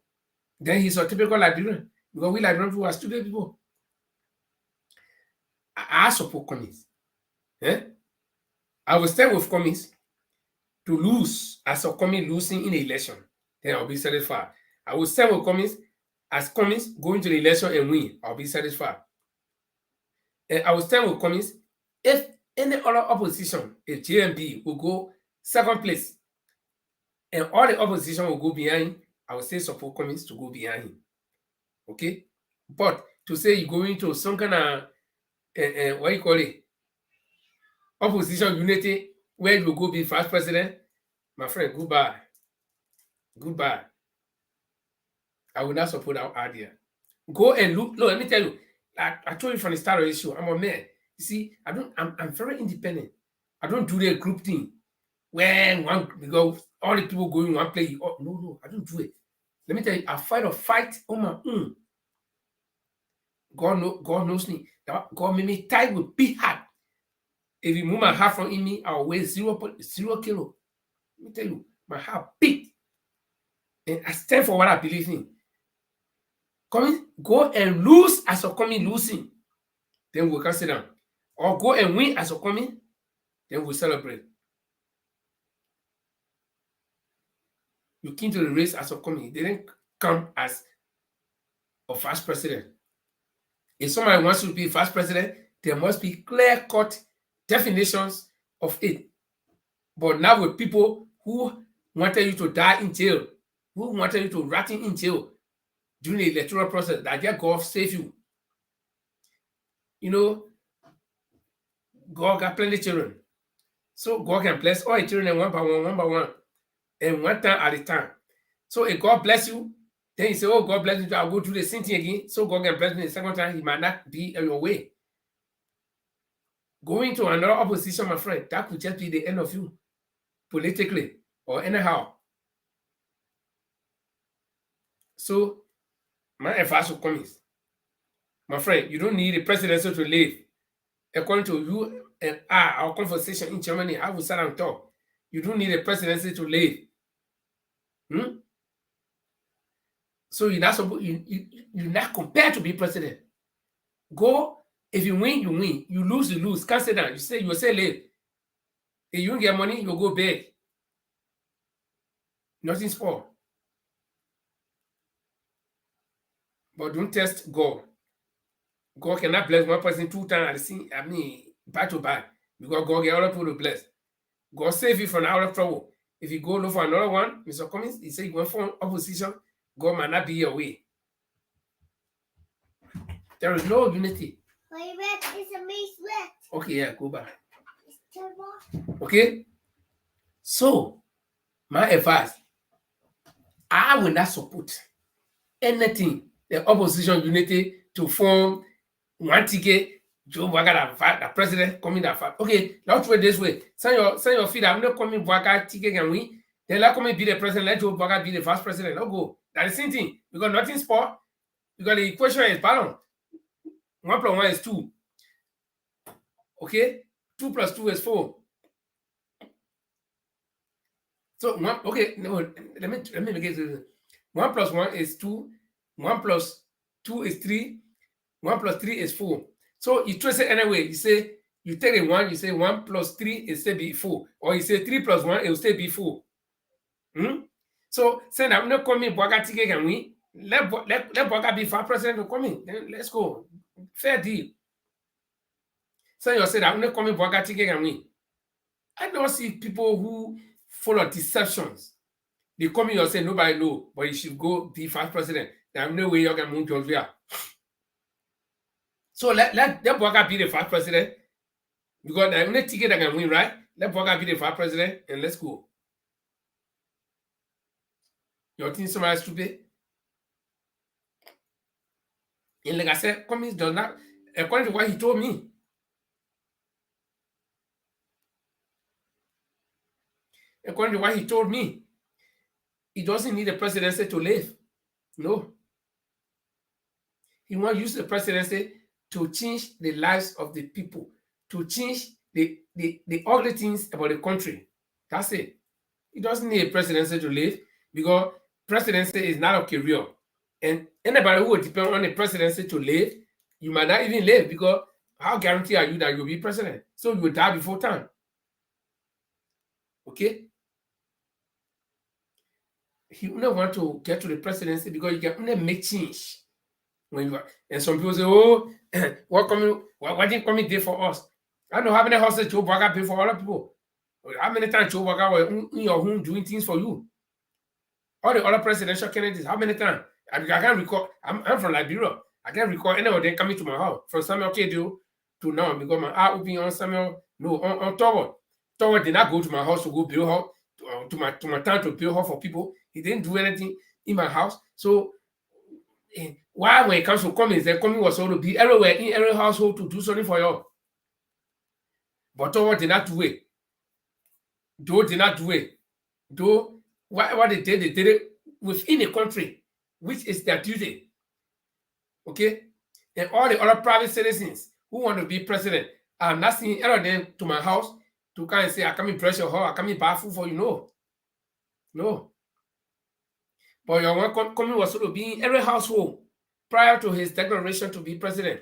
Then he's a typical Liberian, because we Liberian people are stupid people. I support Cummings. I will stand with Cummings to lose as a Cummings losing in the election. Then I'll be satisfied. I will stand with Cummings as Cummings going to the election and win. I'll be satisfied. And I will stand with Cummings if any other opposition, if JMB will go second place and all the opposition will go behind him, I will say support Cummings to go behind him. Okay? But to say you're going to some kind of what you call it, opposition unity, where you will go be vice president, my friend, goodbye. Goodbye. I will not support that idea. Go and look. Look, let me tell you, I told you from the start of the show, I'm a man. You see, I'm very independent. I don't do the group thing when because all the people going one play. Oh, no, I don't do it. Let me tell you, I fight a fight on my own. God knows me. God made me tight with big heart. If you move my heart from in me, I'll weigh 0.0 kilo. Let me tell you, my heart big. And I stand for what I believe in. Go and lose as a coming losing. Then we can sit down. Or go and win as a coming. Then we'll celebrate. You came to the race as a coming. They didn't come as a vice president. If somebody wants to be vice president, there must be clear-cut definitions of it. But now with people who wanted you to die in jail, who wanted you to rot in jail during the electoral process, that just God save you. God got plenty of children. So God can bless all the children one by one, and one time at a time. So if God bless you, then you say, oh, God bless you, I'll go through the same thing again. So God can bless me the second time, he might not be in your way. Going to another opposition, my friend, that could just be the end of you, politically or anyhow. So, my advice to Cummings, my friend, you don't need a presidency to live. According to you and our conversation in Germany, I will sit and talk. You don't need a presidency to live. So you're not supposed, you're not compared to be president. Go. If you win, you win. You lose, you lose. Can't sit down. You will say live. If you don't get money, you'll go beg. Nothing's for. But don't test God. God cannot bless one person 2 times at the same, back to back. Because God get all people to bless. God save you from out of trouble. If you go look for another one, Mr. Cummings, he said you went for opposition, God might not be your way. There is no unity. Okay, yeah, go back. Okay? So, my advice, I will not support anything, the opposition unity to form one ticket, Joe Waga the president coming that far. Okay, let's wait this way. Send your feet. I'm not coming Waga ticket and we. Then let come be the president, let Joe Waga be the vice president. No go. That's the same thing. Because nothing sport. Because the equation is balanced. 1 plus 1 is 2. Okay? 2 plus 2 is 4. So one, okay, no, let me make it. 1 plus 1 is 2. 1 plus 2 is 3. 1 plus 3 is 4. So you trace it anyway. You say you take a 1, you say 1 plus 3 is still be 4. Or you say 3 plus 1, it will still be 4. So say I'm not coming Boga ticket can we let Boga be for president to come in. Then let's go. Fair deal. So you said I'm not coming Boga ticket can we. I don't see people who follow deceptions. They come in and say nobody know, but you should go be vice president. There's no way you can move Georgia. So let Boga be the vice president. Because the only ticket that can win, right? Let Boga be the vice president and let's go. You think somebody stupid? And like I said, Cummings does not, according to what he told me. According to what he told me, he doesn't need the presidency to live. No. He wants to use the presidency to change the lives of the people, to change the ugly things about the country. That's it. He doesn't need a presidency to live because presidency is not a career. And anybody who will depend on the presidency to live, you might not even live because how guarantee are you that you'll be president? So you will die before time. Okay? He wouldn't want to get to the presidency because you can only make change when you are. And some people say, oh, what didn't come there for us? I don't know how many houses Joe Baga pay for other people. How many times Joe Baga were in your home doing things for you? All the other presidential candidates, how many times? I can't recall. I'm from Liberia. I can't recall any of them coming to my house from Samuel Kedio to now because my eye open on Samuel. No, on Toward. Toward did not go to my house to go build house to my town to build house for people. He didn't do anything in my house. So why when it comes to Cummings, then Cummings was supposed to be everywhere in every household to do something for you. But Toward did not do it. Joe did not do it. Joe, what they did it within the country, which is their duty. Okay? And all the other private citizens who want to be president are not seeing any of them to my house to kind of say, I come in pressure her, I come in buy food for you. No. No. But your one Cummings was supposed to be in every household prior to his declaration to be president.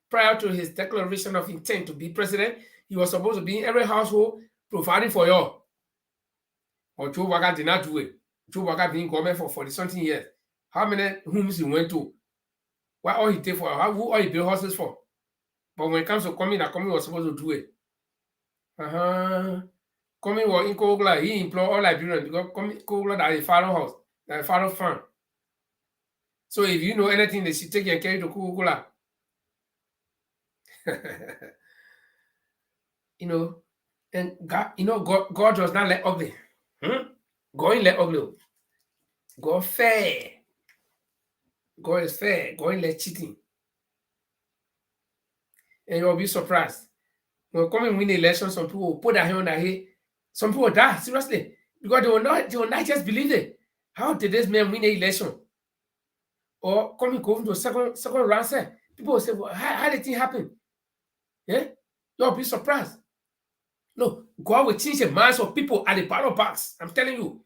Prior to his declaration of intent to be president, he was supposed to be in every household providing for you. But Joe Waga did not do it. Joe Waga been in government for 40-something years. How many homes he went to? What all he did for? Who all he built houses for? But when it comes to Cummings, that Cummings was supposed to do it. Cummings was in Kogla. He employed all Liberians because Kogla that is father house, that father farm. So if you know anything, they should take you and carry to Kogla. And God does not let ugly. God ain't let ugly. God fair. God is fair. God ain't let cheating. And you'll be surprised. When Cummings win the election, some people will put their hand on their head. Some people die, seriously. Because they will not just believe it. How did this man win the election? Or Cummings go into a second round, say, people will say, well, how did it happen? Yeah? You'll be surprised. No, God will change the minds of people at the ballot box. I'm telling you,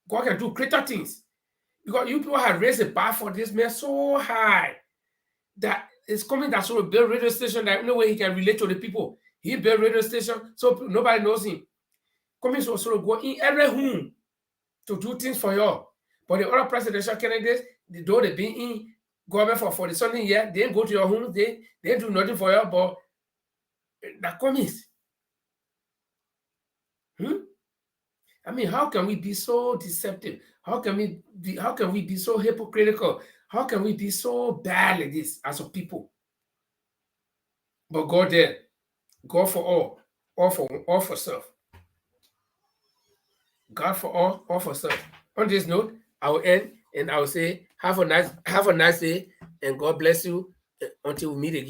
God can do greater things. Because you people have raised the bar for this man so high that it's coming that sort of build radio station that no way he can relate to the people. He built radio station so nobody knows him. Cummings will sort of go in every home to do things for you. But the other presidential candidates, though they've been in government for 40-something years, they didn't go to your home, they didn't do nothing for you, but that Cummings. I mean, how can we be so deceptive? How can we be so hypocritical? How can we be so bad like this as a people? But God there, God for all for self. God for all for self. On this note, I will end and I will say have a nice day and God bless you until we meet again.